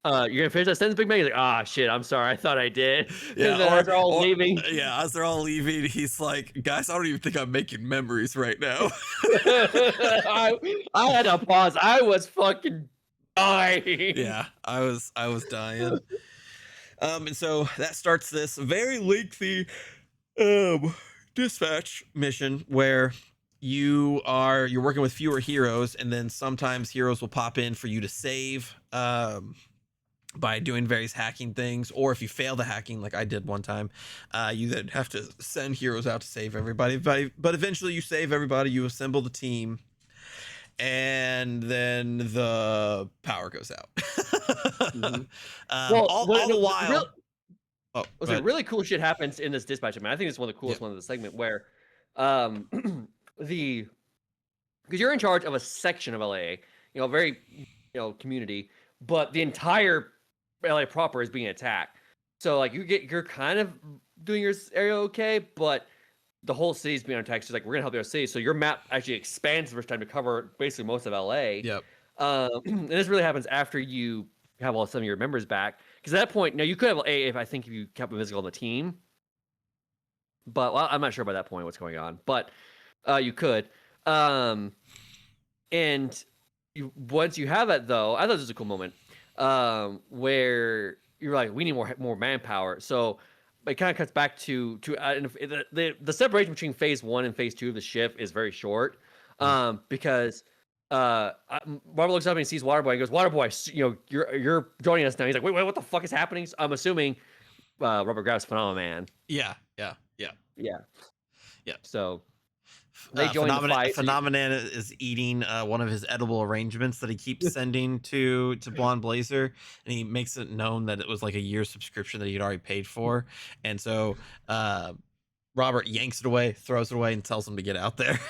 you're gonna finish that sentence, Big Man? He's like, shit, I'm sorry, I thought I did. Yeah, as they're all leaving. Yeah, as they're all leaving, he's like, guys, I don't even think I'm making memories right now. I had to pause. I was fucking dying. Yeah, I was dying. And so that starts this very lengthy dispatch mission where you're working with fewer heroes, and then sometimes heroes will pop in for you to save by doing various hacking things, or if you fail the hacking like I did one time, you then have to send heroes out to save everybody. But eventually you save everybody, you assemble the team, and then the power goes out. Mm-hmm. All the while. Really cool shit happens in this dispatch. I mean, I think it's one of the coolest ones of the segment where, because you're in charge of a section of LA, very, community, but the entire LA proper is being attacked. So like you're kind of doing your area okay, but the whole city's being attacked. So like, we're gonna help your city. So your map actually expands the first time to cover basically most of LA. Yep. And this really happens after you have some of your members back. Because at that point, now you could have if you kept Invisigal on the team. But I'm not sure by that point what's going on. But you could. And once you have that, though, I thought this was a cool moment where you're like, we need more manpower. So it kind of cuts back to the separation between phase 1 and phase 2 of the shift is very short, because Robert looks up and he sees Waterboy and goes, "Waterboy, you're joining us now." He's like, "Wait, what the fuck is happening?" So I'm assuming Robert grabs Phenomenon. Yeah. So they join the fight. Phenomenon is eating one of his edible arrangements that he keeps sending to Blonde Blazer, and he makes it known that it was like a year's subscription that he'd already paid for, and so Robert yanks it away, throws it away, and tells him to get out there.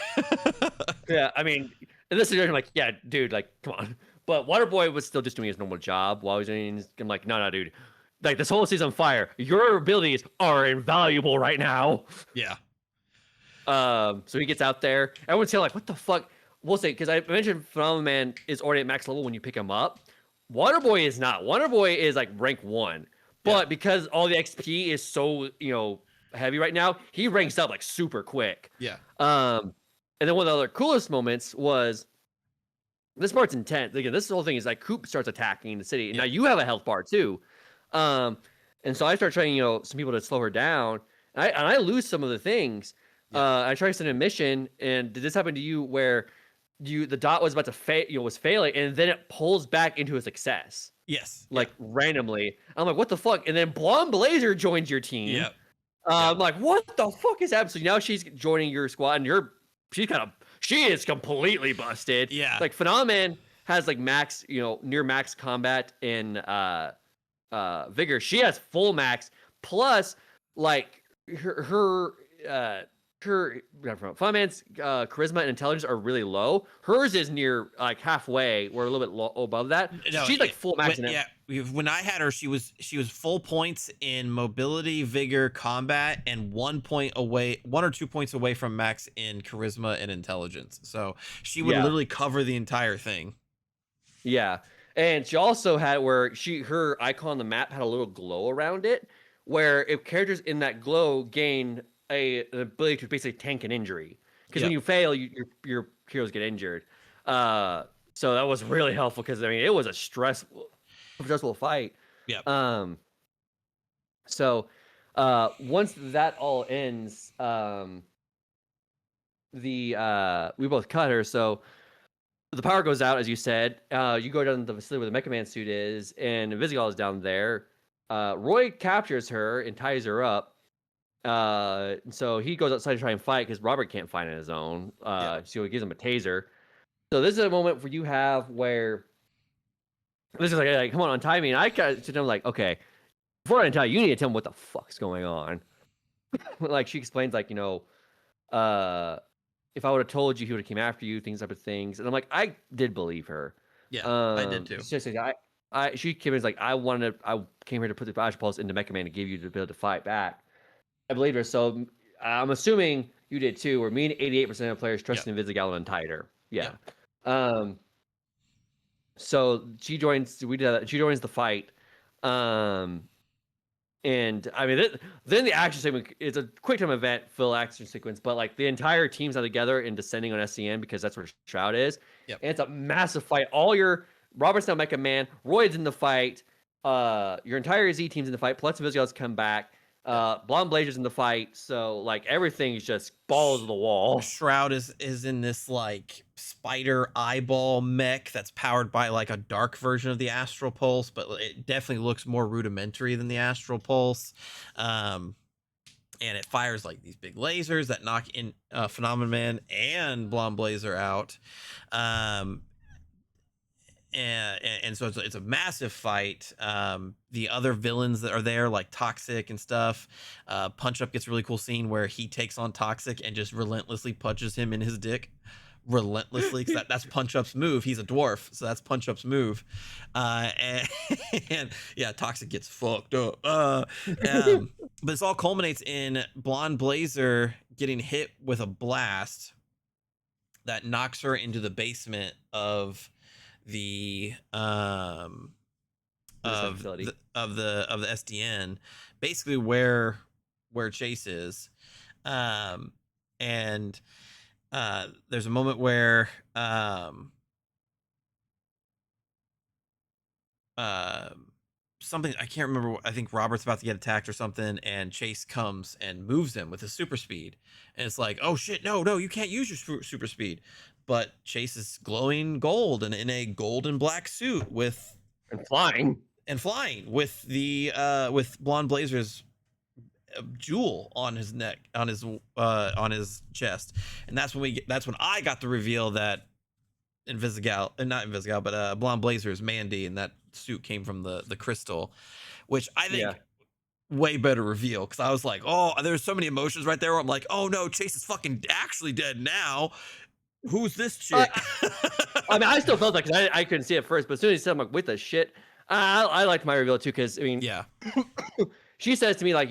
Yeah, I mean, in this situation, I'm like, yeah, dude, like, come on. But Waterboy was still just doing his normal job while he was doing his, I'm like, no, dude. Like, this whole city's on fire. Your abilities are invaluable right now. Yeah. So he gets out there. Everyone's kind of like, what the fuck? we'll say, because I mentioned Phenomenal Man is already at max level when you pick him up. Wonder Boy is not. Wonder Boy is like rank 1. But because all the XP is so, heavy right now, he ranks up like super quick. Yeah. And then one of the other coolest moments was, this part's intense. Again, this whole thing is like Coop starts attacking the city. And now you have a health bar too. And so I start trying, some people to slow her down. And I lose some of the things. I try to send a mission, and did this happen to you where the dot was about to fail, was failing, and then it pulls back into a success? Yes. Like randomly. I'm like, what the fuck? And then Blonde Blazer joins your team. Yeah. I'm like, what the fuck is happening? So now she's joining your squad, and she is completely busted. Yeah. Like Phenomenon has like max, near max combat in vigor. She has full max plus like her Phenomenon's charisma and intelligence are really low. Hers is near like halfway. We're a little bit above that. No, she's like full max. When I had her, she was full points in mobility, vigor, combat, and 1 or 2 points away from max in charisma and intelligence. So she would literally cover the entire thing. Yeah, and she also had where her icon on the map had a little glow around it, where if characters in that glow gain an ability to basically tank an injury, because when you fail, your heroes get injured. So that was really helpful, because I mean it was a stressful fight. Yeah. So once that all ends, we both cut her. So the power goes out, as you said. You go down to the facility where the Mecha Man suit is, and Invisigal is down there. Roy captures her and ties her up. So he goes outside to try and fight, because Robert can't fight on his own. So he gives him a taser. So this is a moment where you have where this is like come on, untie me. And I got to them like, okay, before I untie you, need to tell him what the fuck's going on. Like she explains, like, if I would have told you, he would have came after you, things type of things. And I'm like, I did believe her. Yeah, I did too. She came in, like, I came here to put the Flash Pulse into Mecha Man to give you the ability to fight back. I believe her, so I'm assuming you did too. Where me and 88% of players trusted Invisigal and untied her. Yeah. So she joins. We did that. She joins the fight. And I mean, then the action segment. It's a quick time event, full action sequence, but like the entire team's out together and descending on SCN, because that's where Shroud is. Yep. And it's a massive fight. Robert's now Mecha Man. Royd's in the fight. Your entire Z team's in the fight. Plus Invisigal's come back. Blonde Blazer's in the fight, so like everything's just balls to the wall. Shroud is in this like spider eyeball mech that's powered by like a dark version of the Astral Pulse, but it definitely looks more rudimentary than the Astral Pulse. And it fires like these big lasers that knock in Phenomenon Man and Blonde Blazer out. And so it's a massive fight. The other villains that are there, like Toxic and stuff, Punch Up gets a really cool scene where he takes on Toxic and just relentlessly punches him in his dick. Relentlessly, because that's Punch Up's move. He's a dwarf, so that's Punch Up's move. And yeah, Toxic gets fucked up. But this all culminates in Blonde Blazer getting hit with a blast that knocks her into the basement of the SDN, basically where Chase is. And there's a moment where something, I can't remember, I think Robert's about to get attacked or something, and Chase comes and moves him with his super speed, and it's like, oh shit, no, you can't use your super speed. But Chase is glowing gold and in a gold and black suit and flying with the with Blonde Blazer's jewel on his neck, on his chest. And that's when I got the reveal that not Invisigal, but Blonde Blazer is Mandy, and that suit came from the crystal, which I think way better reveal, because I was like, oh, there's so many emotions right there where I'm like, oh no, Chase is fucking actually dead now. Who's this chick? I mean, I still felt like, because I couldn't see it first, but as soon as he said, I'm like, what the shit? I liked my reveal too, because I mean, she says to me like,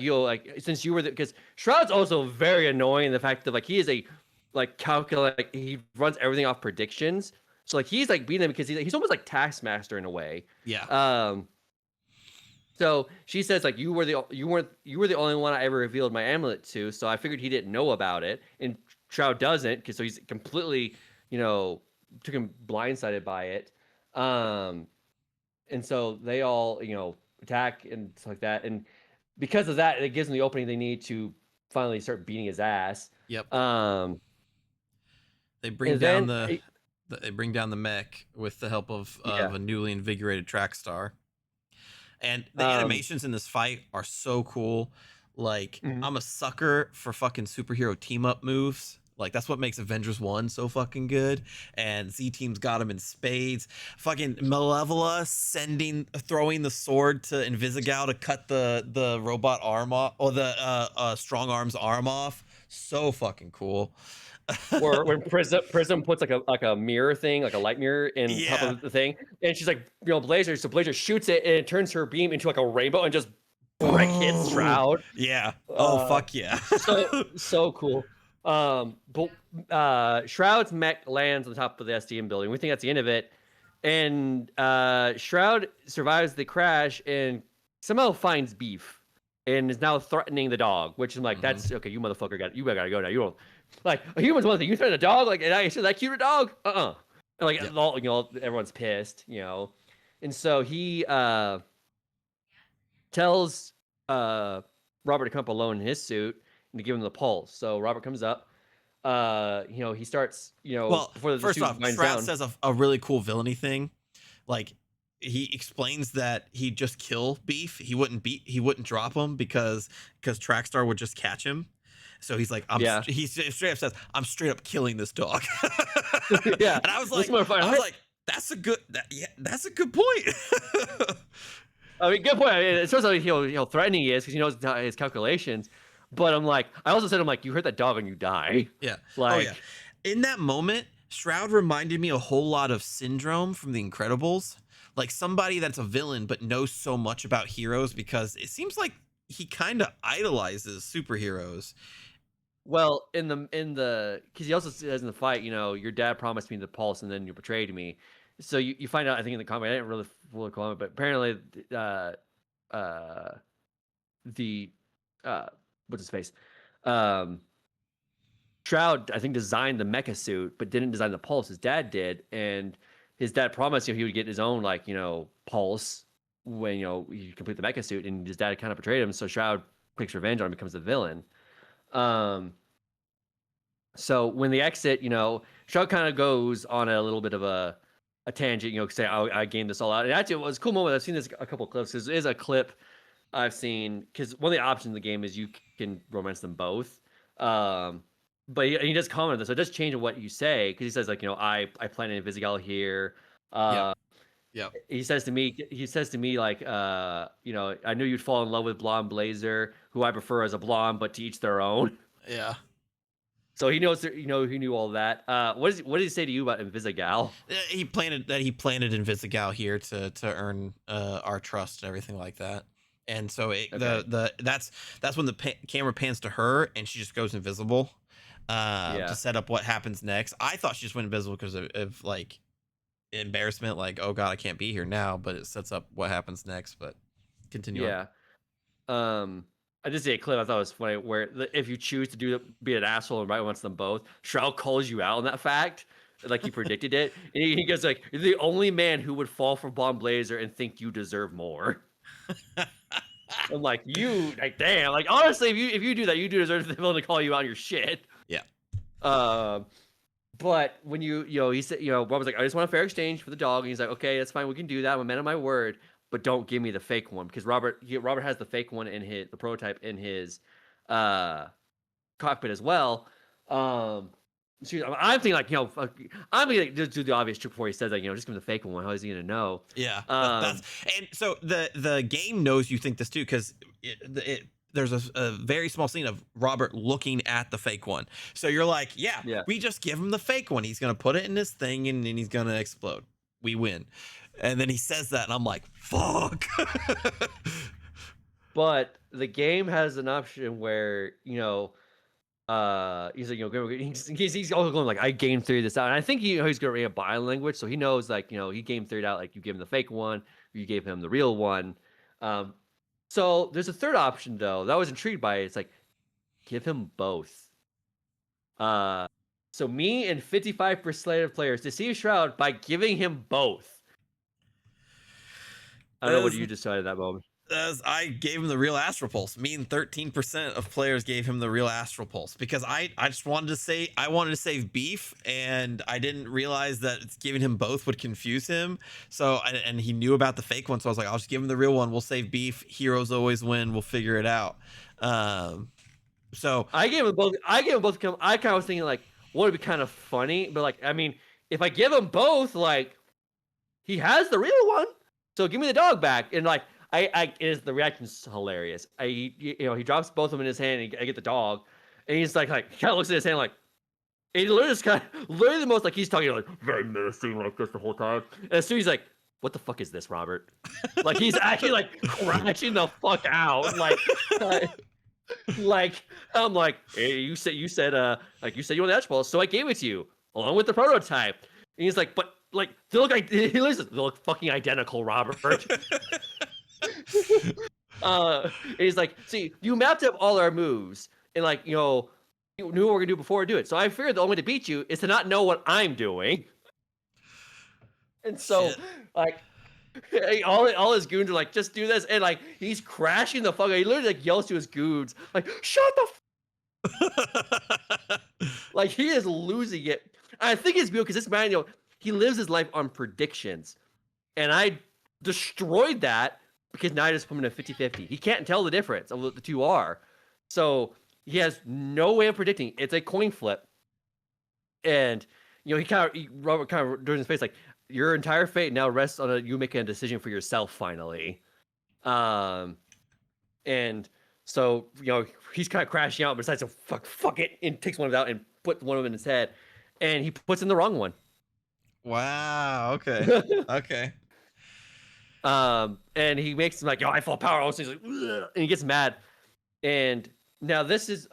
since you were because Shroud's also very annoying, the fact that like he is a like calculate. Like, he runs everything off predictions. So like he's like beating them because he's almost like Taskmaster in a way. Yeah. So she says like you were the only one I ever revealed my amulet to. So I figured he didn't know about it, and Shroud doesn't because so he's completely took him blindsided by it. And so they all attack and stuff like that, and because of that, it gives them the opening they need to finally start beating his ass. Yep. Um, They bring and down then they bring down the mech with the help of Yeah. a newly invigorated Trackstar. And the animations in this fight are so cool. Like, Mhm. I'm a sucker for fucking superhero team up moves. Like, that's what makes Avengers 1 so fucking good. And Z Team's got him in spades. Fucking Malevola throwing the sword to Invisigal to cut the robot arm off, or the strong arm's arm off. So fucking cool. Or when Prism puts like a mirror thing, like a light mirror in top Yeah. of the thing, and she's like, Blazer. So Blazer shoots it, and it turns her beam into like a rainbow, and just brick hits Shroud. Yeah. Oh, fuck yeah. So cool. But Shroud's mech lands on the top of the SDM building. We think that's the end of it, and Shroud survives the crash and somehow finds Beef, and is now threatening the dog. Which is like, that's okay. You motherfucker gotta go now. You don't like a human's one thing. You threaten a dog, like, and I said that cute a dog. And like Yep. all, everyone's pissed, and so he tells Robert to come up alone in his suit and to give him the pulse. So Robert comes up. He starts. Well, before the first suit off, winds Shroud down. says a really cool villainy thing. Like, he explains that he'd just kill Beef. He wouldn't drop him because Trackstar would just catch him. So he's like, Yeah. he straight up says, I'm straight up killing this dog. Yeah. And I was This like, motherfucker- that's a good point. I mean, good point. I mean, it shows how threatening he is because he knows his calculations. But I'm like, I also said, I'm like, you hurt that dog and you die. Yeah. Like, In that moment, Shroud reminded me a whole lot of Syndrome from The Incredibles. Like, somebody that's a villain but knows so much about heroes, because it seems like he kind of idolizes superheroes. well, because he also says in the fight, your dad promised me the pulse and then you betrayed me. So you find out, I think in the comic, I didn't really fully call it, but apparently, the what's his face, Shroud, I think, designed the mecha suit, but didn't design the pulse. His dad did, and his dad promised he would get his own pulse when he complete the mecha suit, and his dad kind of betrayed him. So Shroud takes revenge on him, becomes the villain. So when they exit, Shroud kind of goes on a little bit of a tangent, say, I gained this all out. And actually, it was a cool moment. I've seen this a couple of clips. There is a clip I've seen, because one of the options in the game is you can romance them both. But he does comment on this, so it does change what you say, because he says, like, I planted Invisigal here. Yep. He says to me, like, I knew you'd fall in love with Blonde Blazer, who I prefer as a blonde, but to each their own. Yeah. So he knows, he knew all that. What did he say to you about Invisigal? He planted Invisigal here to earn our trust and everything like that. And so that's when the camera pans to her and she just goes invisible to set up what happens next. I thought she just went invisible because of like embarrassment, like, oh god, I can't be here now, but it sets up what happens next. But continue. Yeah. I did see a clip I thought was funny where if you choose to be an asshole and right wants them both, Shroud calls you out on that fact, like he predicted it, and he goes like, "You're the only man who would fall for Blonde Blazer and think you deserve more." I'm like, damn, like, honestly, if you do that, you do deserve the villain to call you out on your shit. Yeah. But when he said, Bob was like, I just want a fair exchange for the dog, and he's like, okay, that's fine, we can do that. I'm a man of my word, but don't give me the fake one, because Robert has the fake one in the prototype in his cockpit as well. I'm thinking like, I'm gonna just do the obvious trick before he says that, just give him the fake one. How is he gonna know? Yeah. And so the game knows you think this too, because there's a very small scene of Robert looking at the fake one. So you're like, yeah, we just give him the fake one. He's gonna put it in this thing and then he's gonna explode. We win. And then he says that, and I'm like, fuck. But the game has an option where, He's like, he's also going like, I game theory this out, and I think he's gonna read a body language, so he knows like, he game theored out like you give him the fake one, you gave him the real one. So there's a third option though that I was intrigued by. It's like give him both. So me and 55% of players deceive Shroud by giving him both. I don't know what you decided at that moment. As I gave him the real Astral Pulse. Me and 13% of players gave him the real Astral Pulse because I just wanted to say I wanted to save Beef, and I didn't realize that giving him both would confuse him. So and he knew about the fake one, so I was like, I'll just give him the real one. We'll save Beef. Heroes always win. We'll figure it out. So I gave him both. I kind of was thinking like, would it be kind of funny? But like, I mean, if I give him both, like, he has the real one, so give me the dog back. And like, the reaction's hilarious. He drops both of them in his hand, and I get the dog, and he's like kind of looks at his hand like, he literally just literally the most like he's talking like very menacing like this the whole time. And as soon as he's like, what the fuck is this, Robert? Like he's actually like crashing the fuck out, like I'm like, hey, you said you want the Edge Pulse, so I gave it to you along with the prototype. And he's like, but like they look fucking identical, Robert. He's like, see, you mapped up all our moves, and like you knew what we're gonna do before we do it. So I figured the only way to beat you is to not know what I'm doing. And so, like, all his goons are like, just do this, and like he's crashing the fuck out. He literally like yells to his goons, like, shut the like he is losing it. And I think it's because this man, he lives his life on predictions. And I destroyed that because now I just put him in a 50-50. He can't tell the difference of what the two are. So he has no way of predicting. It's a coin flip. And Robert kind of during his face like, your entire fate now rests on you making a decision for yourself finally. And so he's kind of crashing out, but decides to fuck it, and takes one of them out and put one of them in his head, and he puts in the wrong one. Wow. Okay. Okay. And he makes him like, I feel power. Also, he's like, ugh, and he gets mad. And now this is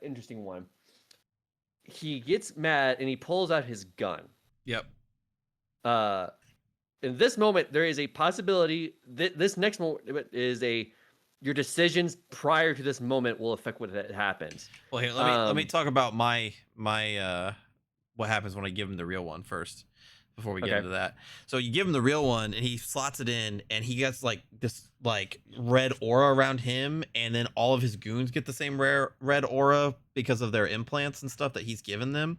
interesting one. He gets mad and he pulls out his gun. Yep. In this moment, there is a possibility that this next moment is your decisions prior to this moment will affect what happens. Well, here, let me talk about my what happens when I give him the real one first before we get into that. So you give him the real one and he slots it in, and he gets like this like red aura around him, and then all of his goons get the same red aura because of their implants and stuff that he's given them.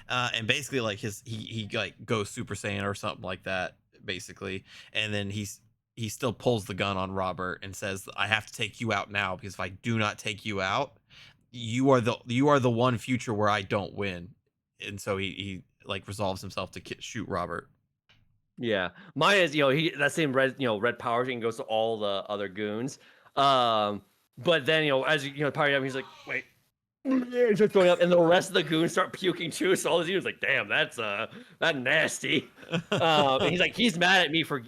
And basically like he like goes Super Saiyan or something like that, basically. And then he still pulls the gun on Robert and says, I have to take you out now, because if I do not take you out, you are the one future where I don't win. And so he like resolves himself to shoot Robert. Yeah, mine is that same red power thing goes to all the other goons. But then as power up, he's like, wait. He starts throwing up, and the rest of the goons start puking too. So all the dudes like, damn, that's nasty. And he's like, he's mad at me for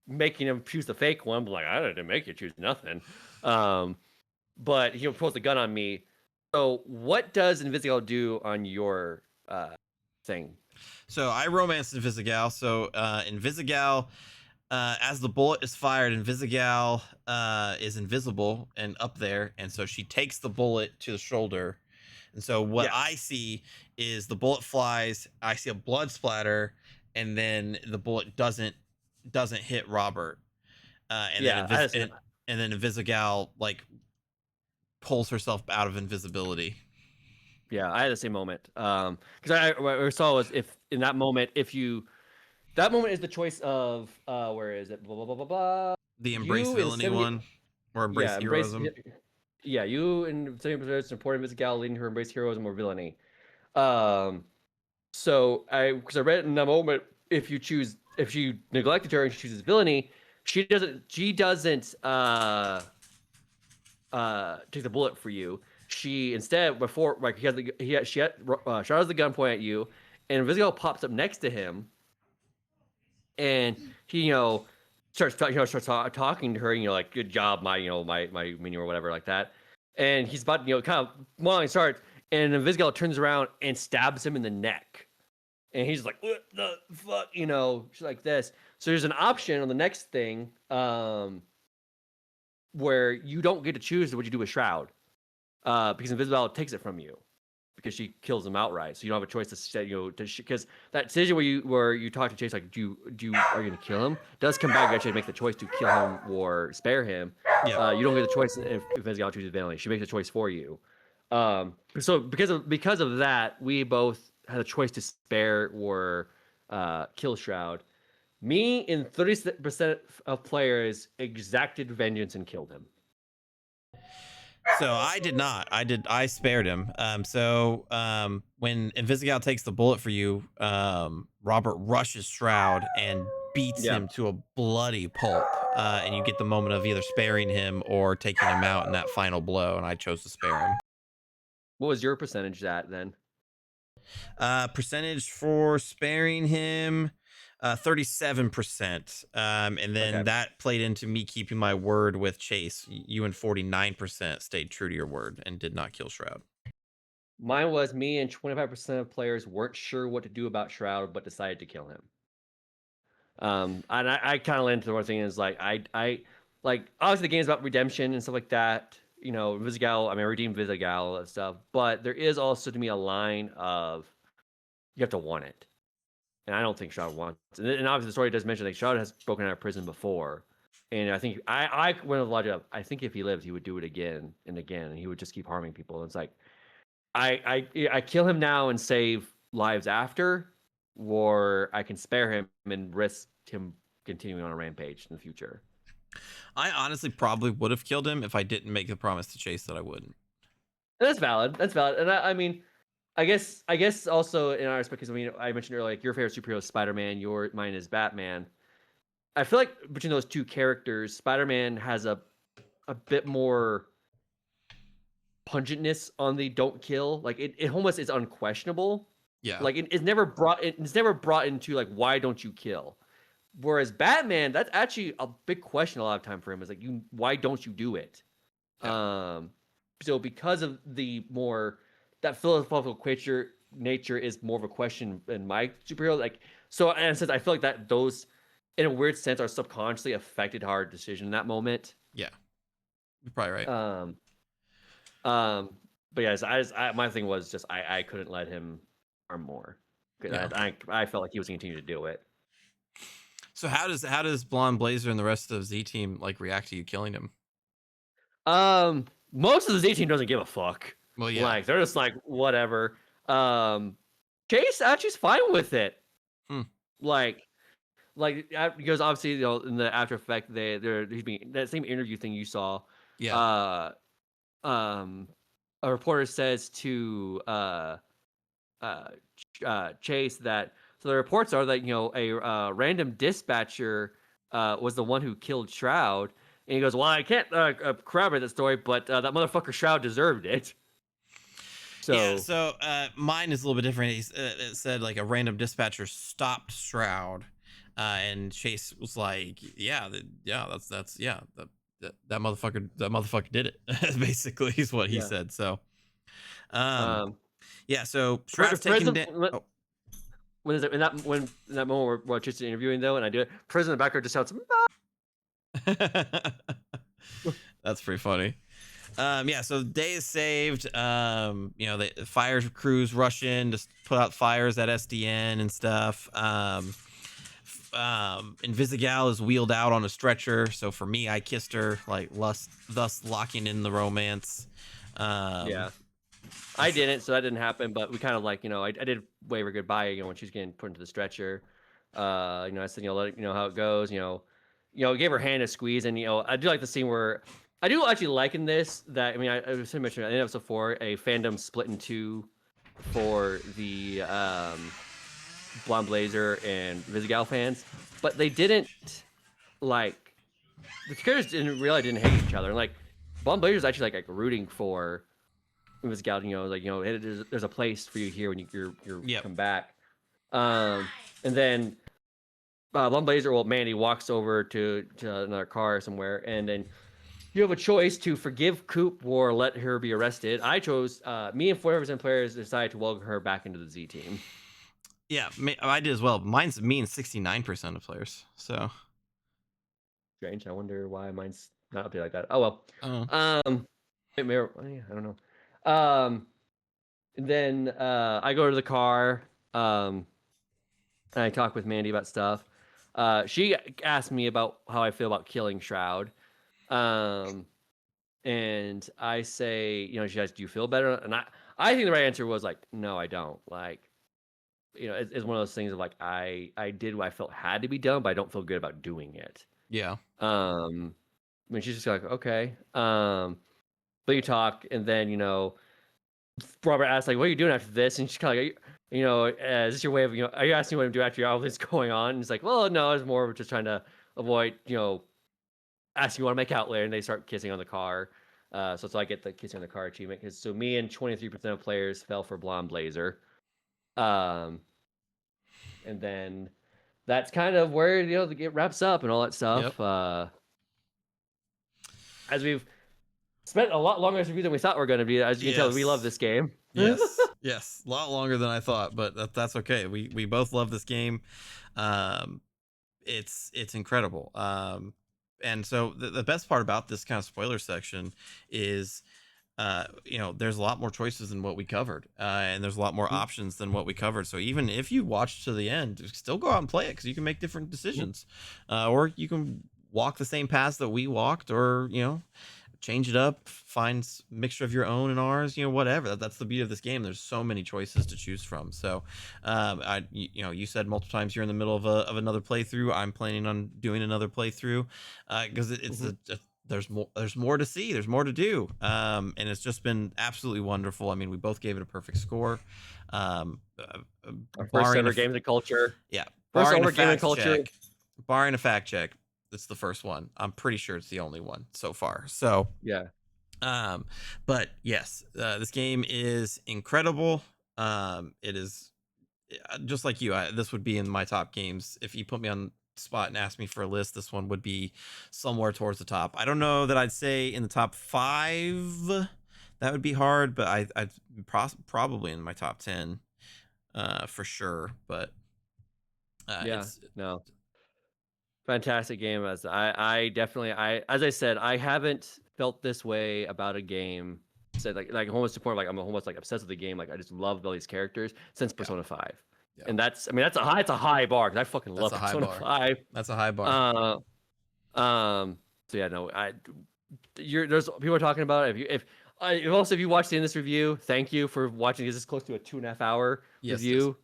making him choose the fake one. But like, I didn't make you choose nothing. But he pulls the gun on me. So what does Invisigal do on your thing? So I romanced Invisigal. So Invisigal, as the bullet is fired, Invisigal is invisible and up there, and so she takes the bullet to the shoulder. And so what I see is the bullet flies, I see a blood splatter, and then the bullet doesn't hit Robert. And then Invisigal like pulls herself out of invisibility. Yeah, I had the same moment. Because I saw was if in that moment, that moment is the choice of where is it? Blah blah blah blah blah. The embrace villainy one, or embrace heroism. You and 70% support Invisigal, leading her embrace heroism or villainy. So because I read it in that moment, if you neglected her and she chooses villainy, she doesn't take the bullet for you. She instead before like she had shot the gun point at you, and Invisigal pops up next to him, and he starts talking to her, and like, good job, my minion or whatever like that, and he's about kind of wanting to start, and Invisigal turns around and stabs him in the neck, and he's like, "What the fuck?" You know, she's like this. So there's an option on the next thing, where you don't get to choose what you do with Shroud, because Invisigal takes it from you, because she kills him outright. So you don't have a choice to say, because that decision where you talk to Chase, like, are you gonna kill him? Does come back, you actually make the choice to kill him or spare him. Yeah. You don't get the choice if Invisigal chooses Valiantly. She makes a choice for you. So because of that, we both had a choice to spare or kill Shroud. Me and 30% of players exacted vengeance and killed him. So I did not. I spared him. When Invisigal takes the bullet for you, Robert rushes Shroud and beats Yeah. him to a bloody pulp. And you get the moment of either sparing him or taking him out in that final blow. And I chose to spare him. What was your percentage that then? Percentage for sparing him, 37%. And then Okay. that played into me keeping my word with Chase. You and 49% stayed true to your word and did not kill Shroud. Mine was me and 25% of players weren't sure what to do about Shroud, but decided to kill him. And I kind of landed to the one thing is like I like obviously the game's about redemption and stuff like that. You know, Visigal. I mean, I redeemed Visigal and stuff, but there is also to me a line of you have to want it, and I don't think Shroud wants. And obviously the story does mention like Shroud has broken out of prison before, and I think I went with the logic of I think if he lived he would do it again and again, and he would just keep harming people. And it's like I kill him now and save lives after, or I can spare him and risk him continuing on a rampage in the future. I honestly probably would have killed him if I didn't make the promise to Chase that I wouldn't. And that's valid. That's valid. And I mean, I guess also in our respect, because I mean, I mentioned earlier, like your favorite superhero is Spider-Man, mine is Batman. I feel like between those two characters, Spider-Man has a bit more pungentness on the don't kill. Like it almost is unquestionable. Yeah. Like it's never brought into like why don't you kill? Whereas Batman, that's actually a big question a lot of time for him. Is like why don't you do it? Yeah. So because of the more that philosophical nature is more of a question in my superhero. Like so, in a sense, I feel like that those, in a weird sense, are subconsciously affected our decision in that moment. Yeah. You're probably right. But yes, my thing was just I couldn't let him harm more because Yeah. I felt like he was going to continue to do it. So how does Blonde Blazer and the rest of Z team like react to you killing him? Most of the Z team doesn't give a fuck. Well, yeah. Like they're just like whatever. Chase actually's fine with it. Hmm. Like because obviously in the after effect he's being that same interview thing you saw. Yeah. A reporter says to Chase that so the reports are that a random dispatcher was the one who killed Shroud, and he goes, "Well, I can't corroborate that story, but that motherfucker Shroud deserved it." So yeah. So mine is a little bit different. It said like a random dispatcher stopped Shroud, and Chase was like, "Yeah, that's yeah." That motherfucker did it. Basically, is what he yeah. said. So, yeah. So Shroud's Prison, taking down. Oh. when is it in that moment where Chase is interviewing though, and I do it. Prison in the background just shouts, That's pretty funny. Yeah, so the day is saved. The fire crews rush in to put out fires at SDN and stuff. Invisigal is wheeled out on a stretcher. So for me, I kissed her, like thus locking in the romance. yeah. I didn't, so that didn't happen. But we kind of like, I did wave her goodbye, when she's getting put into the stretcher. I said, let it, how it goes. Gave her hand a squeeze, and I do like the scene where I do actually like in this that I was mentioning in episode 4 a fandom split in two for the Blonde Blazer and Visigal fans, but they didn't like the characters didn't hate each other. Like Blonde Blazer's actually like rooting for Visigal, like hey, there's a place for you here when you're Yep. come back. And then Blonde Blazer, Mandy walks over to another car somewhere, and then you have a choice to forgive Coop or let her be arrested. I chose me and 4% players decided to welcome her back into the Z team. Yeah, I did as well. Mine's me and 69% of players. So Strange. I wonder why mine's not updated like that. Oh well. oh, I don't know. And then I go to the car. And I talk with Mandy about stuff. She asked me about how I feel about killing Shroud. And I say, she asked, do you feel better? And I think the right answer was like, no, I don't. Like, it's one of those things of like, I did what I felt had to be done, but I don't feel good about doing it. yeah. I mean, she's just like, okay. But you talk, and then, Robert asks, like, what are you doing after this? And she's kind of like, is this your way of, are you asking what I'm doing after all this going on? And it's like, well, no, it's more of just trying to avoid, asking you want to make out later. And they start kissing on the car. So I get the kissing on the car achievement. So me and 23% of players fell for Blonde Blazer. And then that's kind of where, it wraps up and all that stuff. Yep. As we've spent a lot longer as review than we thought we were going to be. As you can tell, we love this game. Yes, yes, a lot longer than I thought, but that's okay. We both love this game. It's incredible. And so the best part about this kind of spoiler section is, there's a lot more choices than what we covered, and there's a lot more options than what we covered. So even if you watch to the end, still go out and play it because you can make different decisions, or you can walk the same paths that we walked, or change it up, find mixture of your own and ours, whatever. That's the beauty of this game. There's so many choices to choose from. So you said multiple times you're in the middle of another playthrough. I'm planning on doing another playthrough because it's there's more to see, there's more to do, and it's just been absolutely wonderful. I mean, we both gave it a perfect score. Our first ever game of the culture. Yeah, first ever game of the culture. Barring a fact check, it's the first one. I'm pretty sure it's the only one so far. So yeah. But yes, this game is incredible. It is just like you. This would be in my top games. If you put me on the spot and asked me for a list, this one would be somewhere towards the top. I don't know that I'd say in the top 5. That would be hard, but I'd probably in my top 10 for sure. But no. Fantastic game. As I definitely as I said, I haven't felt this way about a game. Said like almost to the point where, like I'm almost like obsessed with the game. Like I just love all these characters since Persona 5. Yeah. And that's it's a high bar because I fucking love Persona 5. That's a high bar. So yeah, no, there's people are talking about it. If you watched the end of this review, thank you for watching. This is close to a 2.5 hour review.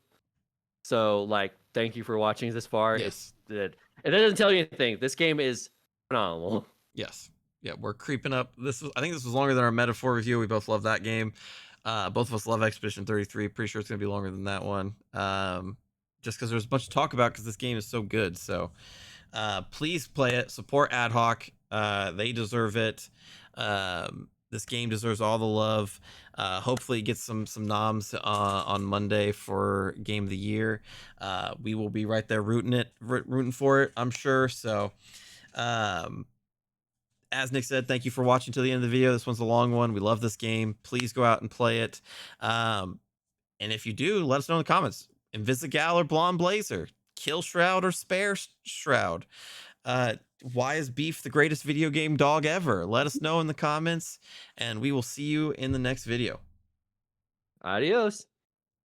So like, thank you for watching this far. Yes. It doesn't tell you anything. This game is phenomenal. Yes. Yeah, we're creeping up. I think this was longer than our Metaphor review. We both love that game. Both of us love Expedition 33. Pretty sure it's going to be longer than that one. Just because there's a bunch to talk about because this game is so good. So please play it. Support Ad Hoc. They deserve it. This game deserves all the love. Hopefully it gets some noms on Monday for Game of the Year. We will be right there rooting for it, I'm sure. So as Nick said, thank you for watching till the end of the video. This one's a long one. We love this game. Please go out and play it. And if you do, let us know in the comments. Invisigal or Blonde Blazer? Kill Shroud or spare Shroud? Why is Beef the greatest video game dog ever? Let us know in the comments, and we will see you in the next video. Adios.